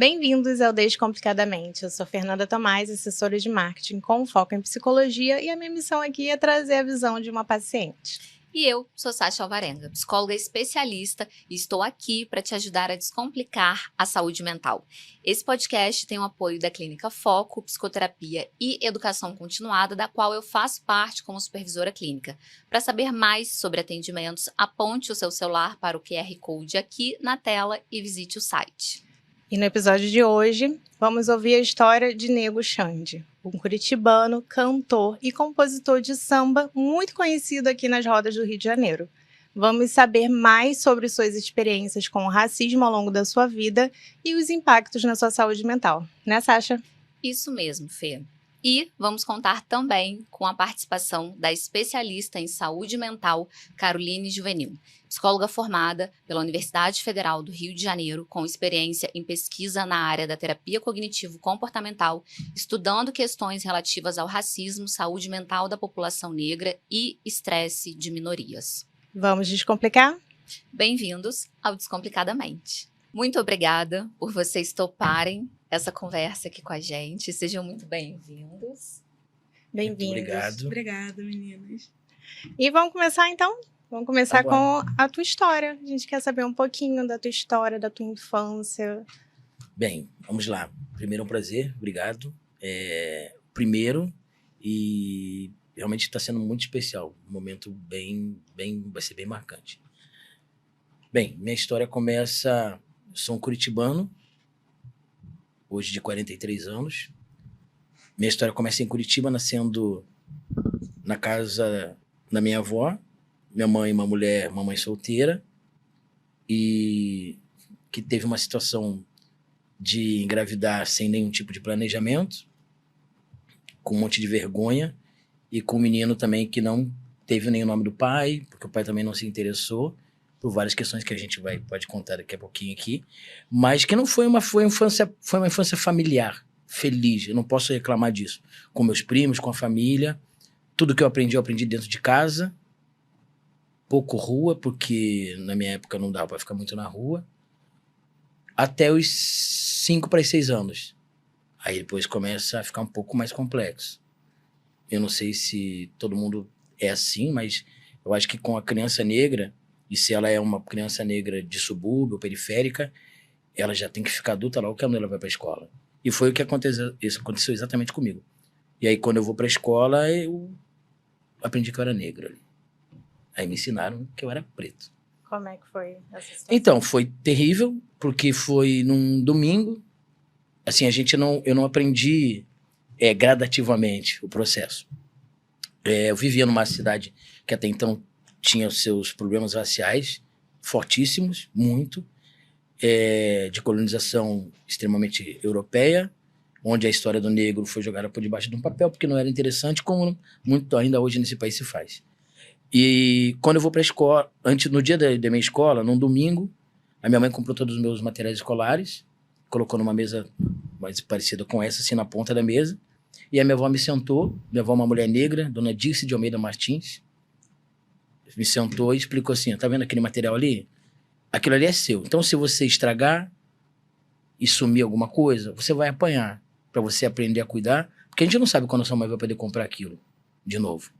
Bem-vindos ao Descomplicadamente. Eu sou Fernanda Tomás, assessora de marketing com foco em psicologia, e a minha missão aqui é trazer a visão de uma paciente. E eu sou Sácia Alvarenga, psicóloga especialista, e estou aqui para te ajudar a descomplicar a saúde mental. Esse podcast tem o apoio da Clínica Foco, Psicoterapia e Educação Continuada, da qual eu faço parte como supervisora clínica. Para saber mais sobre atendimentos, aponte o seu celular para o QR Code aqui na tela e visite o site. E no episódio de hoje, vamos ouvir a história de Nego Xande, um curitibano, cantor e compositor de samba muito conhecido aqui nas rodas do Rio de Janeiro. Vamos saber mais sobre suas experiências com o racismo ao longo da sua vida e os impactos na sua saúde mental. Né, Sácia? Isso mesmo, Fê. E vamos contar também com a participação da especialista em saúde mental, Caroline Juvenil, psicóloga formada pela Universidade Federal do Rio de Janeiro, com experiência em pesquisa na área da terapia cognitivo-comportamental, estudando questões relativas ao racismo, saúde mental da população negra e estresse de minorias. Vamos descomplicar? Bem-vindos ao Descomplicadamente. Muito obrigada por vocês toparem essa conversa aqui com a gente. Sejam muito bem-vindos. Bem-vindos. Muito obrigado. Obrigada, meninas. E vamos começar, então? Vamos começar com a tua história. A gente quer saber um pouquinho da tua história, da tua infância. Bem, vamos lá. Primeiro é um prazer, obrigado. Primeiro, e realmente está sendo muito especial. Um momento vai ser bem marcante. Bem, minha história começa... Sou um curitibano, hoje de 43 anos. Minha história começa em Curitiba, nascendo na casa da minha avó. Minha mãe, uma mãe solteira, e que teve uma situação de engravidar sem nenhum tipo de planejamento, com um monte de vergonha, e com um menino também que não teve nem o nome do pai, porque o pai também não se interessou, por várias questões que a gente pode contar daqui a pouquinho aqui, mas que não foi uma infância familiar, feliz, eu não posso reclamar disso. Com meus primos, com a família, tudo que eu aprendi dentro de casa, pouco rua, porque na minha época não dava para ficar muito na rua, até os 5 para 6 anos. Aí depois começa a ficar um pouco mais complexo. Eu não sei se todo mundo é assim, mas eu acho que com a criança negra, e se ela é uma criança negra de subúrbio, periférica, ela já tem que ficar adulta logo que ela vai para a escola. E foi o que aconteceu, isso aconteceu exatamente comigo. E aí quando eu vou para a escola, eu aprendi que eu era negro. Aí me ensinaram que eu era preto. Como é que foi essa situação? Então, foi terrível, porque foi num domingo. Assim, eu não aprendi gradativamente o processo. Eu vivia numa cidade que até então tinha os seus problemas raciais fortíssimos, muito, de colonização extremamente europeia, onde a história do negro foi jogada por debaixo de um papel, porque não era interessante, como muito ainda hoje nesse país se faz. E quando eu vou para a escola, no dia da minha escola, num domingo, a minha mãe comprou todos os meus materiais escolares, colocou numa mesa mais parecida com essa, assim, na ponta da mesa, e a minha avó me sentou, minha avó é uma mulher negra, dona Dirce de Almeida Martins, me sentou e explicou assim, tá vendo aquele material ali? Aquilo ali é seu. Então, se você estragar e sumir alguma coisa, você vai apanhar para você aprender a cuidar, porque a gente não sabe quando a sua mãe vai poder comprar aquilo de novo.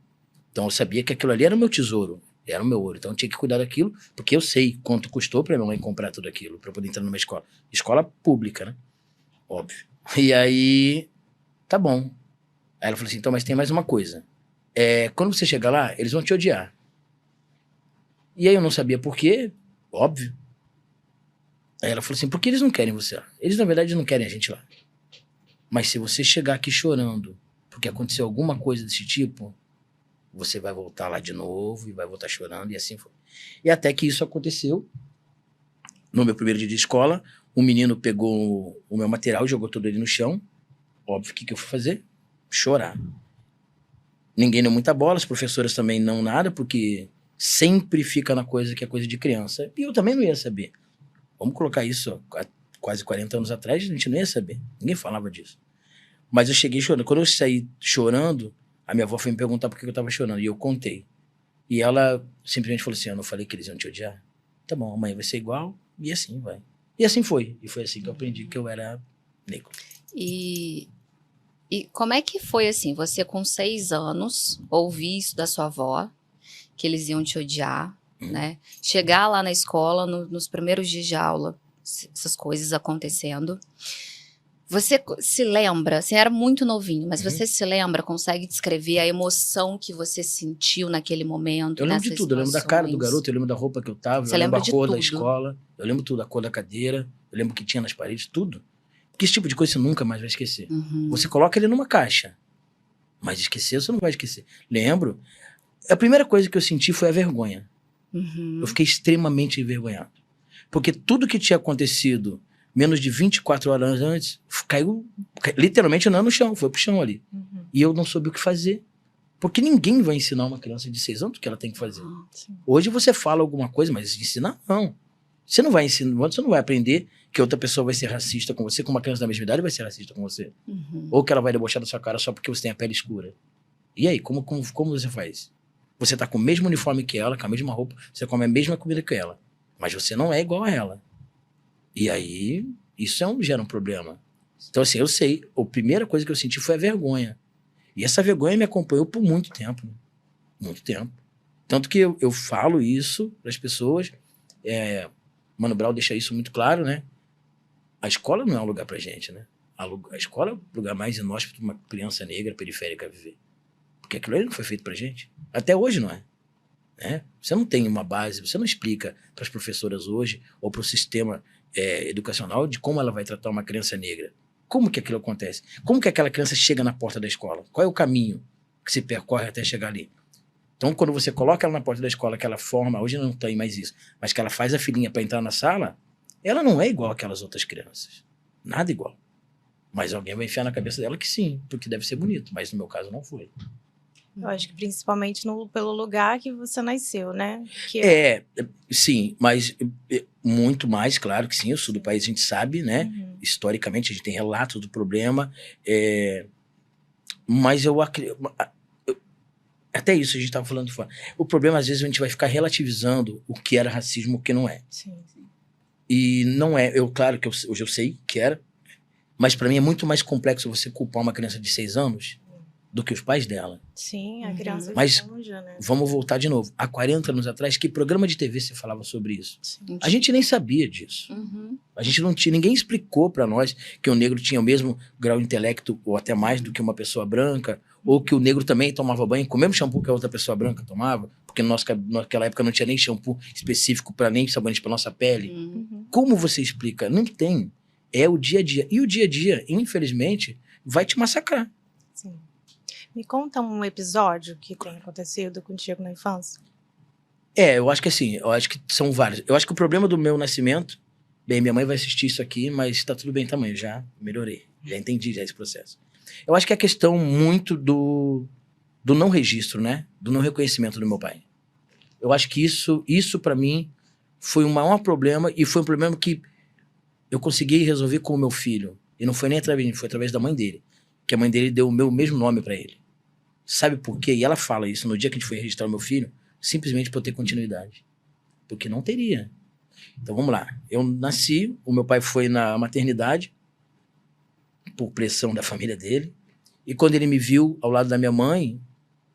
Então, eu sabia que aquilo ali era o meu tesouro, era o meu ouro. Então, eu tinha que cuidar daquilo, porque eu sei quanto custou para minha mãe comprar tudo aquilo, para poder entrar numa escola. Escola pública, né? Óbvio. E aí, tá bom. Aí ela falou assim, então, mas tem mais uma coisa. Quando você chegar lá, eles vão te odiar. E aí eu não sabia por quê, óbvio. Aí ela falou assim, por que eles não querem você lá? Eles, na verdade, não querem a gente lá. Mas se você chegar aqui chorando porque aconteceu alguma coisa desse tipo, você vai voltar lá de novo e vai voltar chorando, e assim foi. E até que isso aconteceu. No meu primeiro dia de escola, um menino pegou o meu material, jogou todo ele no chão. Óbvio, o que eu fui fazer? Chorar. Ninguém deu muita bola, as professoras também não nada, porque sempre fica na coisa que é coisa de criança. E eu também não ia saber. Vamos colocar isso há quase 40 anos atrás, a gente não ia saber. Ninguém falava disso. Mas eu cheguei chorando. Quando eu saí chorando, a minha avó foi me perguntar por que eu tava chorando. E eu contei. E ela simplesmente falou assim, eu não falei que eles iam te odiar? Tá bom, amanhã vai ser igual. E assim vai. E assim foi. E foi assim que eu aprendi que eu era negro. E como é que foi assim, você com 6 anos, ouvir isso da sua avó, que eles iam te odiar, né? Chegar lá na escola, nos primeiros dias de aula, essas coisas acontecendo. Você se lembra, você era muito novinho, mas você se lembra, consegue descrever a emoção que você sentiu naquele momento? Eu lembro de tudo, eu lembro da cara do garoto, eu lembro da roupa que eu tava, eu lembro a cor da escola, eu lembro tudo, a cor da cadeira, eu lembro o que tinha nas paredes, tudo. Porque esse tipo de coisa você nunca mais vai esquecer. Você coloca ele numa caixa, mas esquecer você não vai esquecer. Lembro, a primeira coisa que eu senti foi a vergonha. Eu fiquei extremamente envergonhado. Porque tudo que tinha acontecido menos de 24 horas antes, caiu literalmente não no chão, foi pro chão ali. E eu não soube o que fazer. Porque ninguém vai ensinar uma criança de 6 anos o que ela tem que fazer. Hoje você fala alguma coisa, mas ensinar não. Você não vai ensinar, você não vai aprender que outra pessoa vai ser racista com você, que uma criança da mesma idade vai ser racista com você. Ou que ela vai debochar da sua cara só porque você tem a pele escura. E aí, como você faz? Você tá com o mesmo uniforme que ela, com a mesma roupa, você come a mesma comida que ela. Mas você não é igual a ela. E aí, isso gera um problema. Então, assim, eu sei, a primeira coisa que eu senti foi a vergonha. E essa vergonha me acompanhou por muito tempo. Né? Muito tempo. Tanto que eu falo isso para as pessoas. Mano Brown deixa isso muito claro, né? A escola não é um lugar pra gente, né? A escola é o lugar mais inóspito para uma criança negra periférica viver. Porque aquilo ali não foi feito pra gente. Até hoje não é. Você não tem uma base, você não explica para as professoras hoje, ou para o sistema educacional, de como ela vai tratar uma criança negra. Como que aquilo acontece? Como que aquela criança chega na porta da escola? Qual é o caminho que se percorre até chegar ali? Então, quando você coloca ela na porta da escola, que ela forma, hoje não tem mais isso, mas que ela faz a filinha para entrar na sala, ela não é igual àquelas outras crianças. Nada igual. Mas alguém vai enfiar na cabeça dela que sim, porque deve ser bonito, mas no meu caso não foi. Eu acho que principalmente pelo lugar que você nasceu, né? Sim, mas muito mais, claro que sim, o sul do país a gente sabe, né? Historicamente a gente tem relatos do problema, mas eu acredito... Até isso a gente estava falando de fora. O problema, às vezes, a gente vai ficar relativizando o que era racismo e o que não é. Sim. E não é... Claro que hoje eu sei que era, mas para mim é muito mais complexo você culpar uma criança de 6 anos do que os pais dela. Sim, a criança Mas esponja, né? Vamos voltar de novo. Há 40 anos atrás, que programa de TV você falava sobre isso? Sim. A gente nem sabia disso. A gente não tinha... Ninguém explicou para nós que o negro tinha o mesmo grau de intelecto, ou até mais do que uma pessoa branca, ou que o negro também tomava banho com o mesmo shampoo que a outra pessoa branca tomava, porque naquela época não tinha nem shampoo específico para nem sabonete para nossa pele. Como você explica? Não tem. É o dia a dia. E o dia a dia, infelizmente, vai te massacrar. Sim. Me conta um episódio que tem acontecido contigo na infância. Eu acho que assim, eu acho que são vários. Eu acho que o problema do meu nascimento... Bem, minha mãe vai assistir isso aqui, mas tá tudo bem tamanho, já melhorei. Já entendi já esse processo. Eu acho que é a questão muito do não registro, né? Do não reconhecimento do meu pai. Eu acho que isso para mim foi o maior problema, e foi um problema que eu consegui resolver com o meu filho. E não foi nem através de mim, foi através da mãe dele. Que a mãe dele deu o meu mesmo nome para ele. Sabe por quê? E ela fala isso no dia que a gente foi registrar o meu filho, simplesmente por ter continuidade. Porque não teria. Então vamos lá. Eu nasci, o meu pai foi na maternidade, por pressão da família dele. E quando ele me viu ao lado da minha mãe,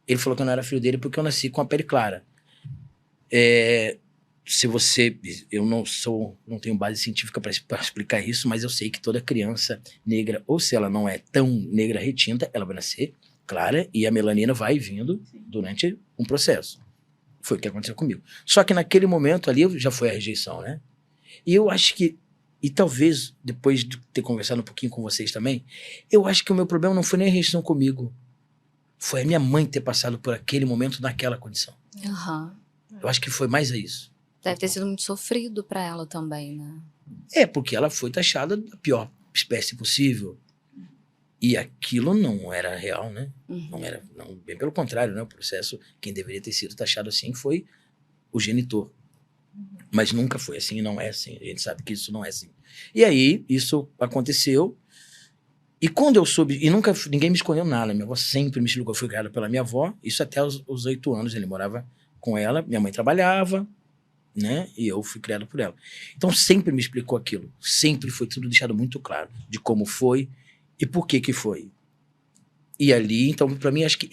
ele falou que eu não era filho dele porque eu nasci com a pele clara. Eu não tenho base científica para explicar isso, mas eu sei que toda criança negra, ou se ela não é tão negra retinta, ela vai nascer clara e a melanina vai vindo durante um processo. Foi o que aconteceu comigo. Só que naquele momento ali já foi a rejeição, né? E eu acho que, e talvez depois de ter conversado um pouquinho com vocês também, eu acho que o meu problema não foi nem a rejeição comigo. Foi a minha mãe ter passado por aquele momento naquela condição. Eu acho que foi mais a isso. Deve ter sido muito sofrido para ela também, né? Porque ela foi taxada da pior espécie possível. E aquilo não era real, né? Não era, não, bem pelo contrário, né? O processo, quem deveria ter sido taxado assim foi o genitor. Mas nunca foi assim, não é assim. A gente sabe que isso não é assim. E aí, isso aconteceu. E quando eu soube, e ninguém me escondeu nada, minha avó sempre me explicou, eu fui criada pela minha avó, isso até os 8 anos, ele morava com ela, minha mãe trabalhava, né? E eu fui criado por ela. Então sempre me explicou aquilo. Sempre foi tudo deixado muito claro de como foi e por que foi. E ali, então, para mim, acho que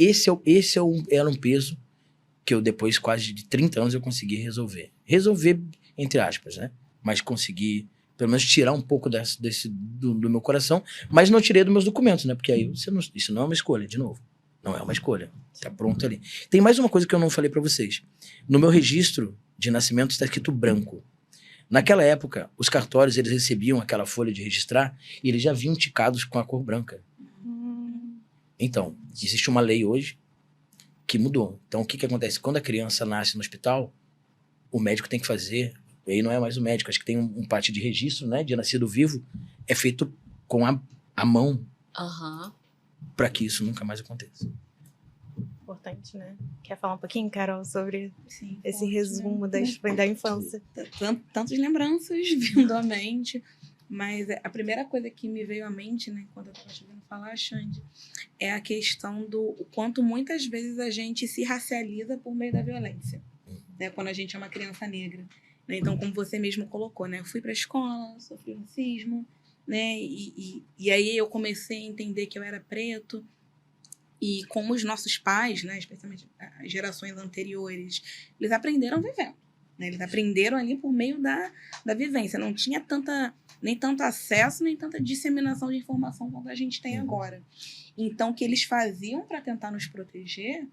era um peso que eu, depois quase de 30 anos, eu consegui resolver. Resolver, entre aspas, né? Mas consegui, pelo menos, tirar um pouco do meu coração, mas não tirei dos meus documentos, né? Porque aí isso não é uma escolha, de novo. Não é uma escolha. Tá pronto ali. Tem mais uma coisa que eu não falei para vocês. No meu registro de nascimento está escrito branco. Naquela época, os cartórios, eles recebiam aquela folha de registrar e eles já vinham ticados com a cor branca. Então, existe uma lei hoje que mudou. Então, o que acontece? Quando a criança nasce no hospital, o médico tem que fazer, e aí não é mais o médico, acho que tem um parte de registro, né, de nascido vivo, é feito com a mão, para que isso nunca mais aconteça. Importante, né? Quer falar um pouquinho, Carol, sobre esse forte, resumo né? da infância? Tantas lembranças vindo à mente, mas a primeira coisa que me veio à mente, né, quando eu estava te ouvindo falar, Xande, é a questão do o quanto muitas vezes a gente se racializa por meio da violência, né, quando a gente é uma criança negra. Né? Então, como você mesmo colocou, né, eu fui para a escola, sofri racismo, né, e aí eu comecei a entender que eu era preto. E como os nossos pais, né, especialmente as gerações anteriores, eles aprenderam vivendo. Né? Eles aprenderam ali por meio da vivência. Não tinha nem tanto acesso, nem tanta disseminação de informação quanto a gente tem agora. Então, o que eles faziam para tentar nos proteger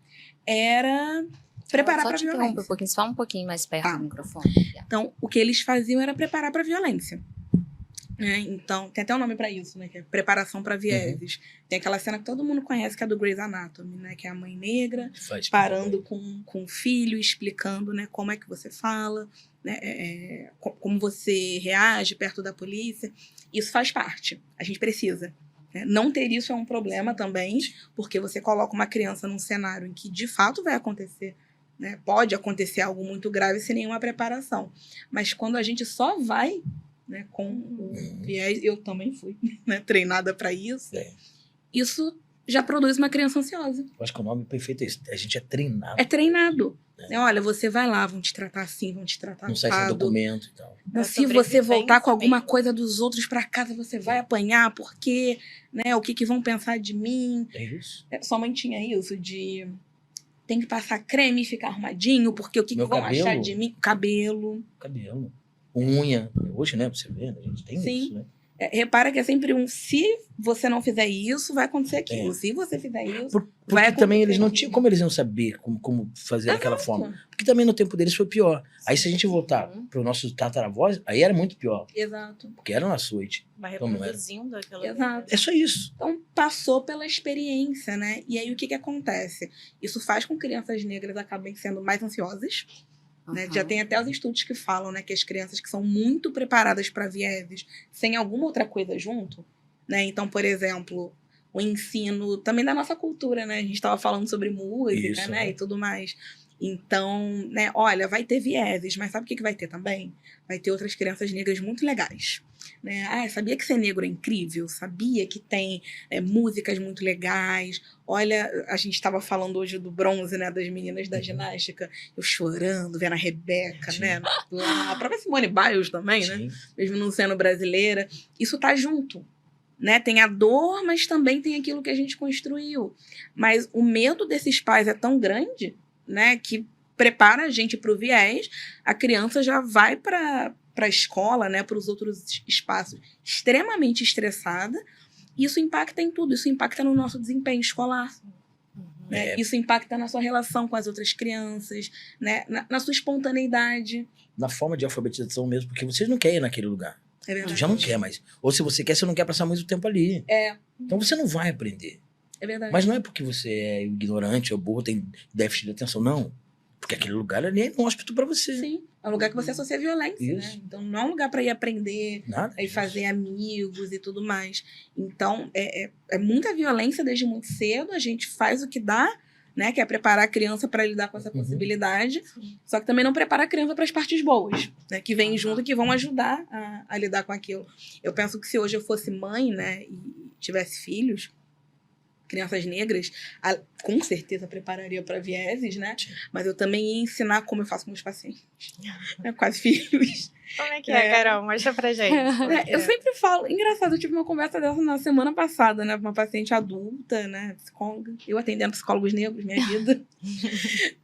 era preparar para a violência. Você fala um pouquinho mais perto do microfone. Então, o que eles faziam era preparar para a violência. Então, tem até um nome para isso, né? Que é preparação para vieses. Tem aquela cena que todo mundo conhece, que é do Grey's Anatomy, né? Que é a mãe negra parando com o filho, explicando, né, como é que você fala, né, como você reage perto da polícia. Isso faz parte. A gente precisa. Né? Não ter isso é um problema também, porque você coloca uma criança num cenário em que de fato vai acontecer. Né? Pode acontecer algo muito grave sem nenhuma preparação. Mas quando a gente só vai... Né, com o viés, eu também fui, né, treinada para isso. Isso já produz uma criança ansiosa. Eu acho que o nome perfeito é isso. A gente é treinado. É treinado. Olha, você vai lá, vão te tratar assim, vão te tratar não sai sem documento e tal. Não, se você voltar com alguma coisa dos outros para casa, você vai apanhar, porque, né, o que vão pensar de mim? É isso. Sua mãe tinha isso de... Tem que passar creme e ficar arrumadinho, porque o que vão achar de mim? Cabelo. Unha. Hoje, né, você vê, a gente tem isso, né? Repara que é sempre se você não fizer isso, vai acontecer aquilo. Se você fizer isso, porque vai acontecer também eles não aquilo. tinham... Como eles iam saber como fazer daquela forma? Porque também no tempo deles foi pior. Aí se a gente voltar para o nosso tataravós, aí era muito pior. Exato. Porque era no açoite. Vai reproduzindo aquela... Exato. É só isso. Então, passou pela experiência, né? E aí, o que acontece? Isso faz com que crianças negras acabem sendo mais ansiosas. Né? Já tem até os estudos que falam, né, que as crianças que são muito preparadas para vieses sem alguma outra coisa junto, né? Então, por exemplo, o ensino também da nossa cultura, né? A gente estava falando sobre música, isso, né? E tudo mais. Então, né, olha, vai ter vieses, mas sabe o que vai ter também? Vai ter outras crianças negras muito legais. Né? Sabia que ser negro é incrível? Sabia que tem músicas muito legais? Olha, a gente estava falando hoje do bronze, né, das meninas da ginástica, eu chorando, vendo a Rebeca, né? A própria Simone Biles também, né? Mesmo não sendo brasileira. Isso tá junto. Né? Tem a dor, mas também tem aquilo que a gente construiu. Mas o medo desses pais é tão grande, né, que prepara a gente para o viés, a criança já vai para a escola, né, para os outros espaços, extremamente estressada. Isso impacta em tudo. Isso impacta no nosso desempenho escolar. Né? Isso impacta na sua relação com as outras crianças, né? Na sua espontaneidade. Na forma de alfabetização mesmo, porque vocês não querem ir naquele lugar. É verdade. Tu já não quer mais. Ou se você quer, você não quer passar muito tempo ali. Então você não vai aprender. É verdade. Mas não é porque você é ignorante ou burro, tem déficit de atenção, não. Porque aquele lugar ali é inóspito pra você. Sim, é um lugar que você associa violência, né? Então não é um lugar para ir aprender, aí fazer amigos e tudo mais. Então é muita violência desde muito cedo, a gente faz o que dá, né? Que é preparar a criança para lidar com essa possibilidade, só que também não prepara a criança para as partes boas, né? Que vêm junto, que vão ajudar a lidar com aquilo. Eu penso que se hoje eu fosse mãe, né, e tivesse filhos, crianças negras, com certeza prepararia para vieses, né? Mas eu também ia ensinar como eu faço com meus pacientes, né? Quase filhos. Como é que é, Carol? Mostra pra gente. Eu sempre falo, engraçado, eu tive uma conversa dessa na semana passada, né? Uma paciente adulta, né? Psicóloga, eu atendendo psicólogos negros, minha vida.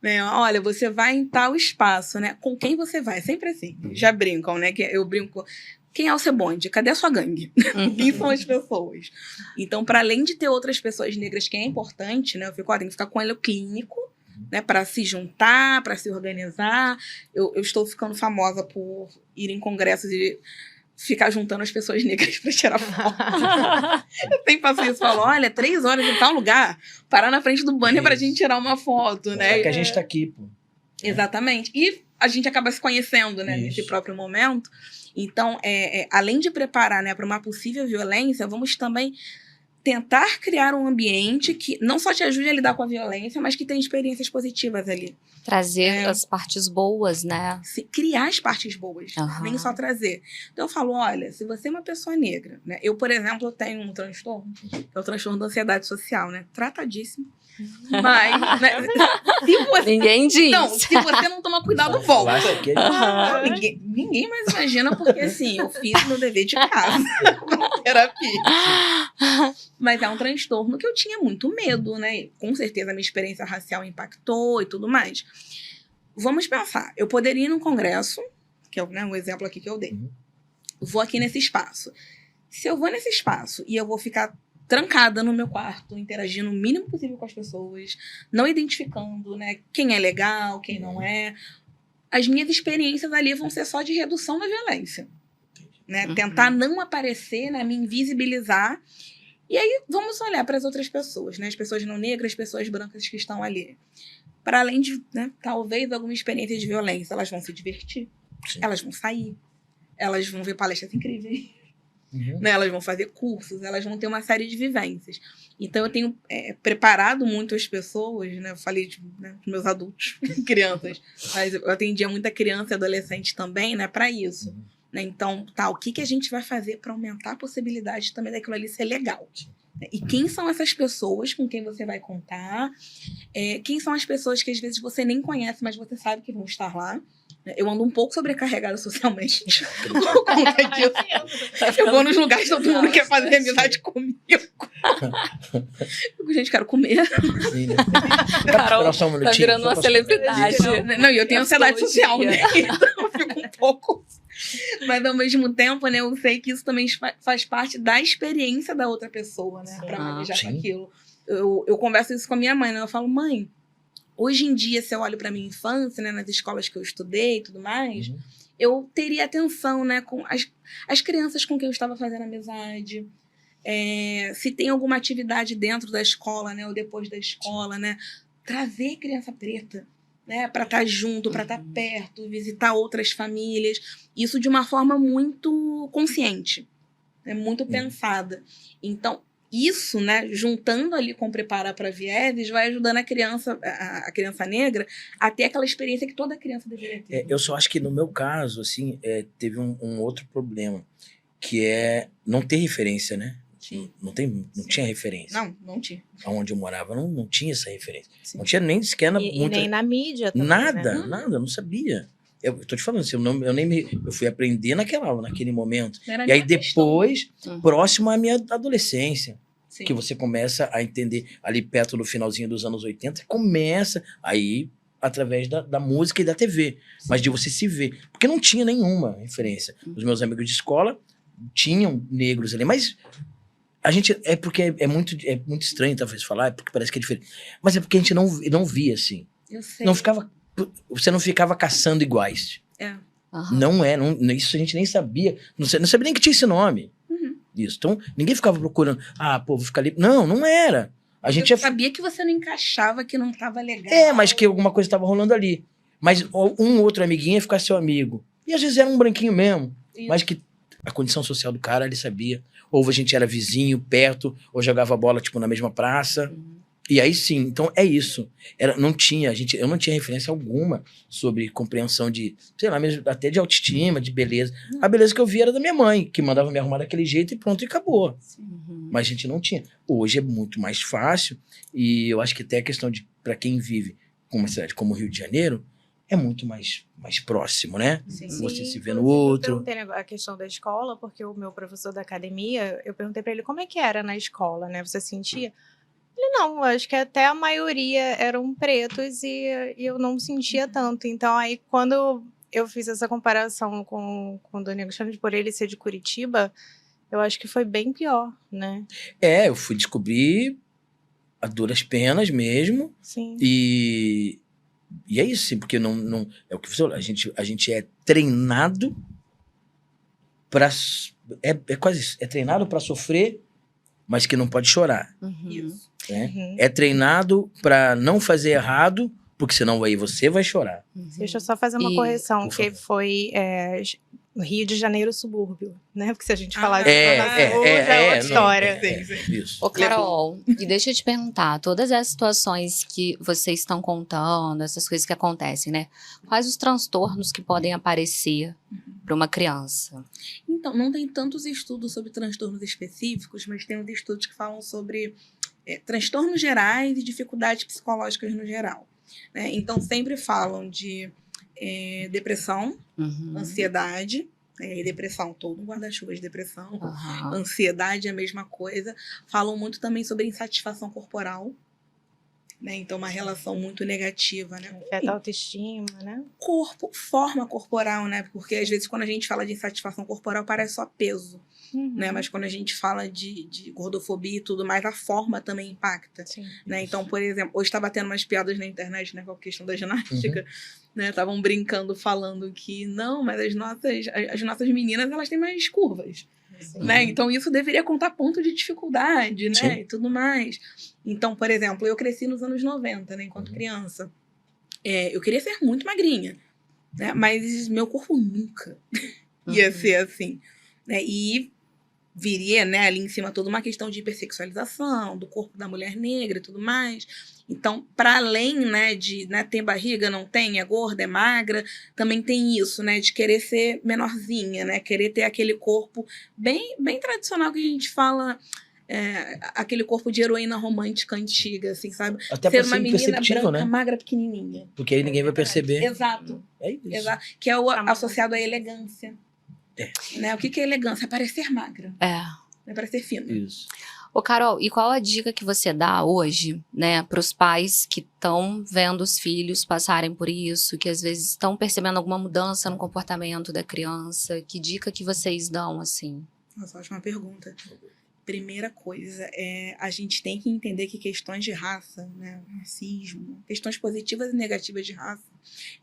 Né? Olha, você vai em tal espaço, né? Com quem você vai? Sempre assim. Já brincam, né? Que eu brinco. Quem é o seu bonde? Cadê a sua gangue? Quem são as pessoas? Então, para além de ter outras pessoas negras, que é importante, né? Eu fico, tem que ficar com ele clínico, né, para se juntar, para se organizar. Eu estou ficando famosa por ir em congressos e ficar juntando as pessoas negras para tirar foto. Eu sempre faço isso, falo, olha, 3 horas em tal lugar, parar na frente do banner para a gente tirar uma foto, né? É que a gente tá aqui, pô. Exatamente. E a gente acaba se conhecendo, né, nesse próprio momento. Então, além de preparar, né, para uma possível violência, vamos também tentar criar um ambiente que não só te ajude a lidar com a violência, mas que tenha experiências positivas ali. Trazer as partes boas, né? Criar as partes boas, nem só trazer. Então eu falo, olha, se você é uma pessoa negra, né? Eu, por exemplo, tenho um transtorno, que é o transtorno da ansiedade social, né? Tratadíssimo. Mas, né, ninguém diz. Não, se você não tomar cuidado, volta. Ninguém mais imagina, porque assim, eu fiz meu dever de casa na terapia. Mas é um transtorno que eu tinha muito medo, né? Com certeza a minha experiência racial impactou e tudo mais. Vamos pensar, eu poderia ir num congresso, que é, né, um exemplo aqui que eu dei. Vou aqui nesse espaço. Se eu vou nesse espaço e eu vou ficar trancada no meu quarto, interagindo o mínimo possível com as pessoas, não identificando, né, quem é legal, quem não é, as minhas experiências ali vão ser só de redução da violência. Né? Tentar não aparecer, né, me invisibilizar. E aí vamos olhar para as outras pessoas, né? As pessoas não negras, as pessoas brancas que estão ali. Para além de, né, talvez alguma experiência de violência, elas vão se divertir, elas vão sair, elas vão ver palestras incríveis. Né, elas vão fazer cursos, elas vão ter uma série de vivências. Então eu tenho preparado muito as pessoas, né, eu falei né, dos meus adultos, crianças, mas eu atendia muita criança e adolescente também, né, para isso. Né, então, o que a gente vai fazer para aumentar a possibilidade também daquilo ali ser legal? E quem são essas pessoas com quem você vai contar? Quem são as pessoas que às vezes você nem conhece, mas você sabe que vão estar lá? Eu ando um pouco sobrecarregada socialmente por conta disso. Eu vou nos lugares, todo mundo quer fazer amizade comigo. Gente, quero comer. Sim, né? Carol, tá virando uma celebridade. Não, e eu tenho ansiedade social, né? Então eu fico um pouco... Mas ao mesmo tempo, né, eu sei que isso também faz parte da experiência da outra pessoa, né? Pra manejar com aquilo. Eu converso isso com a minha mãe, né? Eu falo, mãe, hoje em dia, se eu olho pra minha infância, né, nas escolas que eu estudei e tudo mais, eu teria atenção, né, com as crianças com quem eu estava fazendo amizade. Se tem alguma atividade dentro da escola, né, ou depois da escola, né, trazer criança preta, né, para estar junto, para estar perto, visitar outras famílias. Isso de uma forma muito consciente, né, muito pensada. Então, isso, né, juntando ali com preparar para vieses, vai ajudando a criança negra a ter aquela experiência que toda criança deveria ter. Eu só acho que no meu caso, assim, teve um outro problema, que é não ter referência, né? Não tinha referência. Não tinha. Onde eu morava, não tinha essa referência. Sim. Não tinha nem sequer... E nem na mídia também, nada, né? nada, eu não sabia. Eu tô te falando assim, eu fui aprender naquele momento. E aí depois, próximo à minha adolescência, Sim. que você começa a entender, ali perto do finalzinho dos anos 80, começa aí através da música e da TV, mas de você se ver. Porque não tinha nenhuma referência. Os meus amigos de escola tinham negros ali, mas... A gente, porque é muito estranho talvez falar, porque parece que é diferente. Mas é porque a gente não via assim. Eu sei. Você não ficava caçando iguais. Isso a gente nem sabia. Não sabia nem que tinha esse nome. Isso. Então, ninguém ficava procurando. Vou ficar ali. Não era. Eu sabia que você não encaixava, que não estava legal. Mas que alguma coisa estava rolando ali. Mas um outro amiguinho ia ficar seu amigo. E às vezes era um branquinho mesmo. Isso. Mas que a condição social do cara, ele sabia. Ou a gente era vizinho, perto, ou jogava bola, tipo, na mesma praça. E aí sim, então é isso. Eu não tinha referência alguma sobre compreensão de, sei lá, mesmo até de autoestima, de beleza. A beleza que eu via era da minha mãe, que mandava me arrumar daquele jeito e pronto, e acabou. Uhum. Mas a gente não tinha. Hoje é muito mais fácil, e eu acho que até a questão de, para quem vive com uma cidade como o Rio de Janeiro, é muito mais próximo, né? Sim. Você se vê inclusive, no outro. Eu perguntei a questão da escola, porque o meu professor da academia, eu perguntei para ele como é que era na escola, né? Você sentia? Ele, não, acho que até a maioria eram pretos e eu não sentia tanto. Então, aí, quando eu fiz essa comparação com o Dona Alexandre, por ele ser de Curitiba, eu acho que foi bem pior, né? Eu fui descobrir a duras penas mesmo, Sim. e é isso, sim, porque não é o que você falou, a gente é treinado para quase isso, é treinado para sofrer, mas que não pode chorar, Uhum. Isso. né? Uhum. É treinado para não fazer errado, porque senão aí você vai chorar. Uhum. Deixa eu só fazer uma E- correção, Por que favor. foi Rio de Janeiro subúrbio, né? Porque se a gente falar de É, Zona Sul, já é outra não, história. isso. Ô, Carol, e deixa eu te perguntar, todas as situações que vocês estão contando, essas coisas que acontecem, né? Quais os transtornos que podem aparecer para uma criança? Então, não tem tantos estudos sobre transtornos específicos, mas tem uns estudos que falam sobre transtornos gerais e dificuldades psicológicas no geral, né? Então, sempre falam de depressão, Uhum. ansiedade, e depressão, todo um guarda-chuva de depressão. Aham. Ansiedade é a mesma coisa. Falam muito também sobre insatisfação corporal, né? Então, uma relação muito negativa, né? Afeta a autoestima, né? Corpo, forma corporal, né? Porque às vezes quando a gente fala de insatisfação corporal parece só peso, né? Mas quando a gente fala de gordofobia e tudo mais, a forma também impacta, Sim. né? Então, por exemplo, hoje estava tendo umas piadas na internet, né, com a questão da ginástica, né? Estavam brincando, falando que não, mas as nossas meninas, elas têm mais curvas, Sim. né? Então isso deveria contar ponto de dificuldade, né? Sim. E tudo mais. Então, por exemplo, eu cresci nos anos 90, né, enquanto criança. Eu queria ser muito magrinha, né? Mas meu corpo nunca ia ser assim, né? E viria, né, ali em cima toda uma questão de hipersexualização do corpo da mulher negra e tudo mais. Então, para além, né, de, né, ter barriga, não tem, é gorda, é magra, também tem isso, né, de querer ser menorzinha, né, querer ter aquele corpo bem, bem tradicional que a gente fala, aquele corpo de heroína romântica antiga, assim, sabe? Até Ser para uma ser menina imperceptível, branca, né? magra, pequenininha. Porque aí ninguém vai perceber. Exato, É isso. exato. Que é o associado à elegância. Né? O que é elegância? É parecer magra, É. é parecer fina. Isso. Ô, Carol, e qual a dica que você dá hoje, né, para os pais que estão vendo os filhos passarem por isso, que às vezes estão percebendo alguma mudança no comportamento da criança? Que dica que vocês dão, assim? Nossa, ótima pergunta. Primeira coisa, a gente tem que entender que questões de raça, né, racismo, questões positivas e negativas de raça,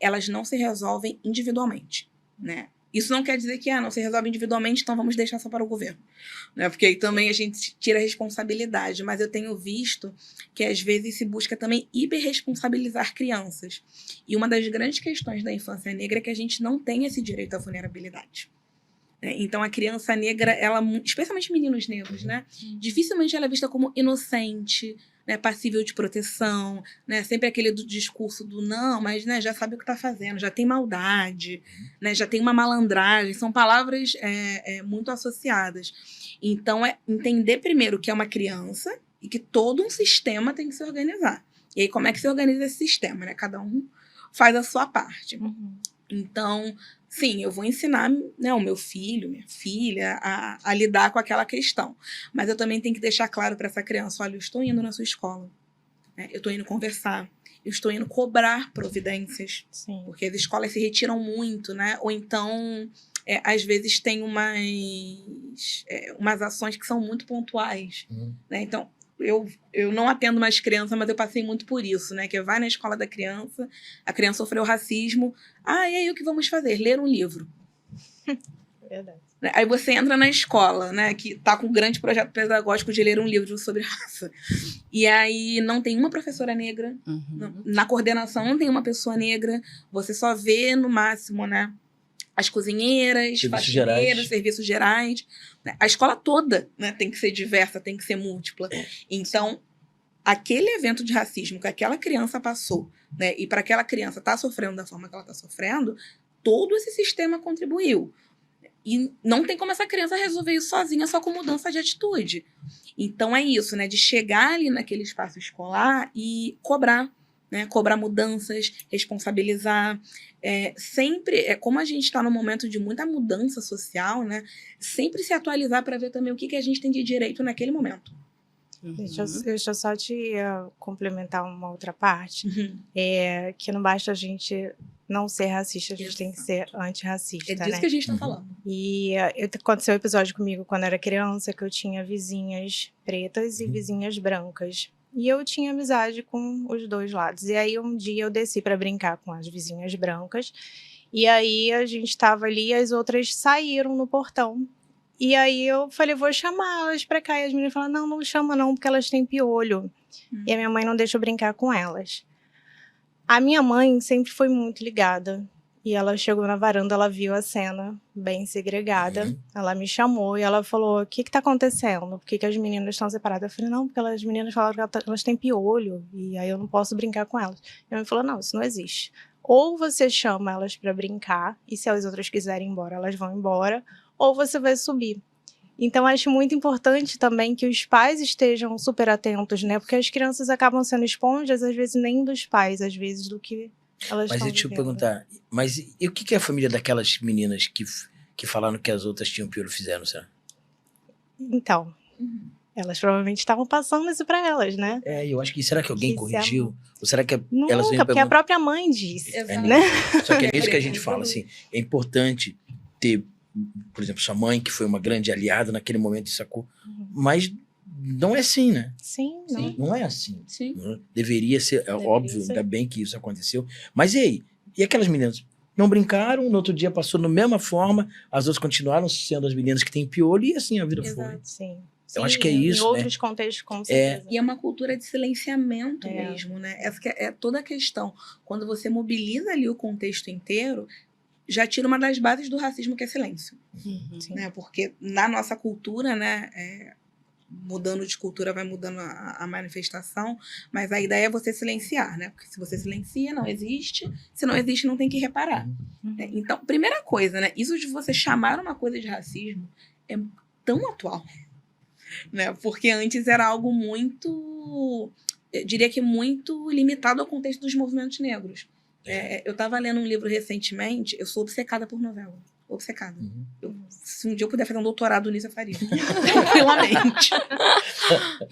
elas não se resolvem individualmente, né? Isso não quer dizer que não se resolve individualmente, então vamos deixar só para o governo, né? Porque aí também a gente tira a responsabilidade, mas eu tenho visto que às vezes se busca também hiperresponsabilizar crianças. E uma das grandes questões da infância negra é que a gente não tem esse direito à vulnerabilidade. Então, a criança negra, ela, especialmente meninos negros, né? Dificilmente ela é vista como inocente, né? Passível de proteção, né? Sempre aquele discurso do não, mas né, já sabe o que está fazendo, já tem maldade, né? Já tem uma malandragem. São palavras muito associadas. Então, é entender primeiro que é uma criança e que todo um sistema tem que se organizar. E aí, como é que se organiza esse sistema, né? Cada um faz a sua parte. Então, sim, eu vou ensinar, né, o meu filho, minha filha, a lidar com aquela questão. Mas eu também tenho que deixar claro para essa criança, olha, eu estou indo na sua escola, né, eu estou indo conversar, eu estou indo cobrar providências. Sim. Porque as escolas se retiram muito, né? Ou então, às vezes, tem umas ações que são muito pontuais. Né? Então, eu não atendo mais criança, mas eu passei muito por isso, né? Que vai na escola da criança, a criança sofreu racismo. E aí o que vamos fazer? Ler um livro. Verdade. Aí você entra na escola, né? Que está com um grande projeto pedagógico de ler um livro sobre raça. E aí não tem uma professora negra. Na coordenação não tem uma pessoa negra. Você só vê, no máximo, né? As cozinheiras, faxineiras, serviços gerais. Né? A escola toda, né, tem que ser diversa, tem que ser múltipla. Então, aquele evento de racismo que aquela criança passou, né, e para aquela criança estar sofrendo da forma que ela está sofrendo, todo esse sistema contribuiu. E não tem como essa criança resolver isso sozinha, só com mudança de atitude. Então é isso, né? De chegar ali naquele espaço escolar e cobrar, né? Cobrar mudanças, responsabilizar. Sempre, como a gente está num momento de muita mudança social, né? Sempre se atualizar para ver também o que a gente tem de direito naquele momento. Deixa eu só te complementar uma outra parte. Uhum. Que não basta a gente não ser racista, a gente tem que ser antirracista, É disso né? que a gente está falando. E aconteceu um episódio comigo quando eu era criança, que eu tinha vizinhas pretas e vizinhas brancas. E eu tinha amizade com os dois lados. E aí um dia eu desci para brincar com as vizinhas brancas. E aí a gente estava ali e as outras saíram no portão. E aí eu falei, vou chamar elas pra cá. E as meninas falaram, não, não chama não, porque elas têm piolho. E a minha mãe não deixou brincar com elas. A minha mãe sempre foi muito ligada. E ela chegou na varanda, ela viu a cena bem segregada. Ela me chamou e ela falou, o que tá acontecendo? Por que as meninas estão separadas? Eu falei, não, porque as meninas falaram que elas têm piolho. E aí eu não posso brincar com elas. E a mãe falou, não, isso não existe. Ou você chama elas pra brincar, e se as outras quiserem ir embora, elas vão embora. Ou você vai subir. Então, acho muito importante também que os pais estejam super atentos, né? Porque as crianças acabam sendo esponjas, às vezes, nem dos pais, às vezes, do que elas estão Mas deixa eu vivendo. perguntar, mas e o que a família daquelas meninas que falaram que as outras tinham piolho fizeram, será? Então, elas provavelmente estavam passando isso para elas, né? Eu acho que será que alguém Que corrigiu? Ou será que elas Nunca, vinham porque a própria mãe disse, Exato. né? Só que é isso que a gente fala, assim, é importante ter, por exemplo, sua mãe, que foi uma grande aliada naquele momento, sacou? Mas não é assim, né? Sim, não. Não é assim. Sim. Deveria ser, Deveria óbvio, ser. ainda bem que isso aconteceu. Mas e aí? E aquelas meninas? Não brincaram, no outro dia passou da mesma forma, as outras continuaram sendo as meninas que têm piolho e assim a vida Exato. foi. Sim. Eu acho que é Em isso, né? outros contextos, com certeza. E é uma cultura de silenciamento É. mesmo, né? Essa que é toda a questão. Quando você mobiliza ali o contexto inteiro, já tira uma das bases do racismo, que é silêncio. Sim. Né? Porque na nossa cultura, né, mudando de cultura vai mudando a manifestação, mas a ideia é você silenciar, né? Porque se você silencia, não existe. Se não existe, não tem que reparar. Né? Então, primeira coisa, né? Isso de você chamar uma coisa de racismo é tão atual. Né? Porque antes era algo muito, eu diria que muito limitado ao contexto dos movimentos negros. Eu estava lendo um livro recentemente, eu sou obcecada por novela. Obcecada. Se um dia eu puder fazer um doutorado nisso, eu faria. Tranquilamente.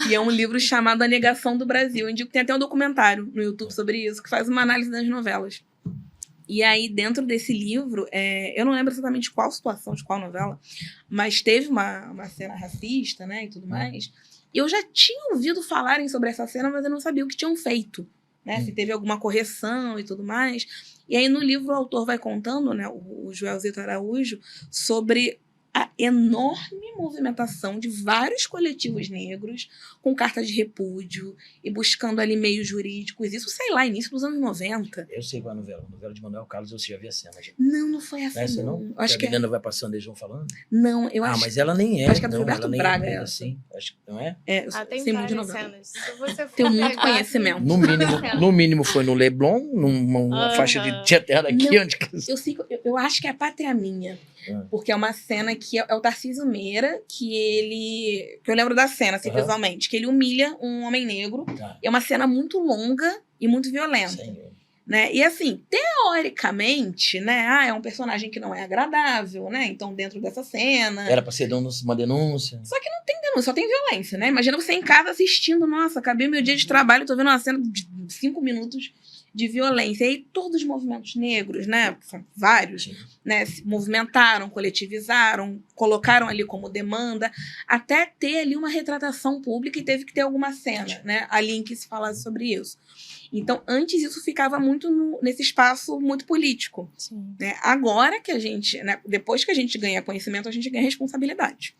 E é um livro chamado A Negação do Brasil. Eu indico que tem até um documentário no YouTube sobre isso, que faz uma análise das novelas. E aí, dentro desse livro, eu não lembro exatamente qual situação, de qual novela, mas teve uma cena racista, né, e tudo mais. E eu já tinha ouvido falarem sobre essa cena, mas eu não sabia o que tinham feito, né, se teve alguma correção e tudo mais. E aí, no livro, o autor vai contando, né, o Joelzito Araújo, sobre a enorme movimentação de vários coletivos negros com carta de repúdio e buscando ali meios jurídicos. Isso, sei lá, início dos anos 90. Eu sei qual é a novela. A novela de Manuel Carlos, eu já vi a cena. Gente. Não foi assim. Essa não? Acho que a menina vai passando, eles vão falando? Não, eu acho. Mas ela nem é. Acho que é do não, Gilberto ela nem Braga, é essa. assim. Acho que não é? Tem sei muito de várias novela. cenas. Se você for Tenho muito pegar, conhecimento. No mínimo foi no Leblon, numa faixa de terra aqui, Não. onde... Eu acho que é a Pátria Minha. Porque é uma cena que é o Tarcísio Meira, que eu lembro da cena, assim, visualmente, que ele humilha um homem negro. Tá. É uma cena muito longa e muito violenta. Senhor. Né? E assim, teoricamente, né, é um personagem que não é agradável, né? Então, dentro dessa cena. Era pra ser uma denúncia. Só tem violência, né? Imagina você em casa assistindo, nossa, acabei meu dia de trabalho, tô vendo uma cena de 5 minutos de violência. E aí todos os movimentos negros, né, são vários, né, se movimentaram, coletivizaram, colocaram ali como demanda, até ter ali uma retratação pública e teve que ter alguma cena, né, ali em que se falasse sobre isso. Então, antes isso ficava muito nesse espaço muito político. Sim. Né? Agora que a gente, né, depois que a gente ganha conhecimento, a gente ganha responsabilidade.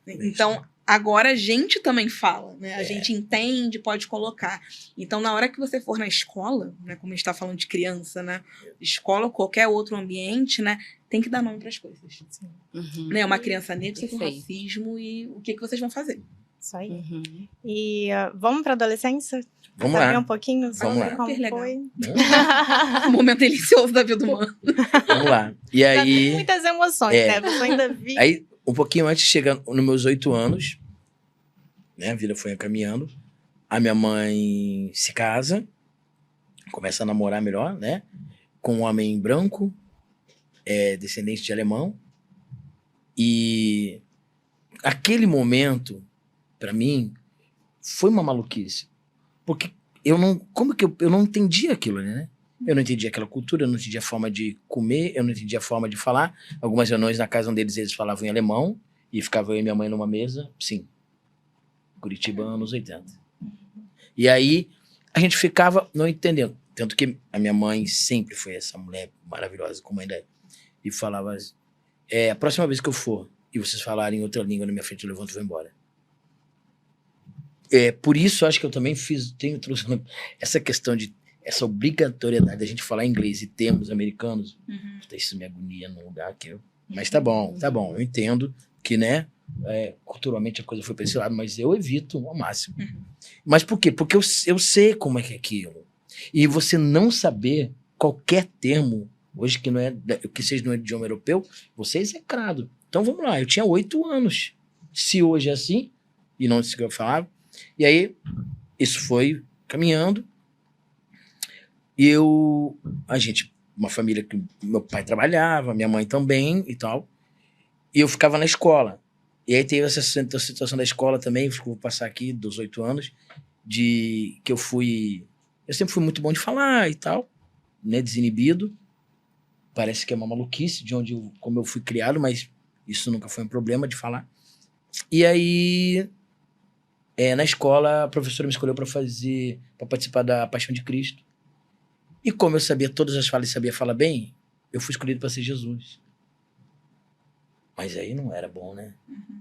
Então, agora a gente também fala, né? A gente entende, pode colocar. Então, na hora que você for na escola, né, como a gente está falando de criança, né? Escola ou qualquer outro ambiente, né? Tem que dar nome para as coisas. Né? Uma criança negra, você tem Perfeito. racismo e o que vocês vão fazer? Isso aí. Uhum. E vamos para adolescência? Vamos Saber lá. um pouquinho Vamos lá. como Super legal. foi. Um momento delicioso da vida humana. Vamos lá. E Já tem aí, muitas emoções, né? A pessoa ainda vive. aí, um pouquinho antes, chegando nos meus 8 anos, né? A vida foi encaminhando. A minha mãe se casa, começa a namorar melhor, né? Com um homem branco, descendente de alemão. E aquele momento, pra mim, foi uma maluquice. Porque como que eu não entendia aquilo, né? Eu não entendia aquela cultura, eu não entendia a forma de comer, eu não entendia a forma de falar. Algumas reuniões na casa deles, eles falavam em alemão, e ficava eu e minha mãe numa mesa, sim. Curitiba, anos 80. E aí, a gente ficava não entendendo. Tanto que a minha mãe sempre foi essa mulher maravilhosa, como ainda é. E falava, a próxima vez que eu for, e vocês falarem outra língua na minha frente, eu levanto e vou embora. Por isso, acho que eu também trouxe essa questão de essa obrigatoriedade da gente falar inglês e termos americanos. Isso me agonia num lugar que mas tá bom, eu entendo que, né, culturalmente a coisa foi para esse lado, mas eu evito ao máximo. Mas por quê? Porque eu sei como é que é aquilo. E você não saber qualquer termo, hoje que seja no idioma europeu, você é execrado. Então vamos lá, eu tinha 8 anos. Se hoje é assim, e não sei o que eu falava, e aí isso foi caminhando, e uma família que meu pai trabalhava, minha mãe também e tal, e eu ficava na escola. E aí teve essa situação da escola também, vou passar aqui dos 8 anos, de que eu sempre fui muito bom de falar e tal, né, desinibido. Parece que é uma maluquice de como eu fui criado, mas isso nunca foi um problema de falar. E aí, na escola, a professora me escolheu para participar da Paixão de Cristo. E como eu sabia todas as falas e sabia falar bem, eu fui escolhido para ser Jesus. Mas aí não era bom, né?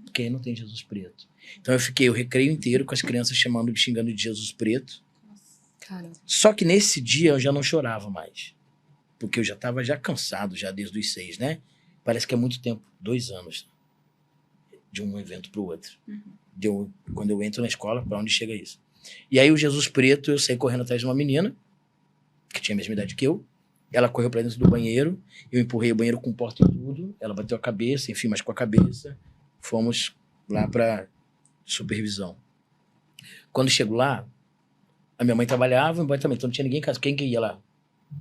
Porque aí não tem Jesus preto. Então eu fiquei o recreio inteiro com as crianças xingando de Jesus preto. Caramba. Só que nesse dia eu já não chorava mais. Porque eu já estava cansado, já desde os 6, né? Parece que é muito tempo, 2 anos. De um evento para o outro. Quando eu entro na escola, para onde chega isso? E aí o Jesus preto, eu saí correndo atrás de uma menina, que tinha a mesma idade que eu. Ela correu para dentro do banheiro, eu empurrei o banheiro com porta e tudo, ela bateu a cabeça, enfim, mas com a cabeça, fomos lá para supervisão. Quando chego lá, a minha mãe trabalhava, meu pai também, então não tinha ninguém em casa. Quem que ia lá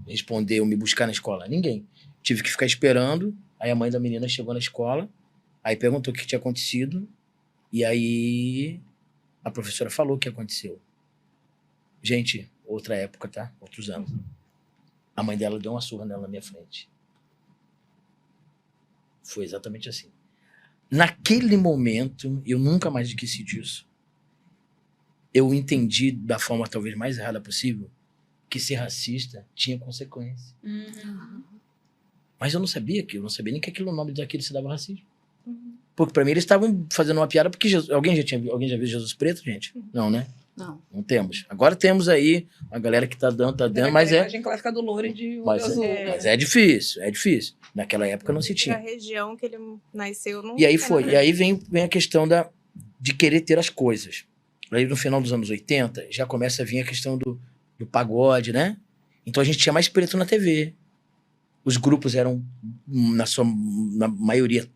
responder ou me buscar na escola? Ninguém. Tive que ficar esperando, aí a mãe da menina chegou na escola, aí perguntou o que tinha acontecido, e aí a professora falou o que aconteceu. Gente, outra época, tá? Outros anos. A mãe dela deu uma surra nela na minha frente. Foi exatamente assim. Naquele momento, eu nunca mais esqueci disso. Eu entendi da forma talvez mais errada possível que ser racista tinha consequência. Mas eu não sabia nem que aquilo, o nome daquilo se dava racismo. Porque pra mim eles estavam fazendo uma piada porque alguém já viu Jesus preto, gente? Não, né? Não temos. Agora temos aí a galera que tá dando, mas a imagem clássica do louro e de olho azul. Mas é difícil. Naquela época não se tinha. A região que ele nasceu não. E aí foi. E aí vem a questão de querer ter as coisas. Aí no final dos anos 80 já começa a vir a questão do pagode, né? Então a gente tinha mais preto na TV. Os grupos eram, na maioria,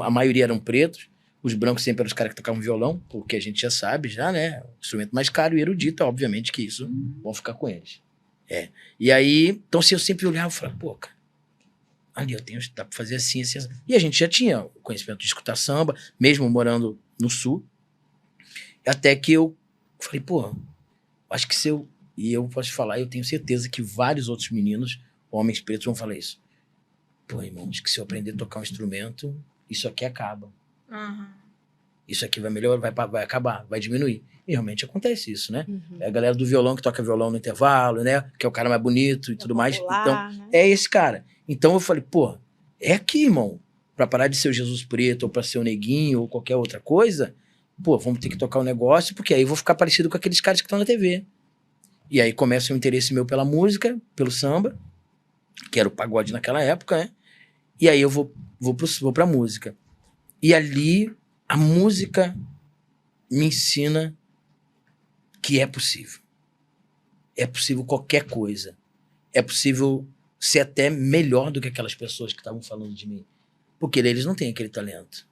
a maioria eram pretos. Os brancos sempre eram os caras que tocavam violão, porque a gente já sabe, né? O instrumento mais caro e erudito, obviamente que isso vão ficar com eles. E aí, então se eu sempre olhava e falava, pô, cara, ali dá pra fazer assim. E a gente já tinha o conhecimento de escutar samba, mesmo morando no sul. Até que eu falei, pô, acho que e eu posso falar, eu tenho certeza que vários outros meninos, homens pretos, vão falar isso. Pô, irmão, acho que se eu aprender a tocar um instrumento, isso aqui acaba. Isso aqui vai melhorar, vai acabar, vai diminuir. E realmente acontece isso, né? É a galera do violão que toca violão no intervalo, né? Que é o cara mais bonito e tudo mais. Então, né? É esse cara. Então eu falei, pô, é aqui, irmão. Pra parar de ser o Jesus preto, ou pra ser o neguinho, ou qualquer outra coisa, pô, vamos ter que tocar um negócio, porque aí eu vou ficar parecido com aqueles caras que estão na TV. E aí começa o interesse meu pela música, pelo samba, que era o pagode naquela época, né? E aí eu vou pra música. E ali, a música me ensina que é possível. É possível qualquer coisa. É possível ser até melhor do que aquelas pessoas que estavam falando de mim. Porque eles não têm aquele talento.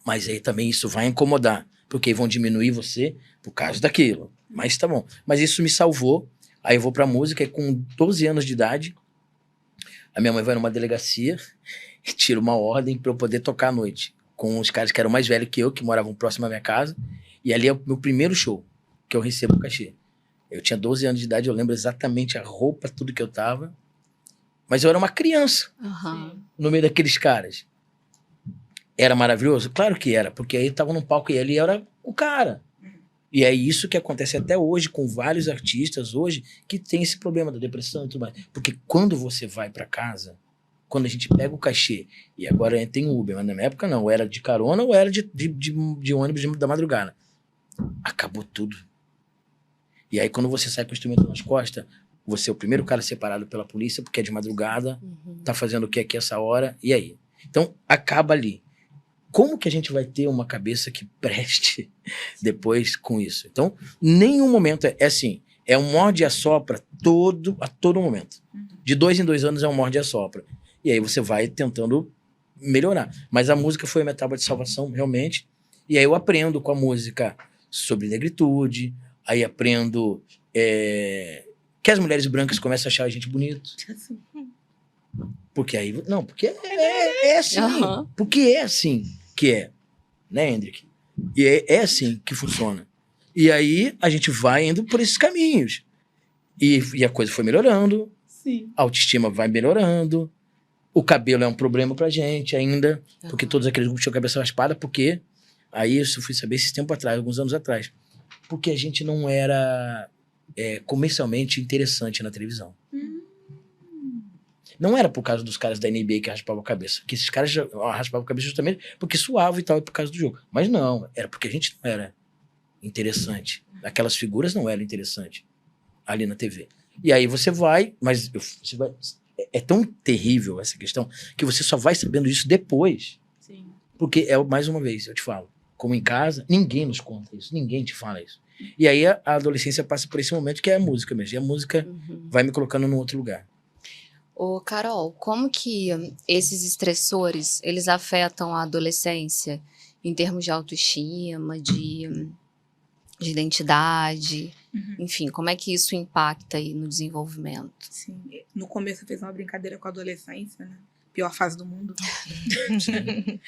Mas aí também isso vai incomodar. Porque vão diminuir você por causa daquilo. Mas tá bom. Mas isso me salvou. Aí eu vou pra música e com 12 anos de idade, a minha mãe vai numa delegacia e tira uma ordem pra eu poder tocar à noite. Com os caras que eram mais velhos que eu, que moravam próximo à minha casa. E ali é o meu primeiro show que eu recebo o cachê. Eu tinha 12 anos de idade, eu lembro exatamente a roupa, tudo que eu tava. Mas eu era uma criança no meio daqueles caras. Era maravilhoso? Claro que era, porque aí tava num palco e ele era o cara. E é isso que acontece até hoje com vários artistas hoje que tem esse problema da depressão e tudo mais. Porque quando você vai pra casa, quando a gente pega o cachê, e agora tem Uber, mas na minha época não, ou era de carona ou era de ônibus da madrugada. Acabou tudo. E aí quando você sai com o instrumento nas costas, você é o primeiro cara separado pela polícia, porque é de madrugada, tá fazendo o que aqui essa hora, e aí? Então acaba ali. Como que a gente vai ter uma cabeça que preste depois com isso? Então, nenhum momento é assim, é um morde e assopra a todo momento. De 2 em 2 anos é um morde e assopra. E aí você vai tentando melhorar. Mas a música foi uma etapa de salvação, realmente. E aí eu aprendo com a música sobre negritude, aí aprendo que as mulheres brancas começam a achar a gente bonito. Porque aí... Não, porque é assim. Porque é assim que é. Né, Hendrik? E é assim que funciona. E aí a gente vai indo por esses caminhos. E a coisa foi melhorando. Sim. A autoestima vai melhorando. O cabelo é um problema pra gente ainda. Porque todos aqueles grupos tinham cabeça raspada. Porque... Aí isso eu fui saber esse tempo atrás, alguns anos atrás. Porque a gente não era comercialmente interessante na televisão. Não era por causa dos caras da NBA que raspavam a cabeça. Porque esses caras raspavam a cabeça justamente porque suava e tal, por causa do jogo. Mas não, era porque a gente não era interessante. Aquelas figuras não eram interessantes ali na TV. E aí você vai, mas você vai, é tão terrível essa questão que você só vai sabendo isso depois. Sim. Porque, mais uma vez, eu te falo, como em casa, ninguém nos conta isso, ninguém te fala isso. E aí a adolescência passa por esse momento que é a música mesmo. E a música vai me colocando num outro lugar. Ô, Carol, como que esses estressores, eles afetam a adolescência em termos de autoestima, de identidade? Enfim, como é que isso impacta aí no desenvolvimento? Sim. No começo eu fiz uma brincadeira com a adolescência, né? Pior fase do mundo.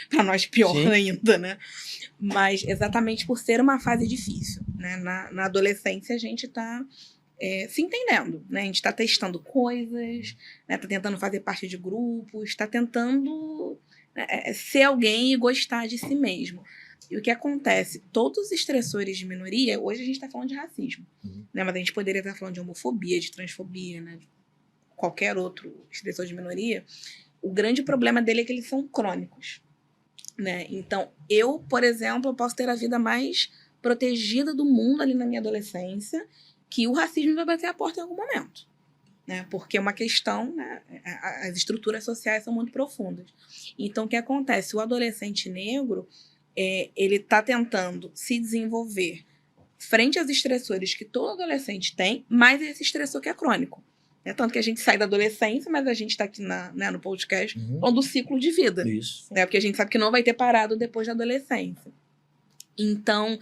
Para nós, pior ainda, né? Mas exatamente por ser uma fase difícil, né? Na adolescência, a gente tá se entendendo, né? A gente tá testando coisas, né? Tá tentando fazer parte de grupos, tá tentando ser alguém e gostar de si mesmo. E o que acontece? Todos os estressores de minoria, hoje a gente tá falando de racismo, né? Mas a gente poderia estar falando de homofobia, de transfobia, né? De qualquer outro estressor de minoria. O grande problema dele é que eles são crônicos, né? Então, eu, por exemplo, eu posso ter a vida mais protegida do mundo ali na minha adolescência, que o racismo vai bater a porta em algum momento, né? Porque é uma questão, né? As estruturas sociais são muito profundas. Então, o que acontece? O adolescente negro, ele está tentando se desenvolver frente aos estressores que todo adolescente tem, mas esse estressor que é crônico. Tanto que a gente sai da adolescência, mas a gente está aqui no podcast falando do ciclo de vida. Isso. Né? Porque a gente sabe que não vai ter parado depois da adolescência. Então,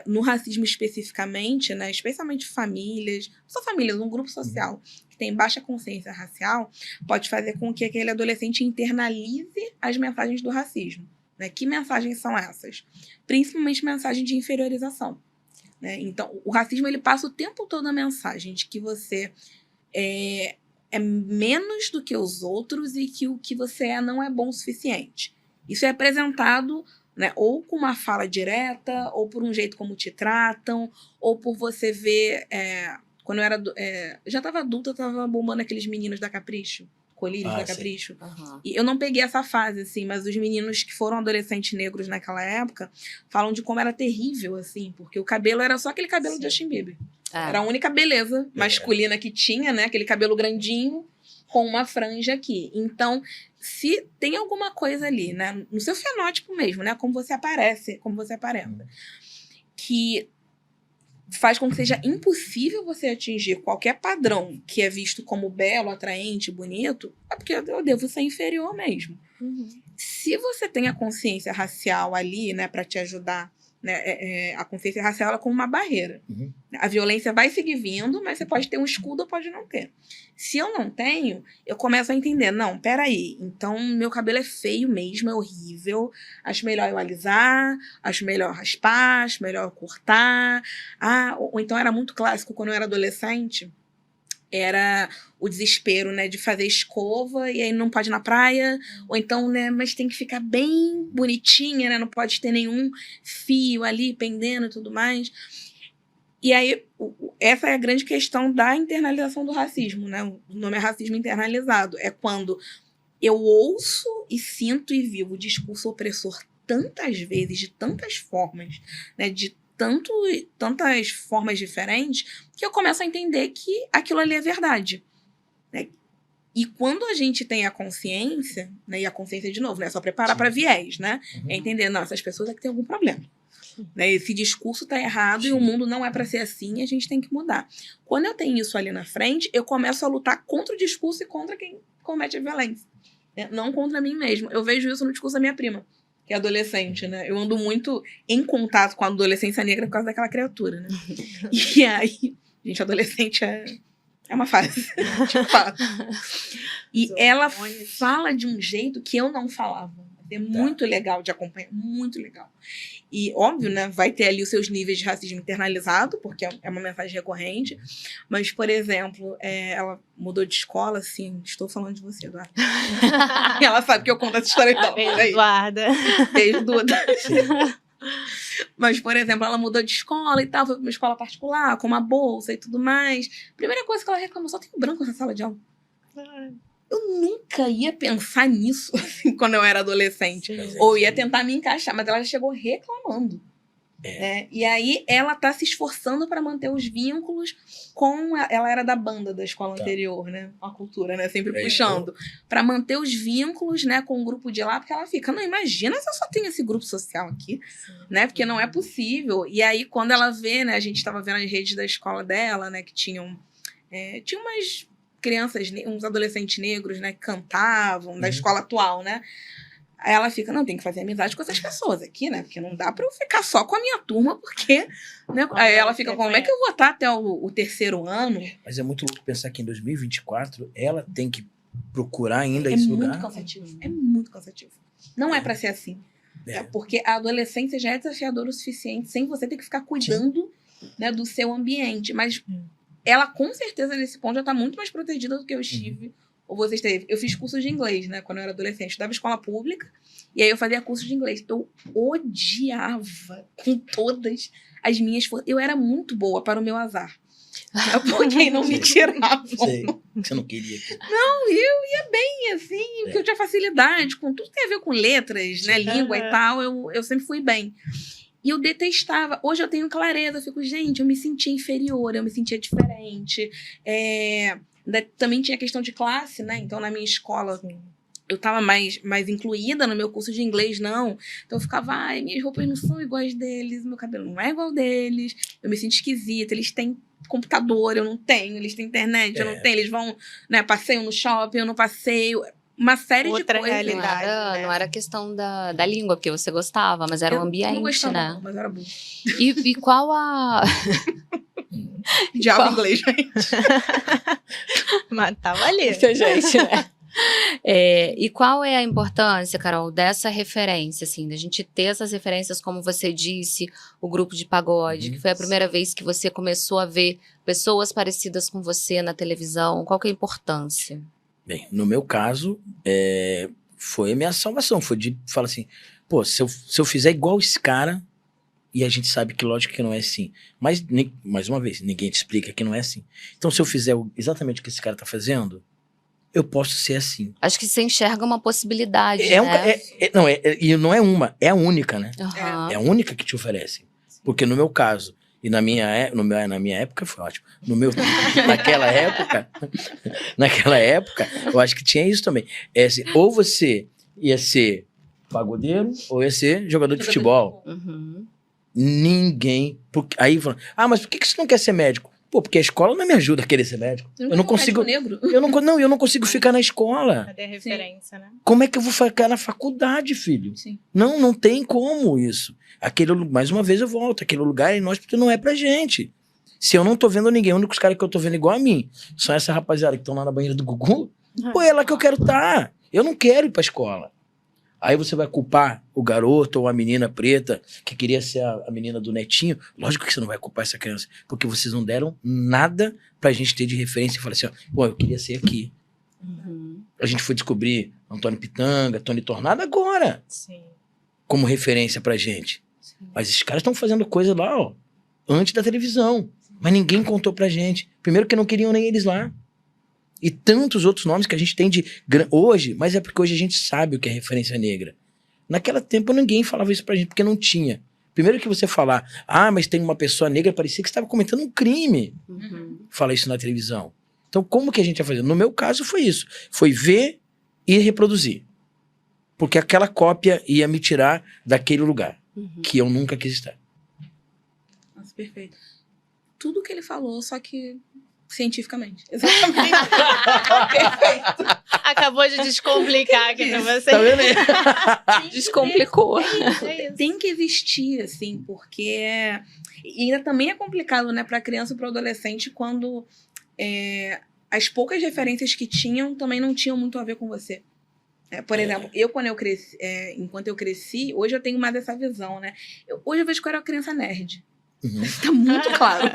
no racismo especificamente, né, especialmente famílias, só famílias, um grupo social que tem baixa consciência racial, pode fazer com que aquele adolescente internalize as mensagens do racismo. Né? Que mensagens são essas? Principalmente mensagem de inferiorização. Né? Então, o racismo ele passa o tempo todo a mensagem de que você é menos do que os outros e que o que você não é bom o suficiente. Isso é apresentado, né, ou com uma fala direta, ou por um jeito como te tratam, ou por você ver... quando eu era já estava adulta, eu estava bombando aqueles meninos da Capricho, colírios da Capricho. E eu não peguei essa fase, assim, mas os meninos que foram adolescentes negros naquela época falam de como era terrível, assim, porque o cabelo era só aquele cabelo de Justin Bieber. Era a única beleza masculina que tinha, né? Aquele cabelo grandinho, com uma franja aqui. Então, se tem alguma coisa ali, né, no seu fenótipo mesmo, né, como você aparece, como você aparenta, que faz com que seja impossível você atingir qualquer padrão que é visto como belo, atraente, bonito, é porque eu devo ser inferior mesmo. Se você tem a consciência racial ali, né, para te ajudar, né, a consciência racial ela é como uma barreira. A violência vai seguir vindo, mas você pode ter um escudo ou pode não ter. Se eu não tenho, eu começo a entender, não, peraí, então meu cabelo é feio mesmo, é horrível, acho melhor eu alisar, acho melhor raspar, acho melhor eu cortar. Ou então era muito clássico quando eu era adolescente, era o desespero, né, de fazer escova e aí não pode ir na praia, ou então, né, mas tem que ficar bem bonitinha, né, não pode ter nenhum fio ali pendendo e tudo mais. E aí, essa é a grande questão da internalização do racismo, né, o nome é racismo internalizado, é quando eu ouço e sinto e vivo o discurso opressor tantas vezes, de tantas formas, né, de tantas formas diferentes, que eu começo a entender que aquilo ali é verdade. Né? E quando a gente tem a consciência, né, e a consciência, de novo, né, é só preparar para viés, né? É entender, não, essas pessoas é que tem algum problema. Né? Esse discurso está errado e o mundo não é para ser assim e a gente tem que mudar. Quando eu tenho isso ali na frente, eu começo a lutar contra o discurso e contra quem comete a violência. Né? Não contra mim mesmo. Eu vejo isso no discurso da minha prima, que é adolescente, né? Eu ando muito em contato com a adolescência negra por causa daquela criatura, né? E aí, gente, adolescente é uma fase, de fato. E ela fala de um jeito que eu não falava. É muito legal de acompanhar, muito legal. E, óbvio, né, vai ter ali os seus níveis de racismo internalizado, porque é uma mensagem recorrente. Mas, por exemplo, ela mudou de escola, assim, estou falando de você, Eduarda. E ela sabe que eu conto essa história então. Eduarda. Beijo, Duda. Mas, por exemplo, ela mudou de escola e tal, foi para uma escola particular, com uma bolsa e tudo mais. Primeira coisa que ela reclamou, só tem branco nessa sala de aula. Eu nunca ia pensar nisso assim, quando eu era adolescente. Ou ia tentar me encaixar, mas ela já chegou reclamando. Né? E aí ela tá se esforçando para manter os vínculos com... Ela era da banda da escola anterior, né? A cultura, né? Sempre puxando. Para manter os vínculos, né, com o grupo de lá, porque ela fica, não, imagina se eu só tenho esse grupo social aqui, né? Porque não é possível. E aí, quando ela vê, né? A gente tava vendo as redes da escola dela, né? Que tinham umas crianças, uns adolescentes negros, né, que cantavam, da escola atual, né? Aí ela fica, não, tem que fazer amizade com essas pessoas aqui, né? Porque não dá pra eu ficar só com a minha turma, porque... Né? Aí ela fica, como é que eu vou estar até o terceiro ano? Mas é muito louco pensar que em 2024 ela tem que procurar ainda esse lugar. É muito cansativo. Não é pra ser assim. Porque a adolescência já é desafiadora o suficiente, sem você ter que ficar cuidando, né, do seu ambiente. Mas... ela, com certeza, nesse ponto, já está muito mais protegida do que eu estive, ou você esteve. Eu fiz curso de inglês, né, quando eu era adolescente. Eu estudava escola pública, e aí eu fazia curso de inglês. Eu odiava com todas as minhas forças. Eu era muito boa para o meu azar. Porque não me tiravam. Sei, você não queria. Não, eu ia bem, assim, porque eu tinha facilidade com tudo que tem a ver com letras, né, língua e tal. Eu sempre fui bem. E eu detestava. Hoje eu tenho clareza. Eu fico, gente, eu me sentia inferior, eu me sentia diferente. Também tinha questão de classe, né? Então, na minha escola, eu estava mais incluída. No meu curso de inglês, não. Então, eu ficava, ai, minhas roupas não são iguais deles, meu cabelo não é igual deles, eu me sinto esquisita. Eles têm computador, eu não tenho. Eles têm internet, eu não tenho. Eles vão, né, passeio no shopping, eu não passeio. Uma série outra de coisas. realidade, Não era questão da língua, porque você gostava, mas era o ambiente, não gostava, né? não, mas era bom. E qual a... Diabo inglês, gente. Mas tava ali. Muita gente, né? E qual é a importância, Carol, dessa referência, assim, da gente ter essas referências, como você disse, o grupo de pagode, que foi a primeira vez que você começou a ver pessoas parecidas com você na televisão. Qual que é a importância? Bem, no meu caso, foi a minha salvação. Foi de falar assim, pô, se eu fizer igual esse cara, e a gente sabe que lógico que não é assim. Mas, mais uma vez, ninguém te explica que não é assim. Então, se eu fizer exatamente o que esse cara tá fazendo, eu posso ser assim. Acho que você enxerga uma possibilidade, né? E não é uma, é a única, né? Uhum. É a única que te oferece. Porque no meu caso, E na minha época foi ótimo. Naquela época, eu acho que tinha isso também. Assim, ou você ia ser pagodeiro, ou ia ser jogador de futebol. Uhum. Ninguém... Aí falam, mas por que você não quer ser médico? Pô, porque a escola não me ajuda a querer ser médico. Eu não consigo... Negro? Eu não consigo ficar na escola. Cadê a referência, né? Como é que eu vou ficar na faculdade, filho? Sim. Não tem como isso. Mais uma vez eu volto, aquele lugar inóspito não é pra gente. Se eu não tô vendo ninguém, os únicos caras que eu tô vendo igual a mim são essa rapaziada que estão lá na banheira do Gugu, pô, é lá que eu quero estar. Eu não quero ir pra escola. Aí você vai culpar o garoto ou a menina preta que queria ser a menina do netinho. Lógico que você não vai culpar essa criança, porque vocês não deram nada pra gente ter de referência e falar assim, pô, eu queria ser aqui. Uhum. A gente foi descobrir Antônio Pitanga, Tony Tornado agora, Sim. como referência pra gente. Mas esses caras estão fazendo coisa lá, antes da televisão. Mas ninguém contou pra gente. Primeiro que não queriam nem eles lá. E tantos outros nomes que a gente tem hoje, mas é porque hoje a gente sabe o que é referência negra. Naquela tempo ninguém falava isso pra gente, porque não tinha. Primeiro que você falar, mas tem uma pessoa negra, parecia que você estava cometendo um crime. Uhum. Falar isso na televisão. Então como que a gente ia fazer? No meu caso foi isso. Foi ver e reproduzir. Porque aquela cópia ia me tirar daquele lugar. Uhum. Que eu nunca quis estar. Nossa, perfeito. Tudo que ele falou, só que cientificamente. Exatamente. Perfeito. Acabou de descomplicar aqui pra você. Tá vendo aí? Descomplicou. É isso. Tem que existir, assim, porque... E ainda também é complicado, né, pra criança e pro adolescente quando as poucas referências que tinham também não tinham muito a ver com você. Por exemplo, quando eu cresci, enquanto eu cresci, hoje eu tenho mais essa visão, né? Hoje eu vejo que eu era uma criança nerd. Uhum. Isso tá muito claro.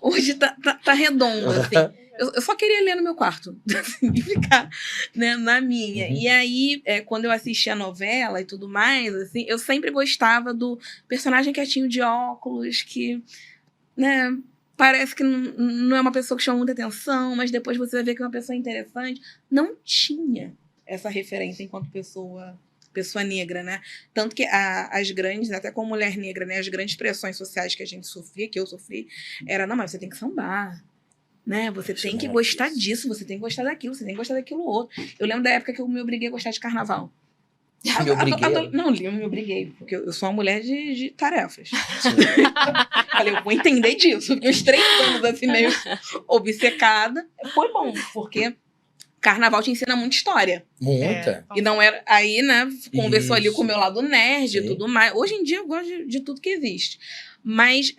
Hoje tá redondo, assim. Eu só queria ler no meu quarto. E ficar, né, na minha. Uhum. E aí, quando eu assistia a novela e tudo mais, assim, eu sempre gostava do personagem quietinho de óculos, que, né, parece que não é uma pessoa que chama muita atenção, mas depois você vai ver que é uma pessoa interessante. Não tinha essa referência enquanto pessoa negra, né? Tanto que as grandes, até como mulher negra, né? As grandes pressões sociais que a gente sofria, que eu sofri, era, não, mas você tem que sambar, né? Você tem que gostar disso, você tem que gostar daquilo, você tem que gostar daquilo outro. Eu lembro da época que eu me obriguei a gostar de carnaval. Me obriguei. Não, eu me obriguei, porque eu sou uma mulher de tarefas. Falei, eu vou entender disso. Fiquei uns 3 anos assim, meio obcecada. Foi bom, porque carnaval te ensina muita história. Muita. E não era... Aí, né, conversou ali Isso. com o meu lado nerd e Sim. tudo mais. Hoje em dia eu gosto de tudo que existe. Mas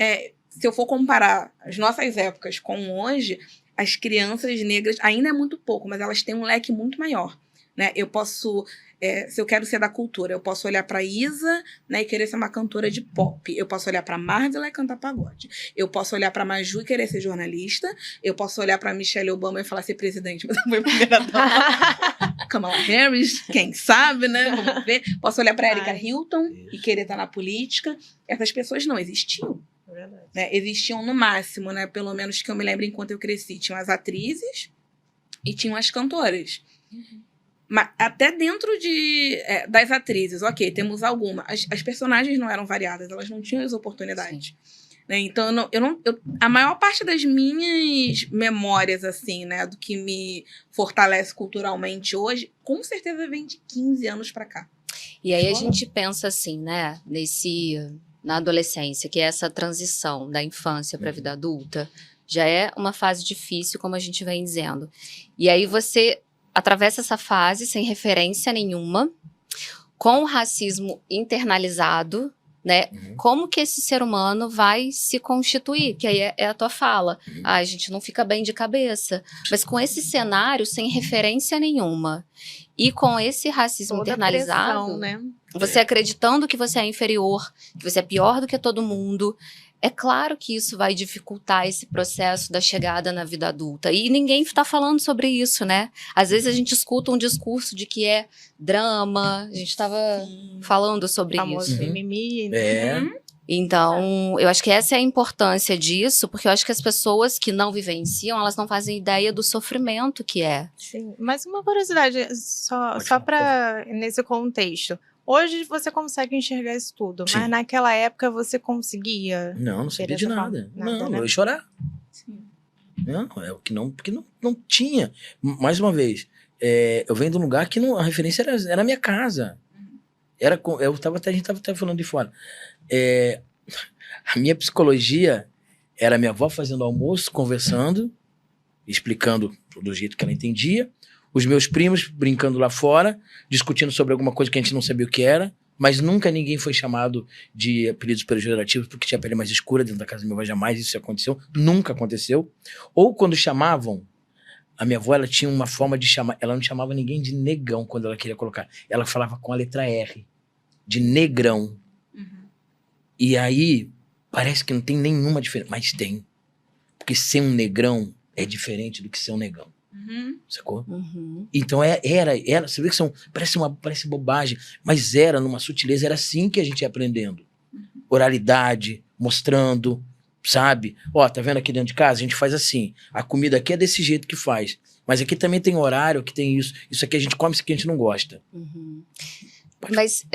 se eu for comparar as nossas épocas com hoje, as crianças negras ainda é muito pouco, mas elas têm um leque muito maior, né? Eu posso... se eu quero ser da cultura, eu posso olhar pra Isa, né, e querer ser uma cantora de pop. Eu posso olhar pra Marvel e cantar pagode. Eu posso olhar pra Maju e querer ser jornalista. Eu posso olhar pra Michelle Obama e falar ser presidente, mas eu fui primeira-dama. Kamala Harris, quem sabe, né? Vamos ver. Posso olhar pra Erika Hilton e querer estar na política. Essas pessoas não existiam. Né? Existiam no máximo, né? Pelo menos que eu me lembro enquanto eu cresci. Tinham as atrizes e tinham as cantoras. Mas até dentro das atrizes, ok, temos alguma. As personagens não eram variadas, elas não tinham as oportunidades. Né? Então, a maior parte das minhas memórias, assim, né, do que me fortalece culturalmente hoje, com certeza vem de 15 anos pra cá. E aí a gente pensa assim, né, na adolescência, que é essa transição da infância para a vida adulta, já é uma fase difícil, como a gente vem dizendo. E aí você atravessa essa fase sem referência nenhuma, com o racismo internalizado, né? Como que esse ser humano vai se constituir? Que aí é a tua fala. A gente não fica bem de cabeça. Mas com esse cenário sem referência nenhuma e com esse racismo Toda internalizado, pressão, né? você acreditando que você é inferior, que você é pior do que todo mundo, é claro que isso vai dificultar esse processo da chegada na vida adulta. E ninguém está falando sobre isso, né? Às vezes a gente escuta um discurso de que é drama, a gente estava falando sobre Famoso isso. mimimi. Então, eu acho que essa é a importância disso, porque eu acho que as pessoas que não vivenciam, elas não fazem ideia do sofrimento que é. Sim, mas uma curiosidade, só para nesse contexto. Hoje você consegue enxergar isso tudo, Sim. mas naquela época você conseguia? Não sabia de dessa nada. forma? Nada, Não, né? eu ia chorar. Sim. Não, é o que não, porque não tinha. Mais uma vez, eu venho de um lugar que a referência era a minha casa. A gente tava até falando de fora. A minha psicologia era minha avó fazendo almoço, conversando, explicando do jeito que ela entendia, os meus primos brincando lá fora, discutindo sobre alguma coisa que a gente não sabia o que era, mas nunca ninguém foi chamado de apelidos pejorativos porque tinha pele mais escura dentro da casa da minha avó, jamais isso aconteceu, nunca aconteceu. Ou quando chamavam, a minha avó, ela tinha uma forma de chamar, ela não chamava ninguém de negão quando ela queria colocar, ela falava com a letra R, de negrão. E aí, parece que não tem nenhuma diferença, mas tem. Porque ser um negrão é diferente do que ser um negão. Sacou? Então era, você vê que parece bobagem, mas era numa sutileza, era assim que a gente ia aprendendo. Oralidade, mostrando, sabe? Ó, tá vendo aqui dentro de casa? A gente faz assim, a comida aqui é desse jeito que faz, mas aqui também tem horário, que tem isso aqui a gente come, isso aqui a gente não gosta. Mas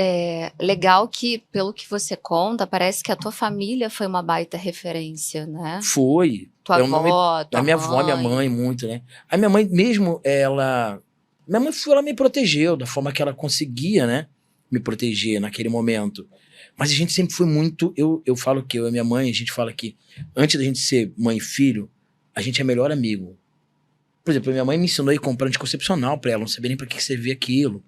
legal que, pelo que você conta, parece que a tua família foi uma baita referência, né? Foi. Tua avó, tua A minha avó, minha mãe, muito, né? A minha mãe mesmo, ela me protegeu da forma que ela conseguia, né? Me proteger naquele momento. Mas a gente sempre foi muito... Eu falo que eu e minha mãe, a gente fala que antes da gente ser mãe e filho, a gente é melhor amigo. Por exemplo, a minha mãe me ensinou a ir comprar anticoncepcional pra ela, não sabia nem pra que servia aquilo.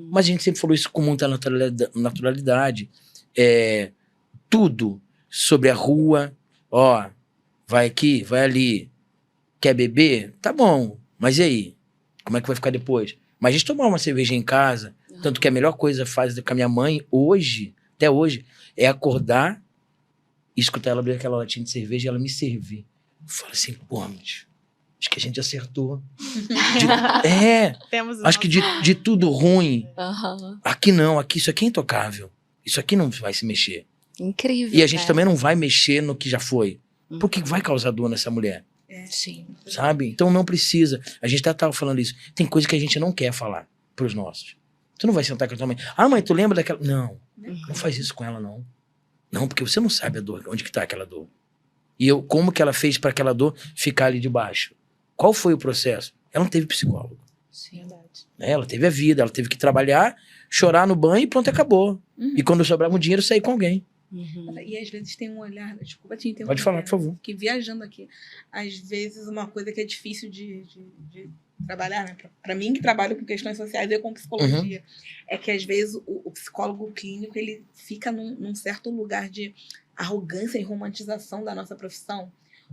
Mas a gente sempre falou isso com muita naturalidade. Tudo sobre a rua, ó, vai aqui, vai ali, quer beber? Tá bom, mas e aí? Como é que vai ficar depois? Mas a gente tomar uma cerveja em casa, tanto que a melhor coisa fazer com a minha mãe hoje, até hoje, é acordar e escutar ela abrir aquela latinha de cerveja e ela me servir. Eu falo assim, pô, acho que a gente acertou. Temos Acho que de tudo ruim, Uhum. aqui não, isso aqui é intocável. Isso aqui não vai se mexer. Incrível. E a gente também não vai mexer no que já foi. Porque vai causar dor nessa mulher. Sim. Sabe? Então não precisa. A gente tava falando isso. Tem coisa que a gente não quer falar pros nossos. Tu não vai sentar com a tua mãe. Ah, mãe, tu lembra daquela... Não, não faz isso com ela, não. Não, porque você não sabe a dor, onde que tá aquela dor. E como que ela fez para aquela dor ficar ali debaixo? Qual foi o processo? Ela não teve psicólogo. Sim, verdade. Ela teve a vida, ela teve que trabalhar, chorar no banho e pronto, acabou. E quando sobrava um dinheiro, sair com alguém. E às vezes tem um olhar, desculpa te interromper. Pode falar, por favor. Que viajando aqui, às vezes uma coisa que é difícil de trabalhar, né? Pra mim que trabalho com questões sociais e com psicologia, é que às vezes o psicólogo clínico, ele fica num certo lugar de arrogância e romantização da nossa profissão,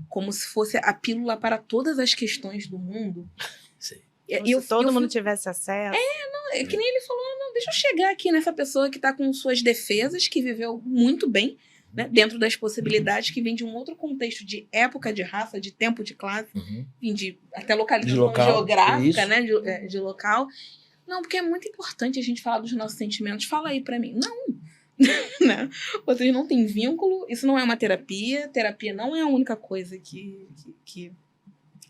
como se fosse a pílula para todas as questões do mundo. Sim. Se todo mundo tivesse acesso. É que nem ele falou, não, deixa eu chegar aqui nessa pessoa que está com suas defesas, que viveu muito bem, né, dentro das possibilidades, que vem de um outro contexto de época, de raça, de tempo, de classe, de até localização geográfica, né, de local. Não, porque é muito importante a gente falar dos nossos sentimentos. Fala aí pra mim. Não. Né? Vocês não têm vínculo, isso não é uma terapia. Terapia não é a única coisa que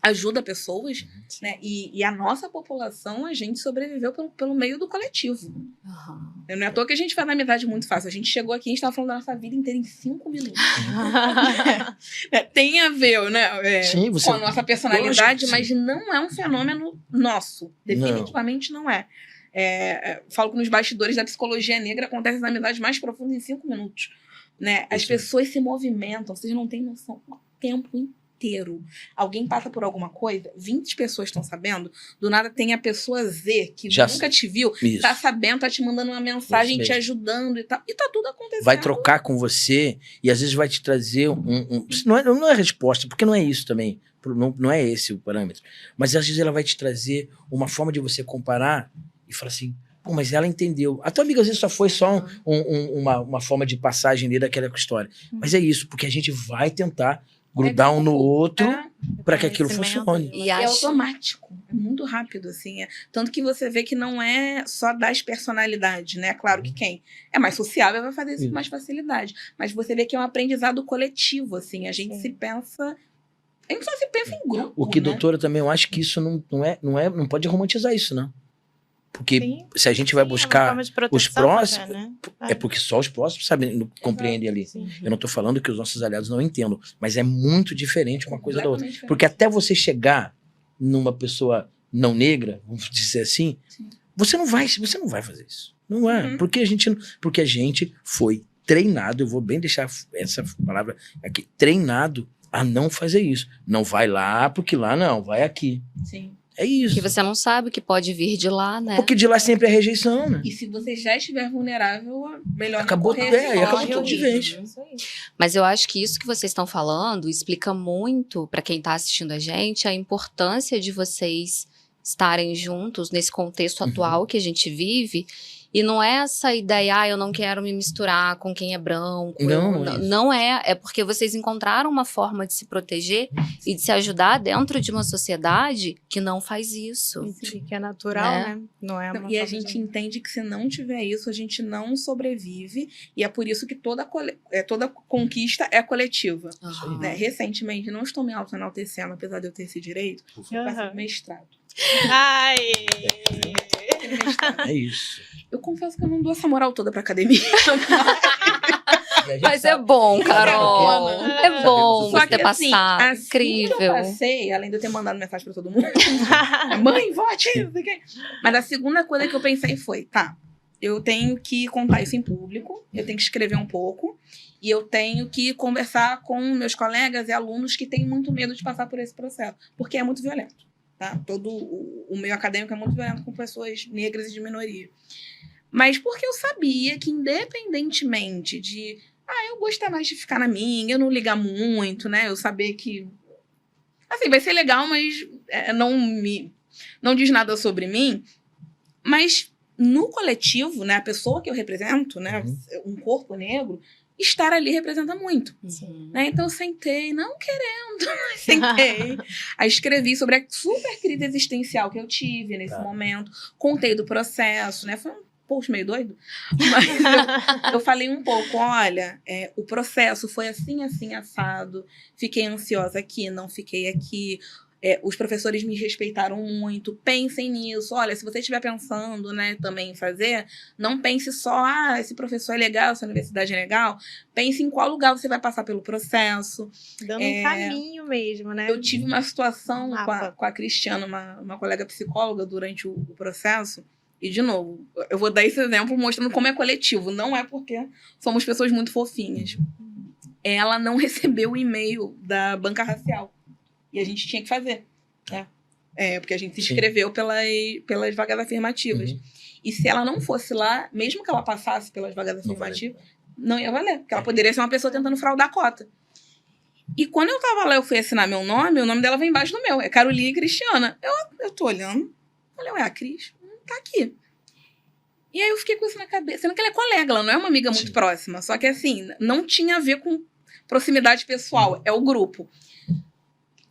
ajuda pessoas, né? E a nossa população, a gente sobreviveu pelo meio do coletivo. Não é à toa que a gente faz amizade muito fácil. A gente chegou aqui, a gente estava falando da nossa vida inteira em 5 minutos. Tem a ver, né? Sim, com a nossa personalidade, Lógico, mas não é um fenômeno nosso. Definitivamente não é. Falo que nos bastidores da psicologia negra acontecem as amizades mais profundas em 5 minutos. Né? As pessoas se movimentam, vocês não têm noção, o tempo inteiro. Alguém passa por alguma coisa, 20 pessoas estão sabendo, do nada tem a pessoa Z, que nunca te viu, tá sabendo, tá te mandando uma mensagem, te ajudando e tal. E tá tudo acontecendo. Vai trocar com você e às vezes vai te trazer não é resposta, porque não é isso também. Não é esse o parâmetro. Mas às vezes ela vai te trazer uma forma de você comparar e falar assim, pô, mas ela entendeu. A tua amiga às vezes só foi só uma forma de passagem ali daquela história. Mas é isso, porque a gente vai tentar grudar um no outro para que aquilo funcione. E é automático, é muito rápido, assim. Tanto que você vê que não é só das personalidades, né? Claro que quem é mais sociável vai fazer isso com mais facilidade. Mas você vê que é um aprendizado coletivo, assim. A gente se pensa... A gente só se pensa em grupo, O que, né? doutora, também eu acho que isso não pode romantizar isso, não. Porque Sim. se a gente vai Sim, é uma buscar forma de proteção os próximos, até, né? é porque só os próximos sabem, compreendem ali. Sim. Eu não estou falando que os nossos aliados não entendam, mas é muito diferente uma coisa da outra. Completamente diferente. Porque até você chegar numa pessoa não negra, vamos dizer assim, Sim. você não vai fazer isso. Não é. Uhum. Porque a gente foi treinado, eu vou bem deixar essa palavra aqui, treinado a não fazer isso. Não vai lá, porque lá não, vai aqui. Sim. É isso. Que você não sabe o que pode vir de lá, né? Porque de lá sempre é rejeição, né? E se você já estiver vulnerável, melhor Acabou- não correr. é, e acabou corre tudo o de risco, vez. né? Isso aí. Mas eu acho que isso que vocês estão falando explica muito para quem está assistindo a gente a importância de vocês estarem juntos nesse contexto atual que a gente vive. E não é essa ideia, eu não quero me misturar com quem é branco. Não, não é isso. Não é. É porque vocês encontraram uma forma de se proteger e de se ajudar dentro de uma sociedade que não faz isso. Sim, que é natural, Né? né? Não é uma E a forma gente de- entende que se não tiver isso, a gente não sobrevive. E é por isso que toda conquista é coletiva. Aham. Né? Recentemente, não estou me auto-enaltecendo, apesar de eu ter esse direito, eu passei Aham. no mestrado. Ai! É isso. Eu confesso que eu não dou essa moral toda pra academia. E a gente Mas é sabe- bom, Carol. Bacana. É bom Só você ter assim passado. assim que Incrível. eu passei, além de eu ter mandado mensagem pra todo mundo, mãe, vote, não sei o quê. Mas a segunda coisa que eu pensei foi, tá, eu tenho que contar isso em público, eu tenho que escrever um pouco, e eu tenho que conversar com meus colegas e alunos que têm muito medo de passar por esse processo, porque é muito violento, tá? Todo o meio acadêmico é muito violento com pessoas negras e de minoria. Mas porque eu sabia que, independentemente de eu gostar mais de ficar na minha, eu não ligar muito, né? Eu saber que assim, vai ser legal, mas não diz nada sobre mim. Mas no coletivo, né, a pessoa que eu represento, né, um corpo negro, estar ali representa muito. Uhum. Né? Então eu sentei, não querendo, mas sentei. Aí escrevi sobre a super crise existencial que eu tive nesse momento. Contei do processo, né? Foi um post meio doido. Mas eu falei um pouco, olha, o processo foi assim, assim, assado. Fiquei ansiosa aqui, não fiquei aqui. Os professores me respeitaram muito. Pensem nisso. Olha, se você estiver pensando, né, também em fazer, não pense só, esse professor é legal, essa universidade é legal. Pense em qual lugar você vai passar pelo processo. Dando um caminho mesmo, né? Eu tive uma situação Mapa. com a Cristiana, uma colega psicóloga, durante o processo. E, de novo, eu vou dar esse exemplo mostrando como é coletivo. Não é porque somos pessoas muito fofinhas. Ela não recebeu o e-mail da banca racial. E a gente tinha que fazer. Né? Porque a gente se inscreveu pelas vagas afirmativas. Uhum. E se ela não fosse lá, mesmo que ela passasse pelas vagas afirmativas, não ia valer. Porque ela poderia ser uma pessoa tentando fraudar a cota. E quando eu tava lá, eu fui assinar meu nome, o nome dela vem embaixo do meu. É Caroline Cristiana. Eu tô olhando. Falei, a Cris tá aqui. E aí eu fiquei com isso na cabeça. Sendo que ela é colega, ela não é uma amiga muito próxima. Só que assim, não tinha a ver com proximidade pessoal. É o grupo.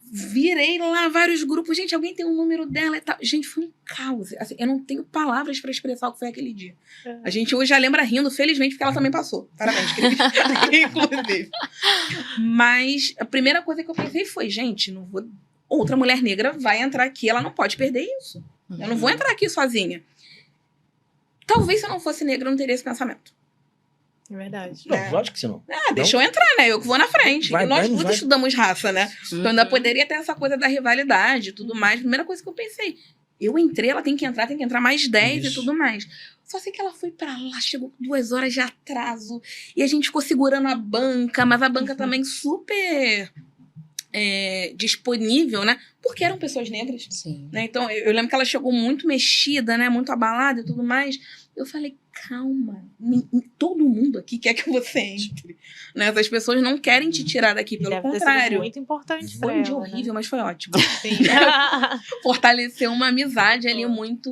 Virei lá vários grupos. Gente, alguém tem um número dela e tal. Gente, foi um caos. Assim, eu não tenho palavras pra expressar o que foi aquele dia. A gente hoje já lembra rindo, felizmente, porque ela também passou. Parabéns, Cris. Inclusive. Mas a primeira coisa que eu pensei foi, gente, não vou... outra mulher negra vai entrar aqui, ela não pode perder isso. Eu não vou entrar aqui sozinha. Talvez se eu não fosse negra, eu não teria esse pensamento. É verdade. Não, lógico que você não. Deixa eu entrar, né? Eu que vou na frente. Vai, e nós vai, duas vai. estudamos raça, né? Então ainda poderia ter essa coisa da rivalidade e tudo mais. Primeira coisa que eu pensei. Eu entrei, ela tem que entrar mais 10 e Isso. tudo mais. Só sei que ela foi pra lá, chegou com 2 horas de atraso. E a gente ficou segurando a banca, mas a banca também super disponível, né? Porque eram pessoas negras. Sim. Né? Então, eu lembro que ela chegou muito mexida, né? Muito abalada e tudo mais. Eu falei, calma, todo mundo aqui quer que você entre. Né? As pessoas não querem te tirar daqui, pelo Deve ter sido contrário. muito importante pra Foi um dia ela, horrível, né? mas foi ótimo. Sim. Fortaleceu uma amizade ali muito,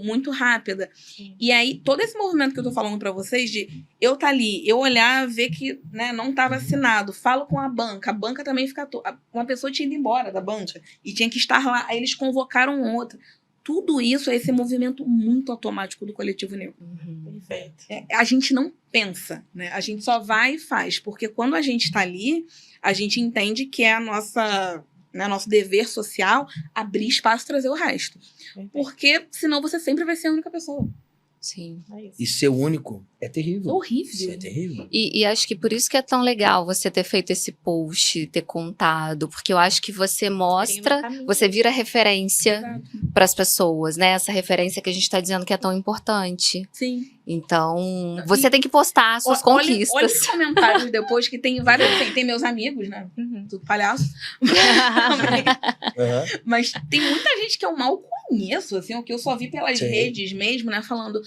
muito rápida. Sim. E aí, todo esse movimento que eu tô falando pra vocês de eu tá ali, eu olhar, ver que, né, não tá vacinado, falo com a banca também fica... Uma pessoa tinha ido embora da banca e tinha que estar lá, aí eles convocaram outra. Tudo isso é esse movimento muito automático do coletivo negro. Perfeito. A gente não pensa, né? A gente só vai e faz, porque quando a gente tá ali, a gente entende que é a nossa né, nosso dever social, abrir espaço e trazer o resto. Porque senão você sempre vai ser a única pessoa. Sim. É isso. E ser único é É terrível. horrível. Isso é terrível. E acho que por isso que é tão legal você ter feito esse post, ter contado, porque eu acho que você mostra, caminho. você vira referência Exato. para as pessoas, né? Essa referência que a gente tá dizendo que é tão importante. Sim. Então, você tem que postar as suas conquistas. Olha os comentários depois, que tem vários, assim, tem meus amigos, né? Uhum. Tudo palhaço. Aham. Mas tem muita gente que eu mal conheço, assim, o que eu só vi pelas Sim. redes mesmo, né? Falando,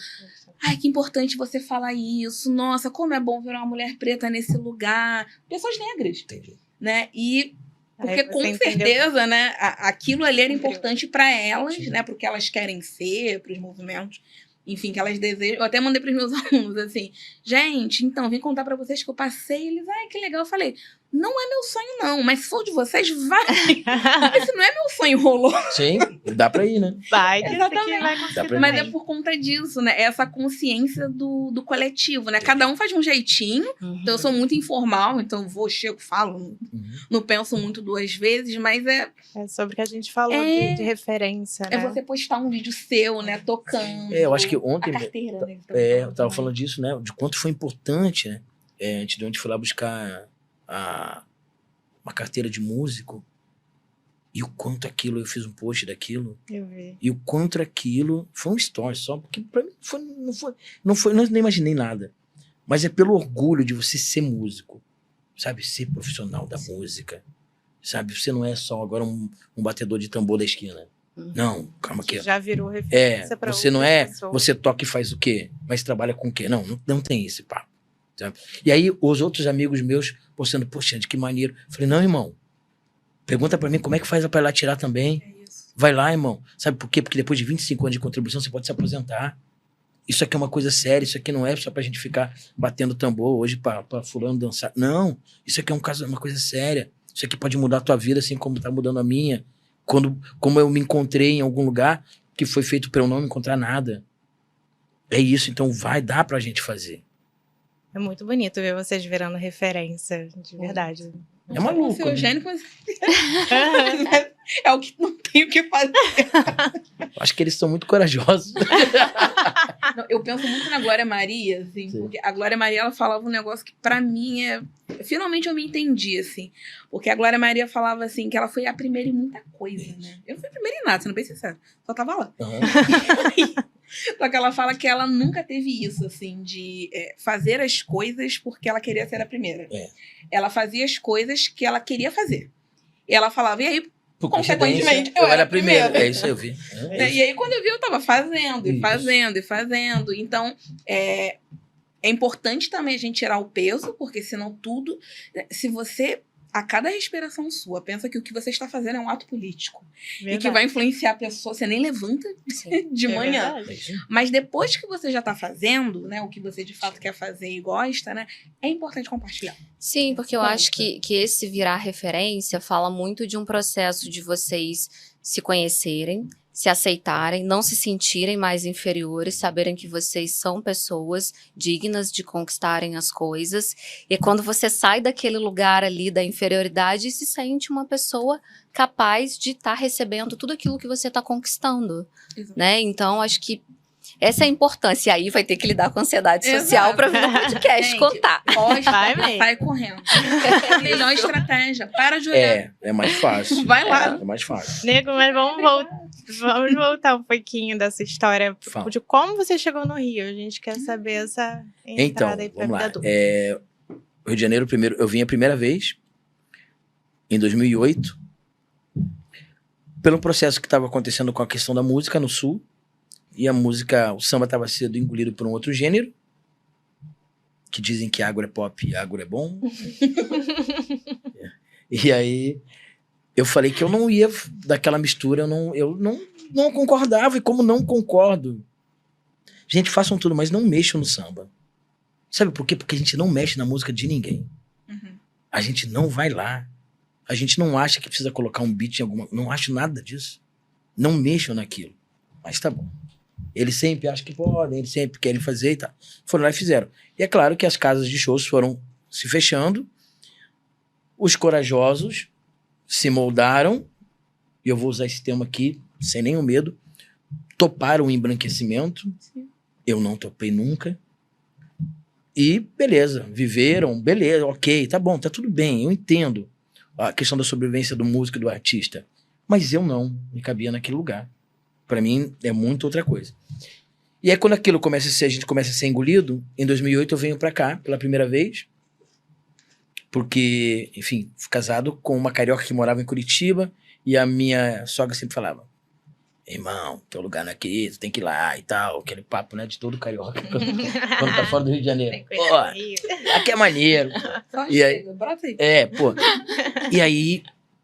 ai, que importante você falar isso. Nossa, como é bom ver uma mulher preta nesse lugar. Pessoas negras, Entendi. né? E porque Aí você com entendeu. certeza, né, aquilo ali era Incrível. importante para elas, Sim. né, pro que elas querem ser, pros movimentos, enfim, que elas desejam. Eu até mandei pros meus alunos assim, gente, então, vim contar para vocês que eu passei. Eles, ai, que legal. Eu falei, não é meu sonho não, mas se for de vocês, vai. Porque se não é meu sonho, rolou. Sim, dá pra ir, né? Vai, que isso aqui Exatamente. vai Dá conseguir pra- Mas também. é por conta disso, né, essa consciência do coletivo, né, cada um faz de um jeitinho. Uhum. Então eu sou muito informal, então vou, chego, falo, Uhum. não penso muito duas vezes, mas é É sobre o que a gente falou de referência, É né? você postar um vídeo seu, né, tocando. É, eu acho que ontem... A carteira, né? eu tava falando disso, né? De quanto foi importante, né? Antes de onde fui lá buscar uma carteira de músico. E o quanto aquilo, eu fiz um post daquilo. Eu vi. E o quanto aquilo foi um story só, porque pra mim não nem imaginei nada. Mas é pelo orgulho de você ser músico, sabe? Ser profissional da música, sabe? Você não é só agora um batedor de tambor da esquina. Uhum. Não, calma Que aqui. já virou referência pra Você não outras é, pessoas. você toca e faz o quê? Mas trabalha com o quê? Não tem esse papo. Sabe? E aí os outros amigos meus postando, poxa, de que maneiro. Eu falei, não, irmão, pergunta pra mim como é que faz pra ir lá tirar também. É isso. Vai lá, irmão. Sabe por quê? Porque depois de 25 anos de contribuição, você pode se aposentar. Isso aqui é uma coisa séria, isso aqui não é só pra gente ficar batendo tambor hoje pra fulano dançar. Não, isso aqui é uma coisa séria. Isso aqui pode mudar a tua vida, assim como tá mudando a minha. Como eu me encontrei em algum lugar que foi feito pra eu não encontrar nada. É isso, então dá pra gente fazer. É muito bonito ver vocês virando referência, de verdade. É maluco, Seu né? Eugênio, mas é o que não tem o que fazer. Acho que eles são muito corajosos. Não, eu penso muito na Glória Maria, assim, Sim. porque a Glória Maria, ela falava um negócio que pra mim finalmente eu me entendi, assim. Porque a Glória Maria falava, assim, que ela foi a primeira em muita coisa, né? Eu fui a primeira em nada, sendo bem sincero. Só tava lá. Aham. Só que ela fala que ela nunca teve isso, assim, de fazer as coisas porque ela queria ser a primeira. É. Ela fazia as coisas que ela queria fazer. E ela falava, e aí, Por consequentemente, coincidência, eu era a primeira. primeira. É isso, eu vi. né? E aí, quando eu vi, eu tava fazendo, e Isso. fazendo, e fazendo. Então, é importante também a gente tirar o peso, porque senão tudo... Se você, a cada respiração sua, pensa que o que você está fazendo é um ato político. E que vai influenciar a pessoa, você nem levanta Sim. de manhã. É isso. Mas depois que você já tá fazendo, né, o que você de fato quer fazer e gosta, né, é importante compartilhar. Sim, porque eu acho que esse virar referência fala muito de um processo de vocês se conhecerem, se aceitarem, não se sentirem mais inferiores, saberem que vocês são pessoas dignas de conquistarem as coisas. E quando você sai daquele lugar ali da inferioridade, se sente uma pessoa capaz de estar recebendo tudo aquilo que você está conquistando, Exato. né? Então, acho que essa é a importância. E aí vai ter que lidar com a ansiedade social Exato. para vir no podcast Gente, contar. Posta, Vai mesmo. sai correndo. É a melhor estratégia. Para de olhar. É mais fácil. Vai lá. É mais fácil. Nego, mas vamos voltar um pouquinho dessa história Fala. de como você chegou no Rio. A gente quer saber essa Então, entrada aí pra vamos vida lá. adulta. O Rio de Janeiro, eu vim a primeira vez, em 2008, pelo processo que estava acontecendo com a questão da música no Sul, e o samba estava sendo engolido por um outro gênero, que dizem que agro é pop e agro é bom. E aí, eu falei que eu não ia daquela mistura, eu não concordava, e como não concordo, gente, façam tudo, mas não mexam no samba. Sabe por quê? Porque a gente não mexe na música de ninguém. Uhum. A gente não vai lá. A gente não acha que precisa colocar um beat em alguma... Não acho nada disso. Não mexam naquilo. Mas tá bom. Eles sempre acham que podem, eles sempre querem fazer e tal. Foram lá e fizeram. E é claro que as casas de shows foram se fechando. Os corajosos se moldaram, e eu vou usar esse termo aqui, sem nenhum medo, toparam o embranquecimento, eu não topei nunca, e beleza, viveram, beleza, ok, tá bom, tá tudo bem, eu entendo a questão da sobrevivência do músico e do artista, mas eu não me cabia naquele lugar. Pra mim, é muito outra coisa. E aí, quando aquilo começa a ser, a gente começa a ser engolido, em 2008 eu venho pra cá, pela primeira vez, porque, enfim, fui casado com uma carioca que morava em Curitiba, e a minha sogra sempre falava, irmão, teu lugar não é aqui, tu tem que ir lá e tal, aquele papo, né, de todo carioca, quando tá fora do Rio de Janeiro. Pô, aqui é maneiro. Só E aí- chega, brota aí. Pô. E aí,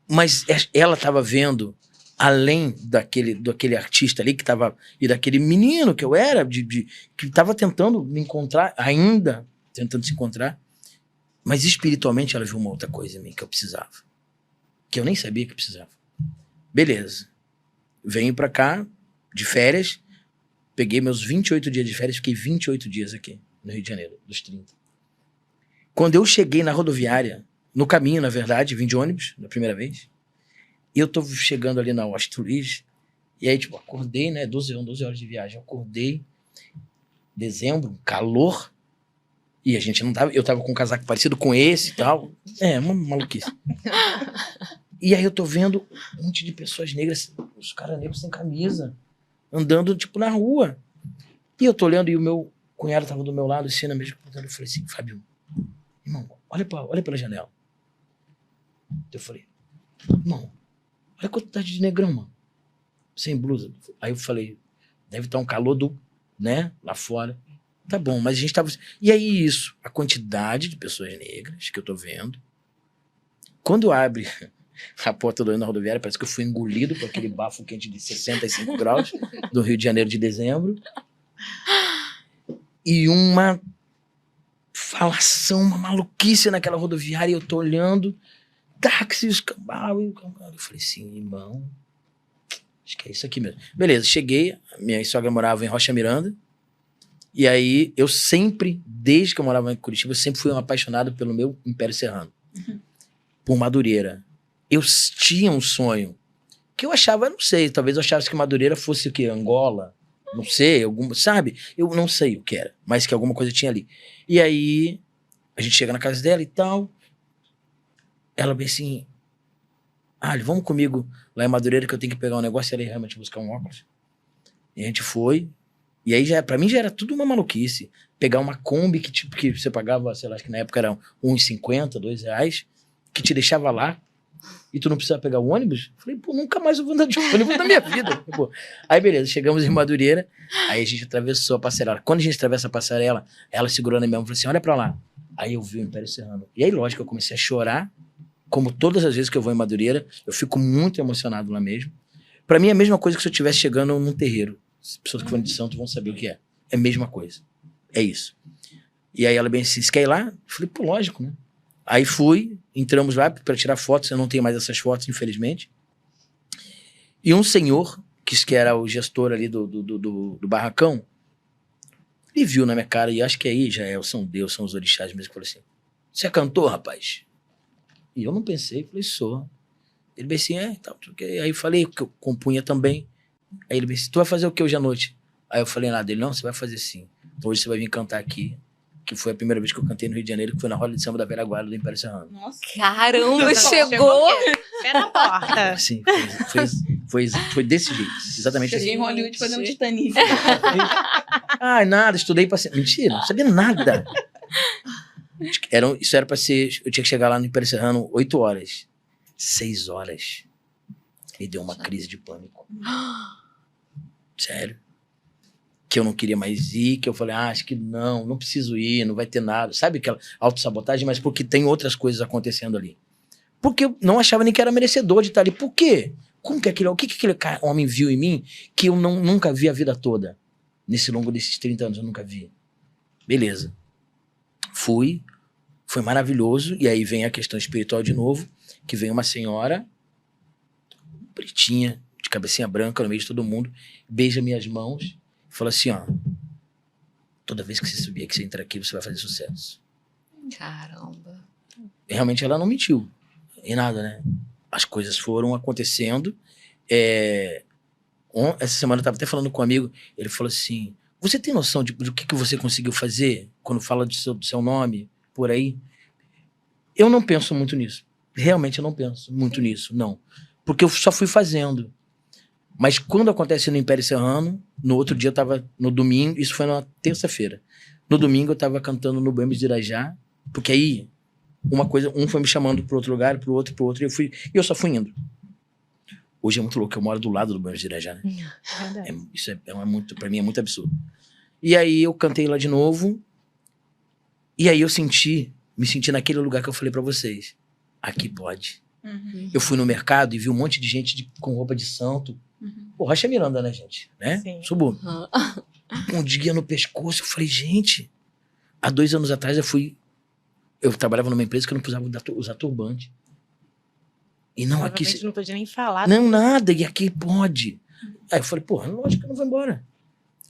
mas ela tava vendo, além daquele artista ali que tava, e daquele menino que eu era, que tava tentando me encontrar, ainda tentando se encontrar, mas espiritualmente ela viu uma outra coisa em mim que eu precisava, que eu nem sabia que precisava. Beleza. Venho pra cá, de férias, peguei meus 28 dias de férias, fiquei 28 dias aqui, no Rio de Janeiro, dos 30. Quando eu cheguei na rodoviária, no caminho, na verdade, vim de ônibus, na primeira vez, e eu tô chegando ali na Washington Luiz, e aí, tipo, acordei, né, 12 horas de viagem, eu acordei, dezembro, calor, e a gente não tava, eu tava com um casaco parecido com esse e tal, uma maluquice. E aí eu tô vendo um monte de pessoas negras, os caras negros sem camisa, andando, tipo, na rua. E eu tô olhando, e o meu cunhado tava do meu lado, assim, na mesma coisa, eu falei assim, Fábio, irmão, olha pela janela. Eu falei, irmão, olha a quantidade de negrão, mano, sem blusa. Aí eu falei, deve estar um calor né, lá fora. Tá bom, mas a gente tava... E aí isso, a quantidade de pessoas negras que eu tô vendo, quando abre a porta do na rodoviária, parece que eu fui engolido por aquele bafo quente de 65 graus do Rio de Janeiro de dezembro. E uma falação, uma maluquice naquela rodoviária, e eu tô olhando, táxi, escambau, eu falei assim, irmão, acho que é isso aqui mesmo. Beleza, cheguei, minha sogra morava em Rocha Miranda, e aí eu sempre, desde que eu morava em Curitiba, eu sempre fui um apaixonado pelo meu Império Serrano, por Madureira. Eu tinha um sonho, que eu achava, não sei, talvez eu achasse que Madureira fosse o quê? Angola? Não sei, sabe? Eu não sei o que era, mas que alguma coisa tinha ali. E aí, a gente chega na casa dela e tal, ela bem assim, vamos comigo lá em Madureira que eu tenho que pegar um negócio, e ela ia realmente buscar um óculos. E a gente foi, e aí pra mim já era tudo uma maluquice. Pegar uma Kombi que você pagava, sei lá, acho que na época era R$1,50, R$2, que te deixava lá, e tu não precisava pegar o ônibus? Falei, pô, nunca mais eu vou andar de ônibus na minha vida. Pô. Aí beleza, chegamos em Madureira, aí a gente atravessou a passarela. Quando a gente atravessa a passarela, ela segurou na minha mão e falou assim, olha pra lá. Aí eu vi o Império Serrano. E aí, lógico, eu comecei a chorar, como todas as vezes que eu vou em Madureira, eu fico muito emocionado lá mesmo. Pra mim é a mesma coisa que se eu estivesse chegando num terreiro. As pessoas que foram de santo vão saber o que é. É a mesma coisa. É isso. E aí ela bem assim, você quer ir lá? Eu falei, pô, lógico, né? Aí fui, entramos lá pra tirar fotos, eu não tenho mais essas fotos, infelizmente. E um senhor, que era o gestor ali do barracão, ele viu na minha cara, e acho que aí já são Deus, são os orixás mesmo, que falou assim, você é cantor, rapaz? E eu não pensei, falei, sou. Ele bem assim, tal. Aí eu falei que eu compunha também. Aí ele bem assim, tu vai fazer o que hoje à noite? Aí eu falei nada, ele, não, você vai fazer sim. Hoje você vai vir cantar aqui, que foi a primeira vez que eu cantei no Rio de Janeiro, que foi na roda de samba da Velha Guarda do Império Serrano. Nossa. Caramba, Chegou chegou! pé na porta. Sim, foi desse jeito, exatamente Cheguei assim. em Hollywood fazendo um Titanic. Nada, estudei pra ser... Mentira, não sabia nada. Isso era pra ser... Eu tinha que chegar lá no Império Serrano 8 horas. 6 horas. Me deu uma crise de pânico. Sério. Que eu não queria mais ir, que eu falei, acho que não preciso ir, não vai ter nada. Sabe aquela autossabotagem? Mas porque tem outras coisas acontecendo ali. Porque eu não achava nem que era merecedor de estar ali. Por quê? O que aquele homem viu em mim que eu nunca vi a vida toda? Nesse longo desses 30 anos eu nunca vi. Beleza. Foi maravilhoso. E aí vem a questão espiritual de novo, que vem uma senhora pretinha, de cabecinha branca, no meio de todo mundo, beija minhas mãos e fala assim, ó, toda vez que você subir aqui, você entrar aqui, você vai fazer sucesso. Caramba. E realmente ela não mentiu. Em nada, né? as coisas foram acontecendo. Essa semana eu tava até falando com um amigo, ele falou assim, você tem noção do que você conseguiu fazer quando fala do seu nome por aí? Eu não penso muito nisso. Realmente eu não penso muito nisso, não. Porque eu só fui fazendo. Mas quando acontece no Império Serrano, no outro dia eu tava, no domingo, isso foi na terça-feira. No domingo eu tava cantando no Boêmios de Irajá, porque aí um foi me chamando pro outro lugar, pro outro, e eu só fui indo. Hoje é muito louco, eu moro do lado do Boêmios de Irajá, né? Isso muito, pra mim é muito absurdo. E aí eu cantei lá de novo, e aí eu me senti naquele lugar que eu falei pra vocês. Aqui pode. Uhum. Eu fui no mercado e vi um monte de gente com roupa de santo. Pô, Rocha Miranda, né, gente? Né? Sim. Subúrbio. Um dia no pescoço, eu falei, gente, há 2 anos atrás eu trabalhava numa empresa que eu não precisava usar turbante. E não aqui... Provavelmente não podia nem falar. Não, nada, e aqui pode. Aí eu falei, porra, lógico que eu não vou embora.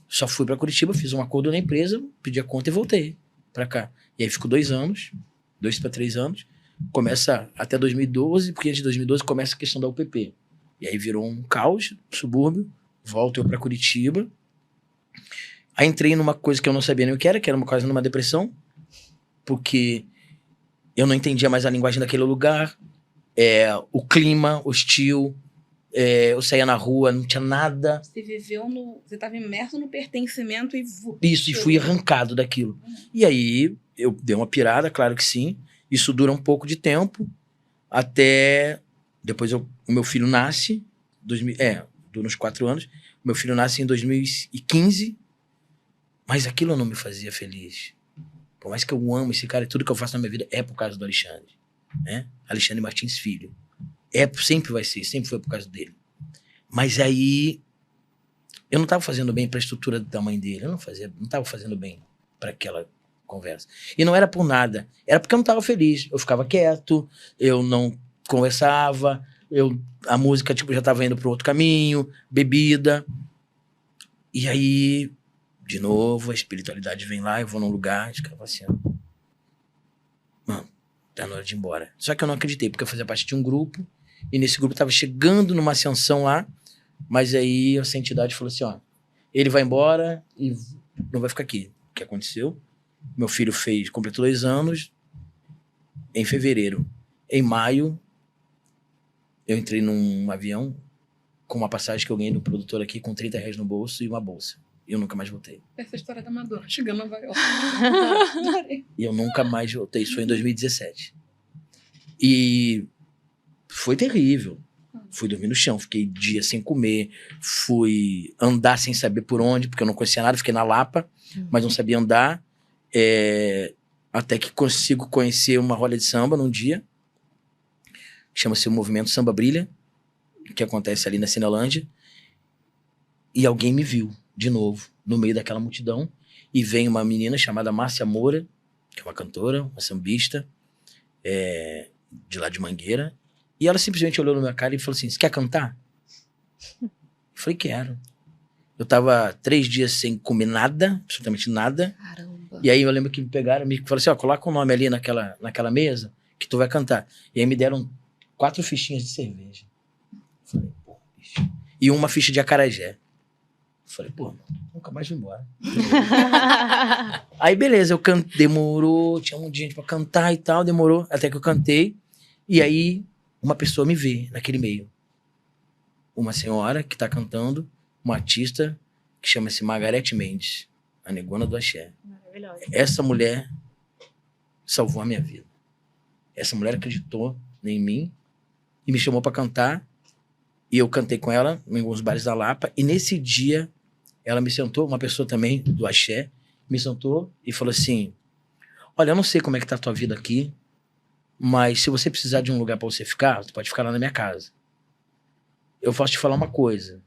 Só fui pra Curitiba, fiz um acordo na empresa, pedi a conta e voltei pra cá. E aí fico 2 anos, 2 para 3 anos, começa até 2012, porque antes de 2012 começa a questão da UPP. E aí virou um caos, subúrbio, volto eu pra Curitiba. Aí entrei numa coisa que eu não sabia nem o que era uma coisa numa depressão, porque eu não entendia mais a linguagem daquele lugar, o clima hostil, eu saía na rua, não tinha nada. Você estava imerso no pertencimento e... Isso, e fui arrancado daquilo. E aí eu dei uma pirada, claro que sim. Isso dura um pouco de tempo, até depois o meu filho nasce, dura uns 4 anos, o meu filho nasce em 2015, mas aquilo não me fazia feliz. Por mais que eu amo esse cara e tudo que eu faço na minha vida é por causa do Alexandre, né? Alexandre Martins Filho. Sempre vai ser, sempre foi por causa dele. Mas aí eu não estava fazendo bem para a estrutura da mãe dele, eu não estava fazendo bem para aquela conversa. E não era por nada, era porque eu não estava feliz. Eu ficava quieto, eu não conversava, a música já estava indo para outro caminho, bebida. E aí, de novo, a espiritualidade vem lá, eu vou num lugar, e ficava assim, mano, tá na hora de ir embora. Só que eu não acreditei, porque eu fazia parte de um grupo, e nesse grupo tava chegando numa ascensão lá, mas aí essa entidade falou assim, ele vai embora e não vai ficar aqui. O que aconteceu? Meu filho completou 2 anos em fevereiro. Em maio, eu entrei num avião com uma passagem que eu ganhei do produtor aqui com R$30 no bolso e uma bolsa. E eu nunca mais voltei. Essa história da Madonna, chegando a Nova York. E eu nunca mais voltei. Isso foi em 2017. E foi terrível. Fui dormir no chão, fiquei dias sem comer, fui andar sem saber por onde, porque eu não conhecia nada, fiquei na Lapa, mas não sabia andar. Até que consigo conhecer uma roda de samba num dia, chama-se o Movimento Samba Brilha, que acontece ali na Cinelândia, e alguém me viu de novo no meio daquela multidão, e vem uma menina chamada Márcia Moura, que é uma cantora, uma sambista, de lá de Mangueira, e ela simplesmente olhou na minha cara e falou assim, você quer cantar? Eu falei, quero. Eu tava 3 dias sem comer nada, absolutamente nada. Caramba. E aí eu lembro que me pegaram, me falaram assim, coloca o nome ali naquela mesa, que tu vai cantar. E aí me deram 4 fichinhas de cerveja. Eu falei, pô, bicho. E uma ficha de acarajé. Eu falei, pô, nunca mais vou embora. Aí beleza, demorou, tinha um monte de gente pra cantar e tal, demorou, até que eu cantei. E aí uma pessoa me vê naquele meio. Uma senhora que tá cantando, uma artista que chama-se Margarete Mendes, a negona do axé. Maravilhosa. Essa mulher salvou a minha vida. Essa mulher acreditou em mim e me chamou pra cantar. E eu cantei com ela em alguns bares da Lapa. E nesse dia, ela me sentou, uma pessoa também do axé, me sentou e falou assim, olha, eu não sei como é que tá a tua vida aqui, mas se você precisar de um lugar pra você ficar, você pode ficar lá na minha casa. Eu posso te falar uma coisa,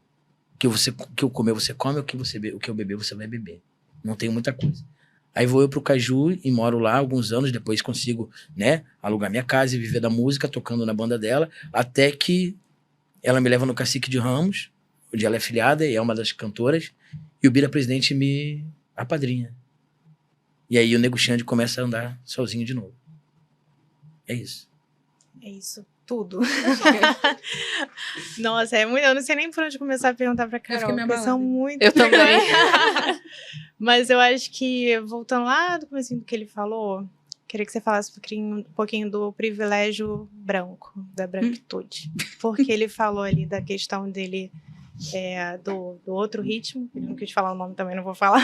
que eu comer você come, o que eu beber você vai beber. Não tem muita coisa. Aí vou eu pro Caju e moro lá alguns anos, depois consigo, né, alugar minha casa e viver da música, tocando na banda dela, até que ela me leva no Cacique de Ramos, onde ela é filiada e é uma das cantoras, e o Bira Presidente me apadrinha. E aí o Nego Xande começa a andar sozinho de novo. É isso. É isso. Tudo. Nossa, é muito, eu não sei nem por onde começar a perguntar pra Carol, meio porque são abalada. muito... Eu também. Mas eu acho que, voltando lá do comecinho do que ele falou, queria que você falasse um pouquinho do privilégio branco, da branquitude. Porque ele falou ali da questão dele, do outro ritmo, ele não quis falar o nome também, não vou falar,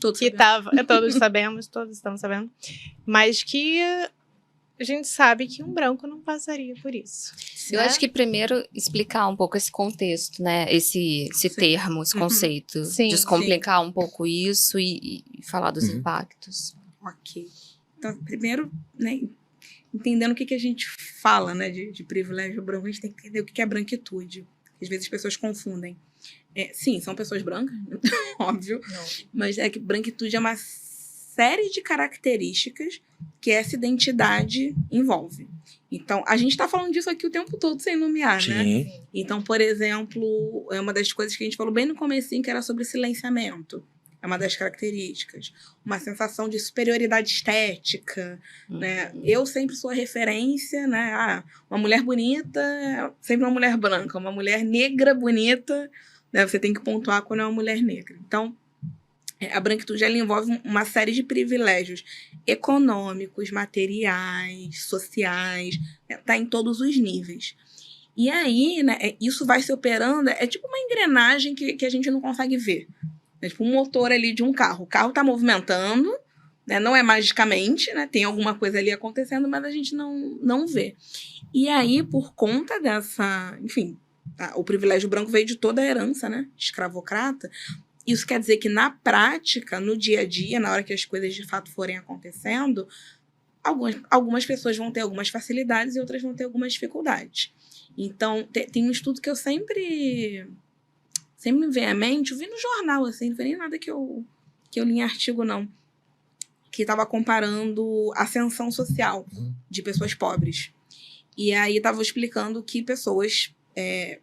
Todos que tava, todos sabemos, todos estamos sabendo, mas que a gente sabe que um branco não passaria por isso. Eu acho que primeiro explicar um pouco esse contexto, né? Esse termo, esse conceito. Sim, Descomplicar um pouco isso e falar dos Uhum. impactos. Ok. Então, primeiro, né, entendendo o que a gente fala, né, de privilégio branco, a gente tem que entender o que é branquitude. Às vezes as pessoas confundem. Sim, são pessoas brancas, óbvio, mas é que branquitude é uma série de características que essa identidade envolve. Então, a gente está falando disso aqui o tempo todo sem nomear, né? Sim. Então, por exemplo, é uma das coisas que a gente falou bem no comecinho, que era sobre silenciamento. É uma das características. Uma sensação de superioridade estética, né? Eu sempre sou a referência, né? Uma mulher bonita é sempre uma mulher branca. Uma mulher negra bonita, né? Você tem que pontuar quando é uma mulher negra. Então, a branquitude ela envolve uma série de privilégios econômicos, materiais, sociais, né? Tá em todos os níveis. E aí, né, isso vai se operando, é tipo uma engrenagem que a gente não consegue ver. É tipo um motor ali de um carro. O carro está movimentando, né? Não é magicamente, né? Tem alguma coisa ali acontecendo, mas a gente não vê. E aí, por conta dessa... Enfim, o privilégio branco veio de toda a herança, né? Escravocrata. Isso quer dizer que, na prática, no dia a dia, na hora que as coisas de fato forem acontecendo, algumas pessoas vão ter algumas facilidades e outras vão ter algumas dificuldades. Então, tem um estudo que eu sempre me vem à mente, eu vi no jornal, assim, não foi nem nada que eu li em artigo, não, que estava comparando a ascensão social de pessoas pobres. E aí estava explicando que pessoas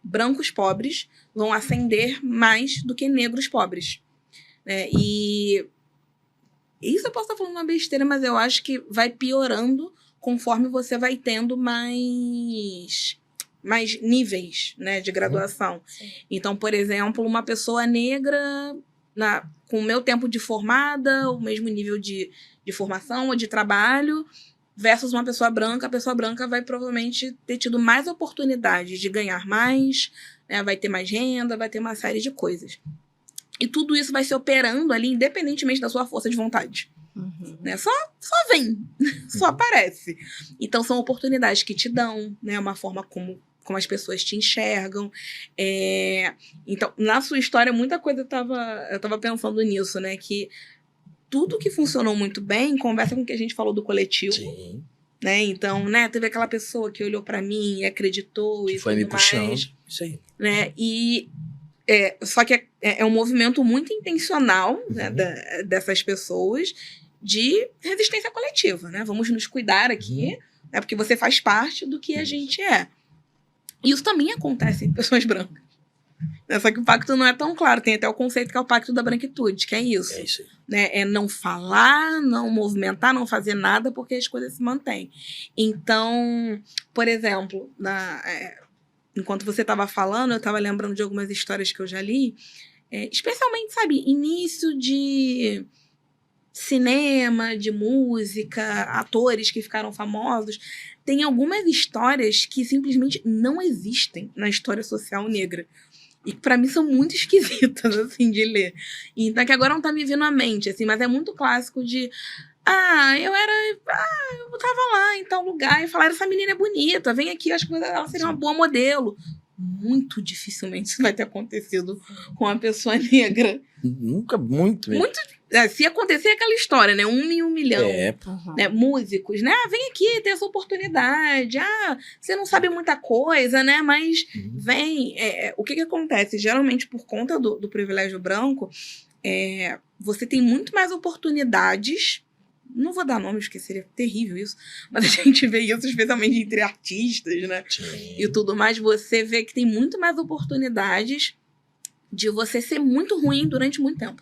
brancos pobres vão ascender mais do que negros pobres. E isso eu posso estar falando uma besteira, mas eu acho que vai piorando conforme você vai tendo mais níveis, né, de graduação. Então, por exemplo, uma pessoa negra com o meu tempo de formada, o mesmo nível de formação ou de trabalho, versus uma pessoa branca, a pessoa branca vai provavelmente ter tido mais oportunidades de ganhar mais, né, vai ter mais renda, vai ter uma série de coisas. E tudo isso vai se operando ali, independentemente da sua força de vontade. Né? Só vem, só aparece. Então, são oportunidades que te dão, né? Uma forma como as pessoas te enxergam. Então, na sua história, muita coisa eu tava pensando nisso, né? Que tudo que funcionou muito bem conversa com o que a gente falou do coletivo. Sim. Né? Então, né, teve aquela pessoa que olhou para mim e acreditou Que e foi tudo me puxando. mais, Isso aí. né? E só que é um movimento muito intencional, né, dessas pessoas de resistência coletiva, né? Vamos nos cuidar aqui, né, porque você faz parte do que a gente é. E isso também acontece em pessoas brancas. Só que o pacto não é tão claro. Tem até o conceito que é o pacto da branquitude, que é isso. É isso aí. Né? É não falar, não movimentar, não fazer nada, porque as coisas se mantêm. Então, por exemplo, enquanto você estava falando, eu estava lembrando de algumas histórias que eu já li, especialmente, sabe, início de cinema, de música, atores que ficaram famosos. Tem algumas histórias que simplesmente não existem na história social negra. E que pra mim são muito esquisitas, assim, de ler. Então, que agora não tá me vindo à mente, assim, mas é muito clássico de... eu tava lá em tal lugar e falaram, essa menina é bonita, vem aqui, acho que ela seria uma boa modelo. Muito dificilmente isso vai ter acontecido com uma pessoa negra. Nunca, muito mesmo. Se acontecer aquela história, né? 1 em 1 milhão. Né? Músicos, né? Vem aqui, tem essa oportunidade. Você não sabe muita coisa, né? Mas vem. O que acontece? Geralmente, por conta do privilégio branco, você tem muito mais oportunidades. Não vou dar nomes, porque seria terrível isso. Mas a gente vê isso, especialmente entre artistas, né? Sim. E tudo mais. Você vê que tem muito mais oportunidades de você ser muito ruim durante muito tempo.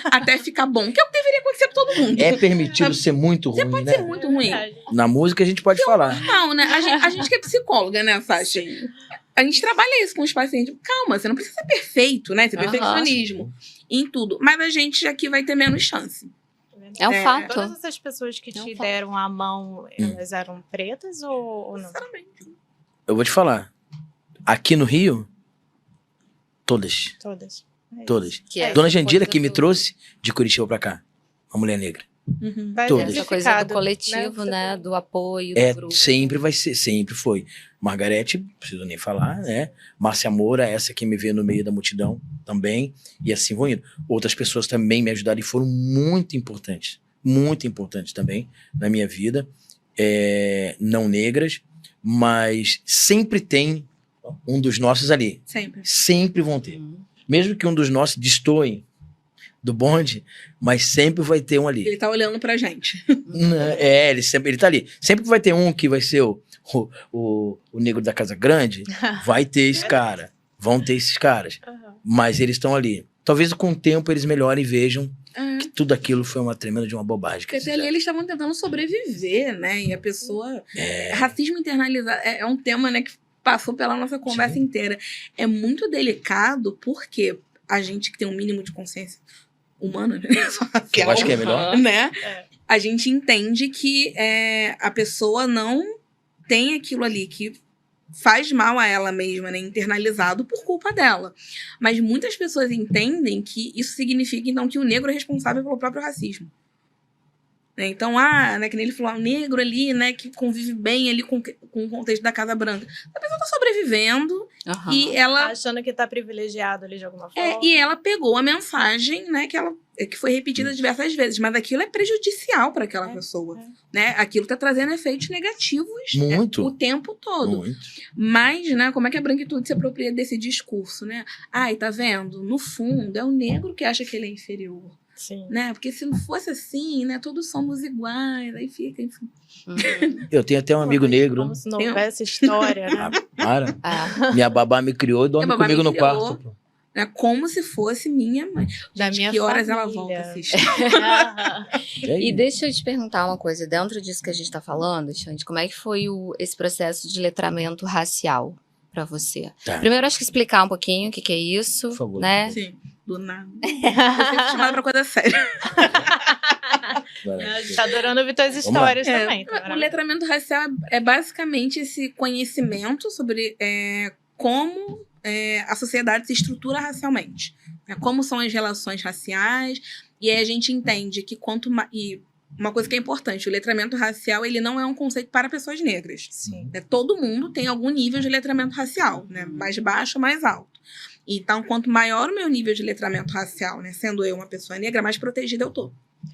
Até ficar bom, que é o que deveria acontecer com todo mundo. É permitido ser muito ruim, Pode né? ser muito ruim. Na música a gente pode falar. Não, né? A gente que é psicóloga, né, Sasha? A gente trabalha isso com os pacientes. Calma, você não precisa ser perfeito, né? Ser perfeccionismo em tudo. Mas a gente aqui vai ter menos chance. É um fato. Todas essas pessoas que te deram a mão, elas eram pretas ou não? Sinceramente. Eu vou te falar. Aqui no Rio, todas. Todas. É Todas. Que é Dona essa Jandira coisa que me do- trouxe de Curitiba pra cá. Uma mulher negra. Uhum. Vai Todas. Essa coisa identificado, do coletivo, né? Do apoio, do grupo. Sempre vai ser, sempre foi. Margarete, não preciso nem falar, né? Márcia Moura, essa que me vê no meio da multidão também. E assim vão indo. Outras pessoas também me ajudaram e foram muito importantes também na minha vida. Não negras, mas sempre tem um dos nossos ali. Sempre. Sempre vão ter. Mesmo que um dos nossos destoe do bonde, mas sempre vai ter um ali. Ele tá olhando pra gente. Ele tá ali. Sempre que vai ter um que vai ser o negro da Casa Grande, vai ter esse cara. Vão ter esses caras. Mas eles estão ali. Talvez com o tempo eles melhorem e vejam que tudo aquilo foi uma tremenda de uma bobagem. Porque até ali eles estavam tentando sobreviver, né? E a pessoa... Racismo internalizado é um tema, né, que passou pela nossa conversa inteira. É muito delicado porque a gente que tem um mínimo de consciência humana, né? Que eu acho que é melhor. Né? A gente entende que a pessoa não tem aquilo ali que faz mal a ela mesma, né? Internalizado por culpa dela. Mas muitas pessoas entendem que isso significa, então, que o negro é responsável pelo próprio racismo. Então, né, que nem ele falou, o negro ali, né, que convive bem ali com o contexto da Casa Branca. A pessoa tá sobrevivendo e ela... Achando que tá privilegiado ali de alguma forma. E ela pegou a mensagem, né, que foi repetida diversas vezes, mas aquilo é prejudicial para aquela pessoa, né? Aquilo tá trazendo efeitos negativos Muito. O tempo todo. Muito. Mas, né, como é que a branquitude se apropria desse discurso, né? Ai, tá vendo? No fundo, é o negro que acha que ele é inferior. Sim. Né? Porque se não fosse assim, né? Todos somos iguais, aí fica, enfim. Eu tenho até um amigo negro. Como se não houvesse história, né? Para. Minha babá me criou e dorme Minha babá comigo me no criou. quarto. Pô. Né? Como se fosse minha mãe. Da Gente, minha que horas família. ela volta a assistir? E aí? E deixa eu te perguntar uma coisa, dentro disso que a gente tá falando, Xande, como é que foi esse processo de letramento racial pra você? Tá. Primeiro, acho que explicar um pouquinho o que é isso, Por favor. né? Sim, do nada. Você chamada pra coisa séria. Vai. A gente tá adorando ouvir tuas Vamos lá. histórias também. tá O letramento racial é basicamente esse conhecimento sobre como a sociedade se estrutura racialmente. Né? Como são as relações raciais. E aí a gente entende que e uma coisa que é importante, o letramento racial ele não é um conceito para pessoas negras. Sim. Né? Todo mundo tem algum nível de letramento racial, né? Mais baixo ou mais alto. Então, quanto maior o meu nível de letramento racial, né? Sendo eu uma pessoa negra, mais protegida eu tô.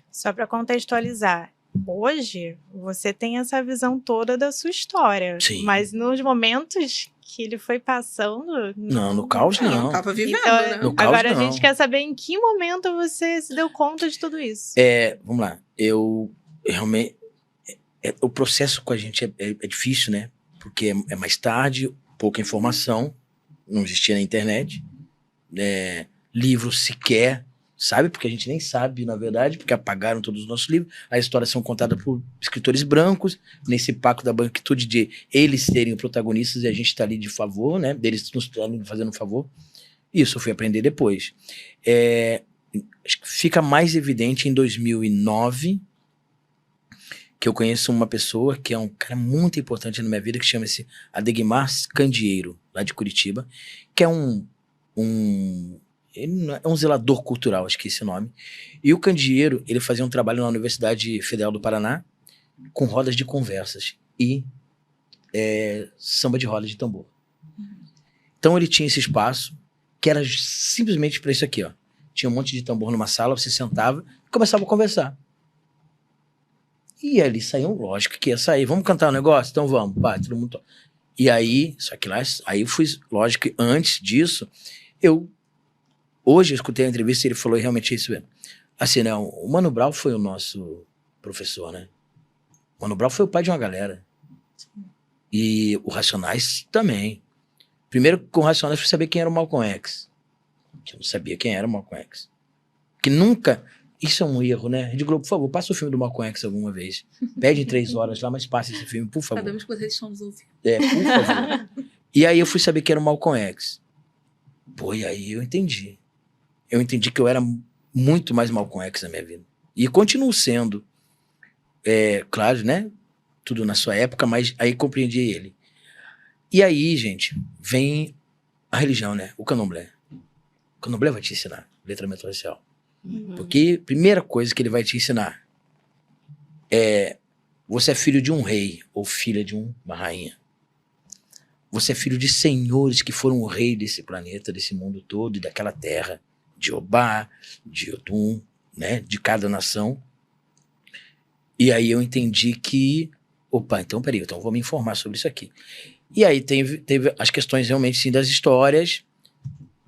Só para contextualizar, hoje você tem essa visão toda da sua história. Sim. Mas nos momentos que ele foi passando. Não, no caos Eu não. tava vivendo, Então, né? No caos, agora não. a gente quer saber em que momento você se deu conta de tudo isso. Vamos lá. Eu realmente. O processo com a gente é difícil, né? Porque é mais tarde, pouca informação, não existia na internet. Livro sequer, sabe? Porque a gente nem sabe, na verdade, porque apagaram todos os nossos livros. As histórias são contadas por escritores brancos, nesse pacto da branquitude de eles serem protagonistas e a gente tá ali de favor, né? Deles nos fazendo um favor. Isso eu fui aprender depois. Acho que fica mais evidente em 2009, que eu conheço uma pessoa que é um cara muito importante na minha vida, que chama-se Adegmar Candeeiro, lá de Curitiba, que é ele é um zelador cultural, acho que é esse o nome. E o Candeeiro, ele fazia um trabalho na Universidade Federal do Paraná, com rodas de conversas e samba de roda de tambor. Então ele tinha esse espaço, que era simplesmente para isso aqui, ó. Tinha um monte de tambor numa sala, você sentava e começava a conversar. E ali saíam, lógico que ia sair. Vamos cantar um negócio? Então vamos. Pá, todo mundo... E aí, só que lá, aí eu fui, lógico que antes disso, hoje eu escutei a entrevista e ele falou realmente isso mesmo. Assim, né, o Mano Brown foi o nosso professor, né? O Mano Brown foi o pai de uma galera. E o Racionais também. Primeiro, com o Racionais, eu fui saber quem era o Malcolm X. Eu não sabia quem era o Malcolm X. Que nunca... Isso é um erro, né? Rede Globo, por favor, passa o filme do Malcolm X alguma vez. Pede em 3 horas lá, mas passa esse filme, por favor. Sabemos que vocês estão nos ouvindo. Por favor. E aí eu fui saber que era o Malcolm X. Pô, e aí eu entendi. Eu entendi que eu era muito mais Malcolm X na minha vida. E continuo sendo. Claro, né? Tudo na sua época, mas aí compreendi ele. E aí, gente, vem a religião, né? O candomblé. O candomblé vai te ensinar letramento racial. Porque a primeira coisa que ele vai te ensinar você é filho de um rei ou filha de uma rainha. Você é filho de senhores que foram o rei desse planeta, desse mundo todo e daquela terra. De Obá, de Odum, né? De cada nação. E aí eu entendi que... Opa, então peraí, então vou me informar sobre isso aqui. E aí teve as questões realmente sim das histórias.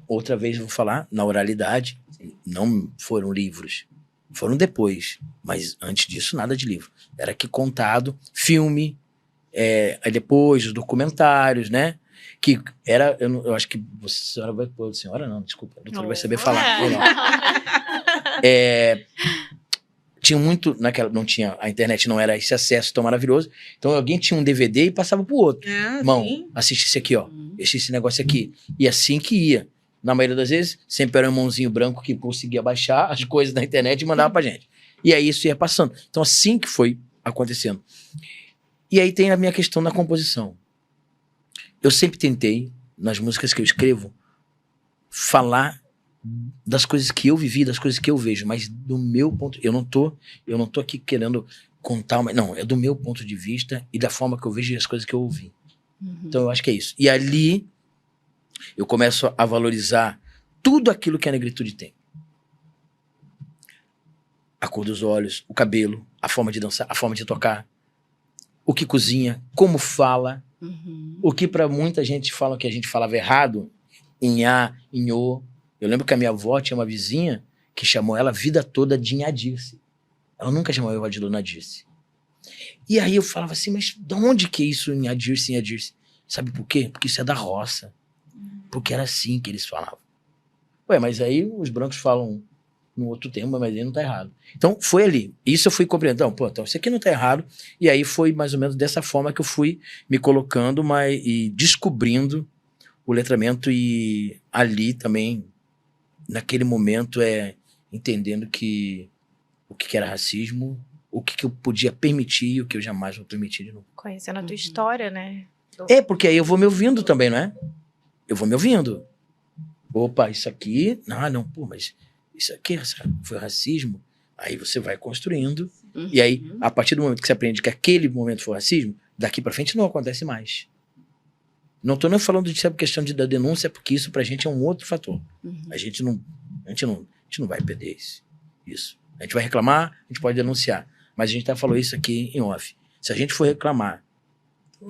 Outra vez vou falar, na oralidade. Não foram livros. Foram depois. Mas antes disso, nada de livro. Era aqui contado, filme, aí depois os documentários, né? Que era, eu acho que senhora vai... Senhora não, desculpa. A doutora vai saber falar. Tinha muito, não tinha, a internet não era esse acesso tão maravilhoso. Então alguém tinha um DVD e passava pro outro. Irmão, assiste esse aqui, ó. Esse negócio aqui. E assim que ia. Na maioria das vezes, sempre era um irmãozinho branco que conseguia baixar as coisas da internet e mandava pra gente. E aí isso ia passando. Então assim que foi acontecendo. E aí tem a minha questão da composição. Eu sempre tentei, nas músicas que eu escrevo, falar das coisas que eu vivi, das coisas que eu vejo, mas do meu ponto... Eu não tô aqui querendo contar, não, é do meu ponto de vista e da forma que eu vejo as coisas que eu ouvi. Então eu acho que é isso. E ali eu começo a valorizar tudo aquilo que a negritude tem. A cor dos olhos, o cabelo, a forma de dançar, a forma de tocar, o que cozinha, como fala, o que pra muita gente fala que a gente falava errado, em A, em O. Eu lembro que a minha avó tinha uma vizinha que chamou ela a vida toda de Inhadirce. Ela nunca chamou eu de Dona Dirce. E aí eu falava assim, mas de onde que é isso, Inhadirce, Inhadirce? Sabe por quê? Porque isso é da roça. Porque era assim que eles falavam. Ué, mas aí os brancos falam no outro tema, mas aí não tá errado. Então foi ali. Isso eu fui compreendendo. Então isso aqui não tá errado. E aí foi mais ou menos dessa forma que eu fui me colocando e descobrindo o letramento e ali também, naquele momento, entendendo que o que era racismo, o que eu podia permitir e o que eu jamais vou permitir de novo. Conhecendo a tua história, né? Porque aí eu vou me ouvindo também, não é? Eu vou me ouvindo. Opa, isso aqui... não, pô, mas isso aqui foi racismo? Aí você vai construindo. E aí, a partir do momento que você aprende que aquele momento foi racismo, daqui pra frente não acontece mais. Não tô nem falando de questão da denúncia, porque isso pra gente é um outro fator. A gente não vai perder isso. A gente vai reclamar, a gente pode denunciar. Mas a gente falou isso aqui em off. Se a gente for reclamar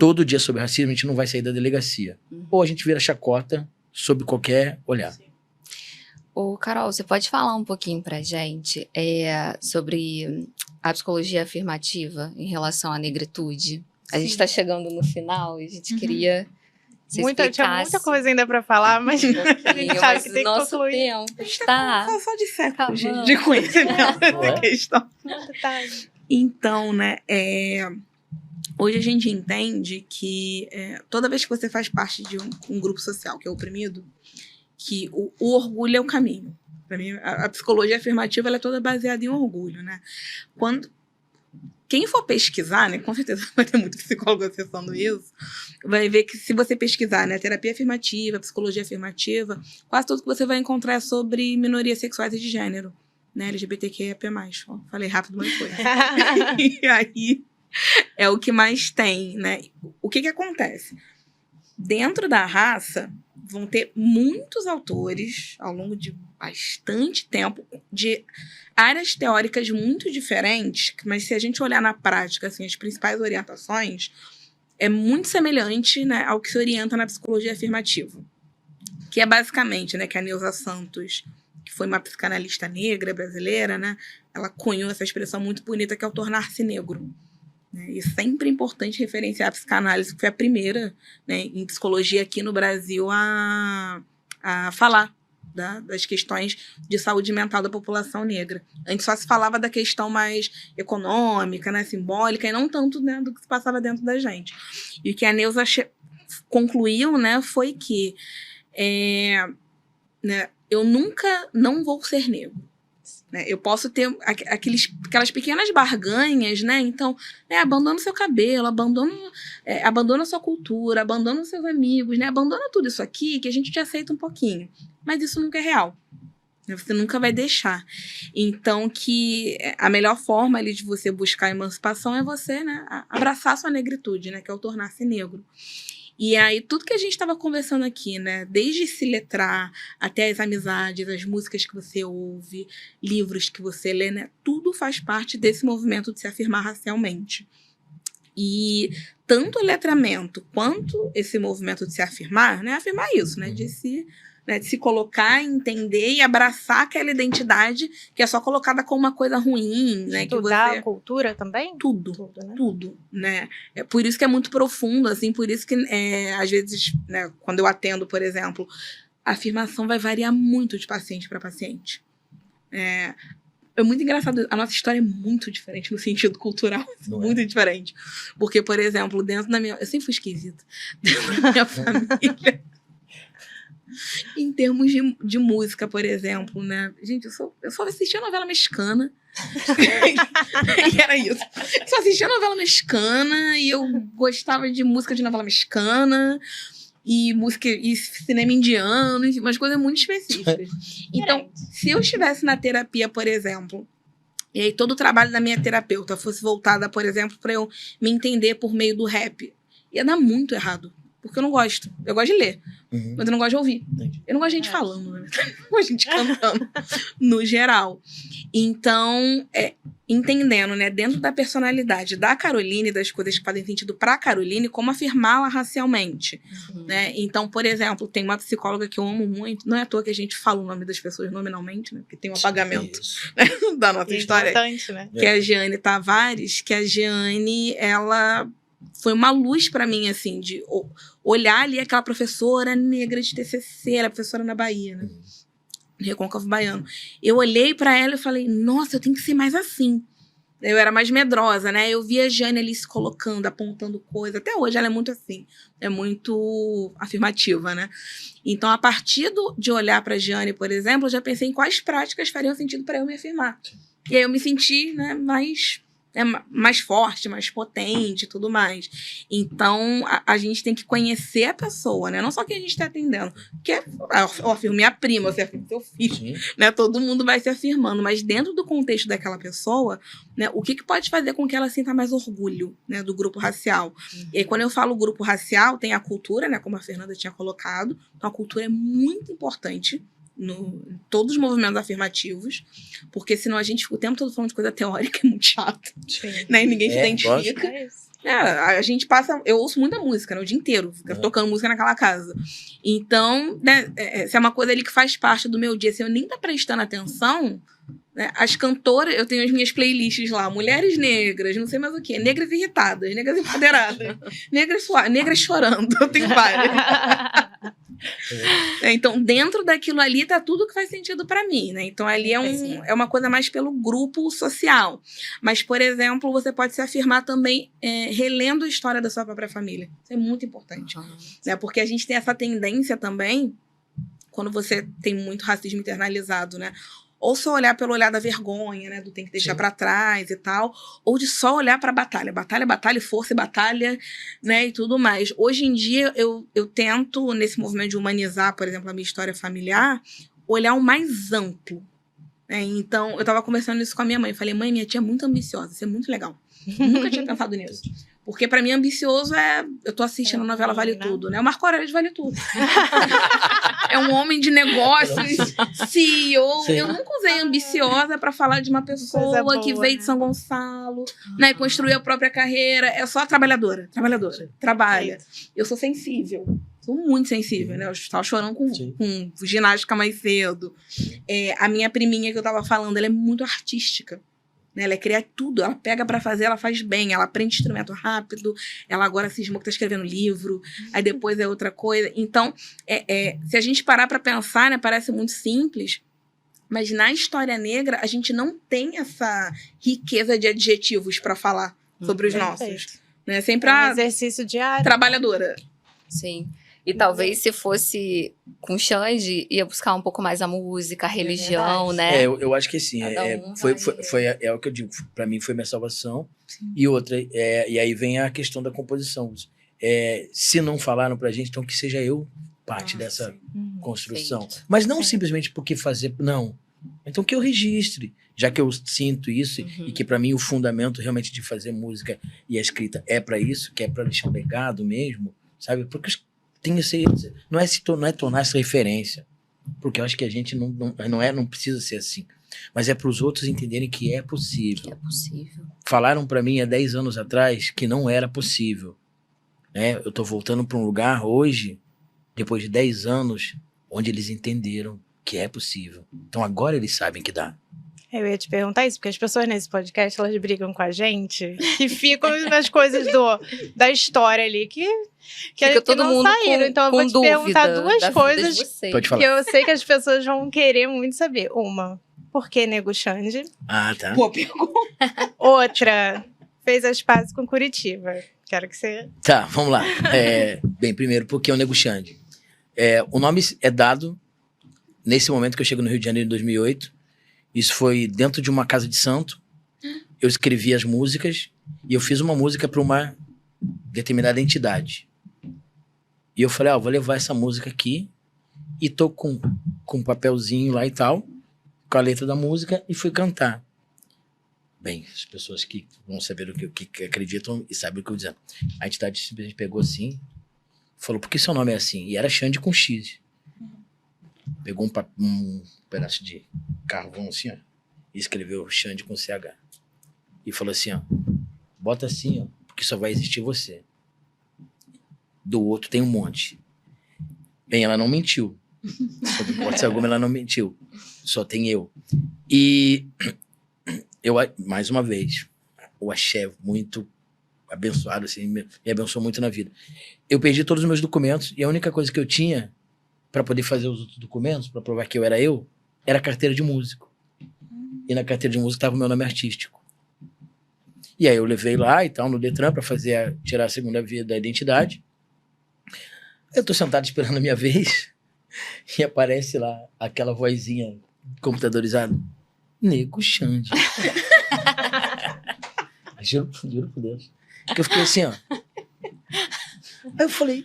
todo dia sobre racismo, a gente não vai sair da delegacia. Ou a gente vira chacota sob qualquer olhar. Ô, Carol, você pode falar um pouquinho pra gente sobre a psicologia afirmativa em relação à negritude? A gente tá chegando no final e a gente queria... Tinha muita coisa ainda pra falar, mas a gente sabe que tem que concluir. Tempo está só de séculos de conhecimento dessa questão. Então, né, hoje a gente entende que toda vez que você faz parte de um grupo social que é oprimido, que o orgulho é o caminho. Para mim, a psicologia afirmativa ela é toda baseada em orgulho, né? Quem for pesquisar, né, com certeza vai ter muito psicólogo acessando isso, vai ver que se você pesquisar, né, terapia afirmativa, psicologia afirmativa, quase tudo que você vai encontrar é sobre minorias sexuais e de gênero, né, LGBTQIA+. Ó, falei rápido, mas foi. E aí é o que mais tem, né? O que acontece? Dentro da raça, vão ter muitos autores, ao longo de bastante tempo, de áreas teóricas muito diferentes, mas se a gente olhar na prática, assim, as principais orientações, é muito semelhante, né, ao que se orienta na psicologia afirmativa. Que é basicamente, né, que a Neuza Santos, que foi uma psicanalista negra brasileira, né, ela cunhou essa expressão muito bonita que é o tornar-se negro. E sempre é importante referenciar a psicanálise, que foi a primeira, né, em psicologia aqui no Brasil a falar das questões de saúde mental da população negra. Antes só se falava da questão mais econômica, né, simbólica, e não tanto, né, do que se passava dentro da gente. E o que a Neuza concluiu, né, foi que né, eu nunca não vou ser negro. Eu posso ter aquelas pequenas barganhas, né? Então, abandona o seu cabelo, abandona a sua cultura, abandona os seus amigos, né? Abandona tudo isso aqui que a gente te aceita um pouquinho. Mas isso nunca é real. Você nunca vai deixar. Então, que a melhor forma ali de você buscar a emancipação é você, né, abraçar a sua negritude, né? Que é o tornar-se negro. E aí, tudo que a gente estava conversando aqui, né? Desde se letrar até as amizades, as músicas que você ouve, livros que você lê, né? Tudo faz parte desse movimento de se afirmar racialmente. E tanto o letramento quanto esse movimento de se afirmar, né? Afirmar isso, né? De se colocar, entender e abraçar aquela identidade que é só colocada como uma coisa ruim, né? Estudar que você... a cultura também? Tudo, né? tudo, né? É por isso que é muito profundo, assim, por isso que, às vezes, né, quando eu atendo, por exemplo, a afirmação vai variar muito de paciente para paciente. É muito engraçado, a nossa história é muito diferente no sentido cultural, muito diferente. Porque, por exemplo, dentro da minha... Eu sempre fui esquisita. Dentro da minha família... Em termos de música, por exemplo, né? Gente, eu só assistia novela mexicana. E era isso. Eu só assistia novela mexicana e eu gostava de música de novela mexicana e música e cinema indiano, enfim, umas coisas muito específicas. Então, se eu estivesse na terapia, por exemplo, e aí todo o trabalho da minha terapeuta fosse voltada, por exemplo, para eu me entender por meio do rap, ia dar muito errado. Porque eu não gosto. Eu gosto de ler, mas eu não gosto de ouvir. Entendi. Eu não gosto de gente falando, né? Eu não gosto de gente cantando, no geral. Então, entendendo, né, dentro da personalidade da Caroline, das coisas que fazem sentido pra Caroline, como afirmá-la racialmente. Né? Então, por exemplo, tem uma psicóloga que eu amo muito, não é à toa que a gente fala o nome das pessoas nominalmente, né? Porque tem um apagamento da nossa história. Importante, né? Que é a Jeane Tavares, que a Jeane, ela... foi uma luz para mim, assim, de olhar ali aquela professora negra de TCC, ela é professora na Bahia, né? Recôncavo Baiano. Eu olhei para ela e falei, nossa, eu tenho que ser mais assim. Eu era mais medrosa, né? Eu via a Jane ali se colocando, apontando coisa. Até hoje ela é muito assim. É muito afirmativa, né? Então, a partir de olhar para a Jane, por exemplo, eu já pensei em quais práticas fariam sentido para eu me afirmar. E aí eu me senti, né, mais forte, mais potente e tudo mais. Então, a gente tem que conhecer a pessoa, né? Não só quem a gente está atendendo. Porque eu afirmo minha prima, você afirma seu filho, né? Todo mundo vai se afirmando. Mas dentro do contexto daquela pessoa, né, o que pode fazer com que ela sinta mais orgulho, né, do grupo racial? E aí, quando eu falo grupo racial, tem a cultura, né, como a Fernanda tinha colocado. Então, a cultura é muito importante em todos os movimentos afirmativos, porque senão a gente fica o tempo todo falando de coisa teórica, é muito chato, né? E ninguém se identifica. A gente passa... Eu ouço muita música, né? O dia inteiro, fica tocando música naquela casa. Então, né, se é uma coisa ali que faz parte do meu dia, se eu nem tá prestando atenção, né, as cantoras, eu tenho as minhas playlists lá, mulheres negras, não sei mais o quê, negras irritadas, negras empoderadas, negras chorando, eu tenho várias. Então, dentro daquilo ali tá tudo que faz sentido para mim, né? Então, ali é uma coisa mais pelo grupo social. Mas, por exemplo, você pode se afirmar também relendo a história da sua própria família. Isso é muito importante. Né? Porque a gente tem essa tendência também, quando você tem muito racismo internalizado, né? Ou só olhar pelo olhar da vergonha, né? Do tem que deixar para trás e tal. Ou de só olhar para batalha. Batalha, força e batalha, né? E tudo mais. Hoje em dia, eu tento, nesse movimento de humanizar, por exemplo, a minha história familiar, olhar o mais amplo. Né? Então, eu tava conversando isso com a minha mãe. Falei, mãe, minha tia é muito ambiciosa. Isso é muito legal. Nunca tinha pensado nisso. Porque pra mim, ambicioso eu tô assistindo a novela Vale Tudo, né? O Marco Aurélio Vale Tudo. É um homem de negócios, CEO. Sim. Eu nunca usei ambiciosa pra falar de uma pessoa boa, que veio de São Gonçalo, né? E construiu a própria carreira. É só trabalhadora, trabalha. Eu sou sensível. Sou muito sensível, né? Eu estava chorando com ginástica mais cedo. A minha priminha que eu tava falando, ela é muito artística. né? Ela é tudo, ela pega pra fazer, ela faz bem, ela aprende instrumento rápido, ela agora cismou que tá escrevendo livro, aí depois é outra coisa. Então, se a gente parar pra pensar, né, parece muito simples, mas na história negra a gente não tem essa riqueza de adjetivos pra falar sobre os nossos. Né? Sempre um exercício diário. Trabalhadora. Sim. E talvez se fosse com Xande, ia buscar um pouco mais a música, a religião, né? Eu acho que sim. É o que eu digo. Pra mim foi minha salvação. Sim. E outra, e aí vem a questão da composição. Se não falaram pra gente, então que seja eu parte dessa construção. Feito. Mas não simplesmente porque fazer, não. Então que eu registre, já que eu sinto isso e que pra mim o fundamento realmente de fazer música e a escrita é pra isso, que é pra deixar um legado mesmo, sabe? Porque tem esse, não é tornar essa referência, porque eu acho que a gente não precisa ser assim, mas é para os outros entenderem que é possível. Que é possível. Falaram para mim há 10 anos atrás que não era possível, né? Eu tô voltando para um lugar hoje, depois de 10 anos, onde eles entenderam que é possível. Então agora eles sabem que dá. Eu ia te perguntar isso, porque as pessoas nesse podcast, elas brigam com a gente e ficam nas coisas da história ali que todo não mundo saíram. Então eu vou te perguntar duas coisas Pode falar. Que eu sei que as pessoas vão querer muito saber. Uma, por que Nego Xande? Ah, tá. Boa pergunta. Outra, fez as pazes com Curitiba. Quero que você... Tá, vamos lá. Bem, primeiro, por que o Nego Xande? O nome é dado nesse momento que eu chego no Rio de Janeiro em 2008. Isso foi dentro de uma casa de santo. Eu escrevi as músicas e eu fiz uma música para uma determinada entidade. E eu falei, vou levar essa música aqui e tô com um papelzinho lá e tal, com a letra da música e fui cantar. Bem, as pessoas que vão saber o que acreditam e sabem o que eu vou dizer. A entidade simplesmente pegou assim, falou, por que seu nome é assim? E era Xande com X. Pegou um pedaço de carvão assim, ó, e escreveu Xande com CH. E falou assim, ó, bota assim, ó, porque só vai existir você. Do outro tem um monte. Bem, ela não mentiu. Sob hipótese alguma, ela não mentiu. Só tem eu. E eu, mais uma vez, o axé muito abençoado, assim, me abençoou muito na vida. Eu perdi todos os meus documentos e a única coisa que eu tinha para poder fazer os outros documentos, para provar que eu, era a carteira de músico. E na carteira de músico estava o meu nome artístico. E aí eu levei lá e tal, no Detran, para tirar a segunda via da identidade. Eu tô sentado esperando a minha vez e aparece lá aquela vozinha computadorizada. Nego Xande. Juro por Deus. Que eu fiquei assim, ó. Aí eu falei,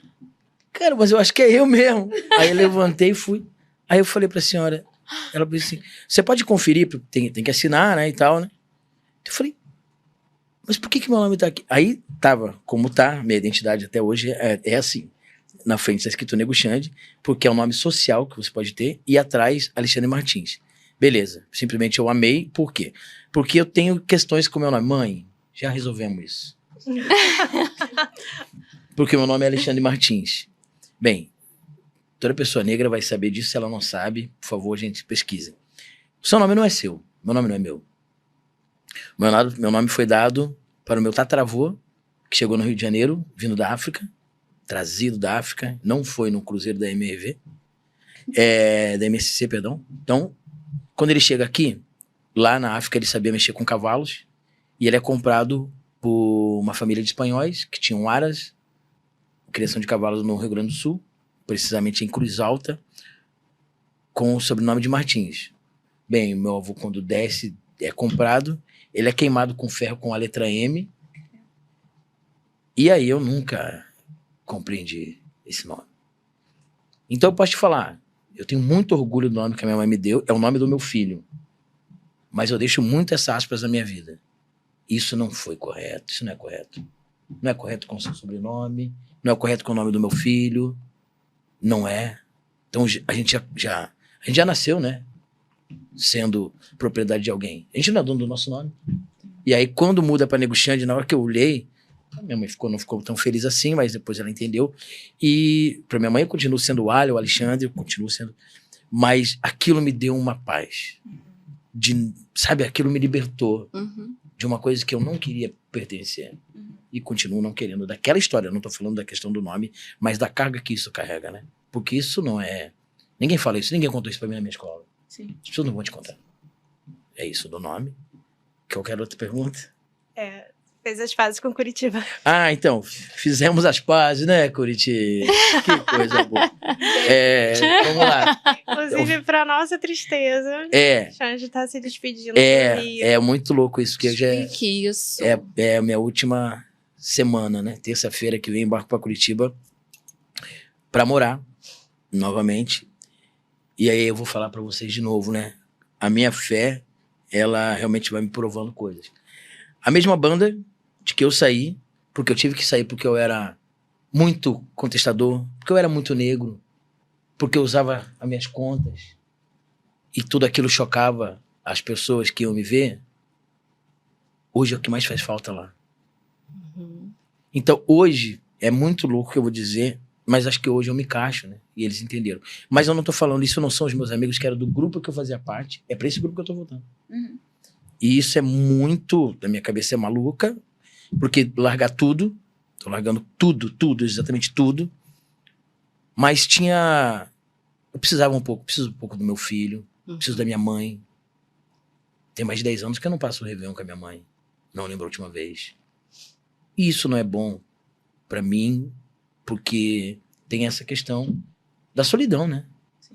cara, mas eu acho que é eu mesmo. Aí eu levantei e fui. Aí eu falei pra senhora, ela disse assim, você pode conferir, tem que assinar, né, e tal, né? Eu falei, mas por que meu nome tá aqui? Aí tava, como tá, minha identidade até hoje é assim. Na frente está escrito Nego Xande, porque é o nome social que você pode ter, e atrás, Alexandre Martins. Beleza, simplesmente eu amei, por quê? Porque eu tenho questões com meu nome. Mãe, já resolvemos isso. Porque meu nome é Alexandre Martins. Bem, toda pessoa negra vai saber disso, se ela não sabe, por favor, gente, pesquise. O seu nome não é seu, meu nome não é meu. Meu nome foi dado para o meu tataravô, que chegou no Rio de Janeiro, vindo da África, trazido da África, não foi no cruzeiro da MRV, da MSC, perdão. Então, quando ele chega aqui, lá na África ele sabia mexer com cavalos, e ele é comprado por uma família de espanhóis, que tinham aras, criação de cavalos no Rio Grande do Sul, precisamente em Cruz Alta, com o sobrenome de Martins. Bem, meu avô, quando desce, é comprado, ele é queimado com ferro com a letra M, e aí eu nunca compreendi esse nome. Então eu posso te falar, eu tenho muito orgulho do nome que a minha mãe me deu, é o nome do meu filho, mas eu deixo muitas aspas na minha vida. Isso não foi correto, isso não é correto. Não é correto com o seu sobrenome, não é correto com o nome do meu filho, não é. Então a gente já nasceu, né, sendo propriedade de alguém. A gente não é dono do nosso nome. E aí quando muda para Nego Xande, na hora que eu olhei, minha mãe não ficou tão feliz assim, mas depois ela entendeu. E para minha mãe eu continuo sendo o Alexandre, eu continuo sendo... Mas aquilo me deu uma paz. sabe, aquilo me libertou Uhum. de uma coisa que eu não queria pertencer. E continuo não querendo. Daquela história, eu não tô falando da questão do nome, mas da carga que isso carrega, né? Porque isso não é... Ninguém fala isso, ninguém contou isso pra mim na minha escola. Sim. As pessoas não vão te contar. É isso do nome. Qualquer outra pergunta? Fez as pazes com Curitiba. Ah, então, fizemos as pazes, né, Curitiba? Que coisa boa. Vamos lá. Inclusive, pra nossa tristeza, Xande tá se despedindo do Rio. É muito louco isso, porque Que isso. é a minha última semana, né? Terça-feira que vem, embarco pra Curitiba pra morar novamente. E aí eu vou falar pra vocês de novo, né? A minha fé, ela realmente vai me provando coisas. A mesma banda de que eu saí, porque eu tive que sair porque eu era muito contestador, porque eu era muito negro, porque eu usava as minhas contas e tudo aquilo chocava as pessoas que iam me ver. Hoje é o que mais faz falta lá. Uhum. Então hoje é muito louco o que eu vou dizer, mas acho que hoje eu me encaixo, né? E eles entenderam. Mas eu não tô falando isso, não são os meus amigos que eram do grupo que eu fazia parte, é pra esse grupo que eu tô voltando. Uhum. E isso é muito, da minha cabeça é maluca, porque largar tudo, tô largando tudo, exatamente tudo, mas eu precisava preciso um pouco do meu filho, preciso da minha mãe. Tem mais de 10 anos que eu não passo o Réveillon com a minha mãe, não lembro a última vez. E isso não é bom pra mim, porque tem essa questão da solidão, né?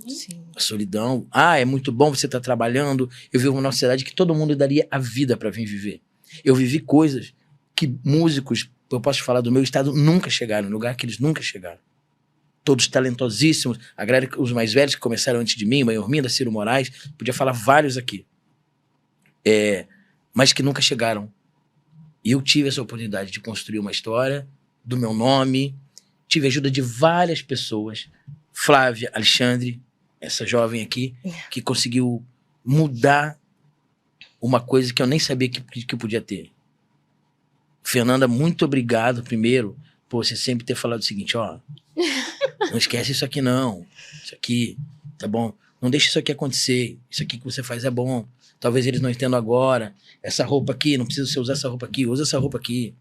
Sim. A solidão. É muito bom você estar trabalhando. Eu vivo numa sociedade que todo mundo daria a vida pra vir viver. Eu vivi coisas que músicos, eu posso falar do meu estado, nunca chegaram, no lugar que eles nunca chegaram. Todos talentosíssimos. A galera, os mais velhos que começaram antes de mim, Mãe Orminda, Ciro Moraes, podia falar vários aqui. Mas que nunca chegaram. E eu tive essa oportunidade de construir uma história do meu nome. Tive a ajuda de várias pessoas. Flávia, Alexandre, essa jovem aqui, que conseguiu mudar uma coisa que eu nem sabia que podia ter. Fernanda, muito obrigado, primeiro, por você sempre ter falado o seguinte, não esquece isso aqui não, isso aqui, tá bom? Não deixa isso aqui acontecer, isso aqui que você faz é bom, talvez eles não entendam agora, essa roupa aqui, não precisa você usar essa roupa aqui, usa essa roupa aqui.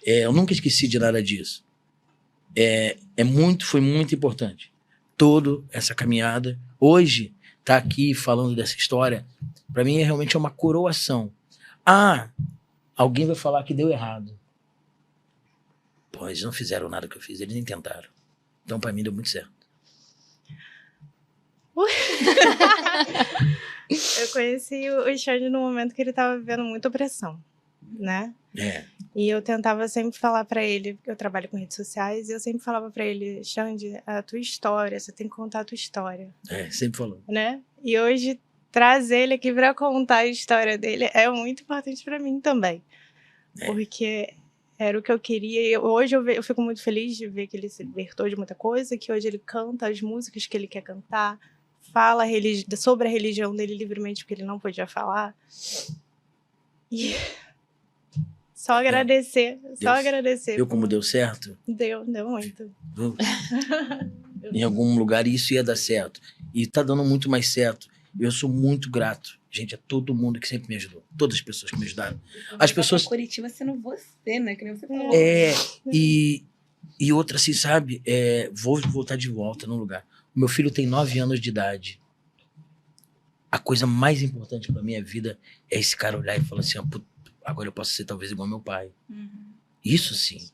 Eu nunca esqueci de nada disso. Foi muito importante. Toda essa caminhada, hoje, tá aqui falando dessa história, pra mim realmente é uma coroação. Alguém vai falar que deu errado. Pô, eles não fizeram nada que eu fiz, eles nem tentaram. Então, pra mim, deu muito certo. Eu conheci o Xande no momento que ele tava vivendo muita opressão, né? E eu tentava sempre falar pra ele, porque eu trabalho com redes sociais, e eu sempre falava pra ele, Xande, a tua história, você tem que contar a tua história. Sempre falou. Né? E hoje, trazer ele aqui pra contar a história dele é muito importante pra mim também. Porque era o que eu queria. E hoje eu fico muito feliz de ver que ele se libertou de muita coisa, que hoje ele canta as músicas que ele quer cantar, fala sobre a religião dele livremente, porque ele não podia falar. E só agradecer, agradecer. Eu como deu certo? Deu muito. Em algum lugar isso ia dar certo. E tá dando muito mais certo. Eu sou muito grato, gente, a todo mundo que sempre me ajudou. Todas as pessoas que me ajudaram. As pessoas... Curitiba sendo você, né? Que nem você falou. E outra assim, sabe? Vou voltar de volta no lugar. O meu filho tem 9 anos de idade. A coisa mais importante pra minha vida é esse cara olhar e falar assim, agora eu posso ser talvez igual ao meu pai. Isso sim.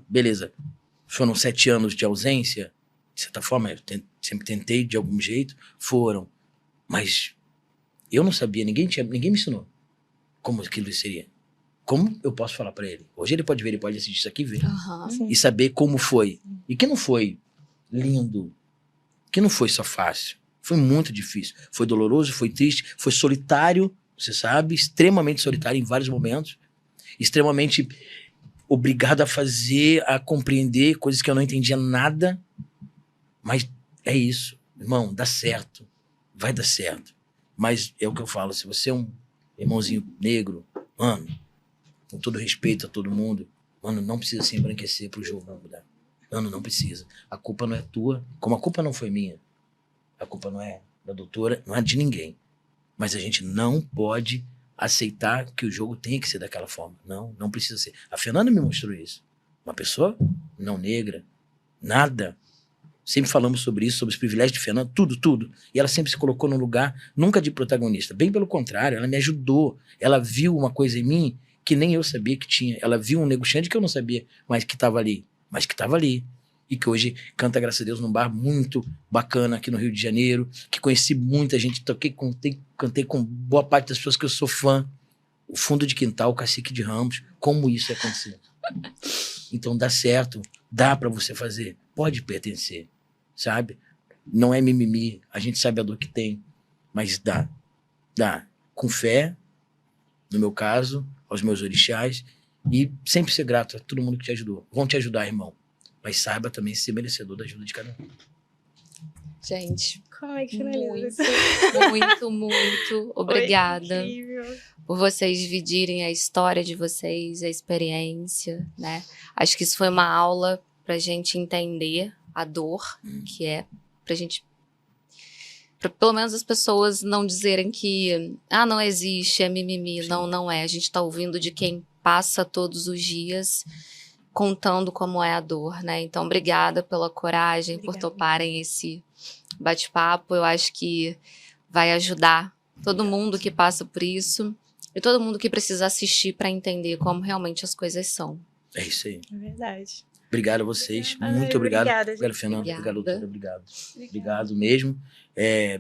Beleza. Foram 7 anos de ausência. De certa forma, eu sempre tentei de algum jeito. Foram. Mas eu não sabia, ninguém me ensinou como aquilo seria. Como eu posso falar pra ele? Hoje ele pode ver, ele pode assistir isso aqui e ver. E saber como foi. E que não foi lindo. Que não foi só fácil. Foi muito difícil. Foi doloroso, foi triste, foi solitário, você sabe, extremamente solitário em vários momentos. Extremamente obrigado a fazer, a compreender coisas que eu não entendia nada. Mas é isso. Irmão, dá certo. Vai dar certo. Mas é o que eu falo, se você é um irmãozinho negro, mano, com todo respeito a todo mundo, mano, não precisa se embranquecer pro jogo mudar. Mano, não precisa. A culpa não é tua, como a culpa não foi minha. A culpa não é da doutora, não é de ninguém. Mas a gente não pode aceitar que o jogo tenha que ser daquela forma. Não, não precisa ser. A Fernanda me mostrou isso. Uma pessoa não negra, nada. Sempre falamos sobre isso, sobre os privilégios de Fernanda, tudo. E ela sempre se colocou num lugar, nunca de protagonista. Bem pelo contrário, ela me ajudou. Ela viu uma coisa em mim que nem eu sabia que tinha. Ela viu um Nego Xande que eu não sabia, mas que estava ali. E que hoje canta, graças a Deus, num bar muito bacana aqui no Rio de Janeiro, que conheci muita gente, cantei com boa parte das pessoas que eu sou fã. O Fundo de Quintal, o Cacique de Ramos, como isso aconteceu. Então dá certo, dá pra você fazer, pode pertencer, sabe? Não é mimimi, a gente sabe a dor que tem, mas dá. Com fé, no meu caso, aos meus orixás, e sempre ser grato a todo mundo que te ajudou. Vão te ajudar, irmão, mas saiba também ser merecedor da ajuda de cada um. Gente, Como é que finaliza? muito obrigada Foi incrível. por vocês dividirem a história de vocês, a experiência, né? Acho que isso foi uma aula pra gente entender a dor que é, pra gente, pelo menos as pessoas não dizerem que não existe, é mimimi. Sim. Não é. A gente tá ouvindo de quem passa todos os dias contando como é a dor, né? Então, obrigada pela coragem, por Obrigada. toparem esse bate-papo. Eu acho que vai ajudar todo mundo que passa por isso e todo mundo que precisa assistir para entender como realmente as coisas são. É isso aí. É verdade. Obrigado a vocês, Ai, muito obrigado. obrigada, Obrigado, gente. Fernanda. Obrigada. Obrigado, doutora. Obrigado. Obrigado mesmo.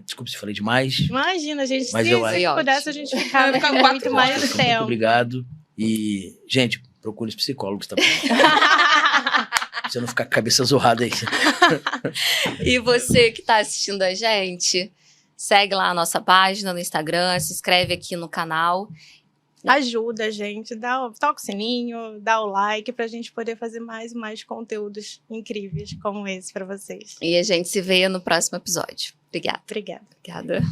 Desculpa se falei demais. Imagina, gente, Mas se eu acho- pudesse a gente ficava Fica aqui 4 muito mais horas. Muito tempo. obrigado. E, gente, procure os psicólogos também. Pra você não ficar com a cabeça zoada aí. E você que está assistindo a gente, segue lá a nossa página no Instagram, se inscreve aqui no canal. Ajuda a gente, toca o sininho, dá o like pra gente poder fazer mais e mais conteúdos incríveis como esse pra vocês. E a gente se vê no próximo episódio. Obrigada. Obrigada. Obrigada.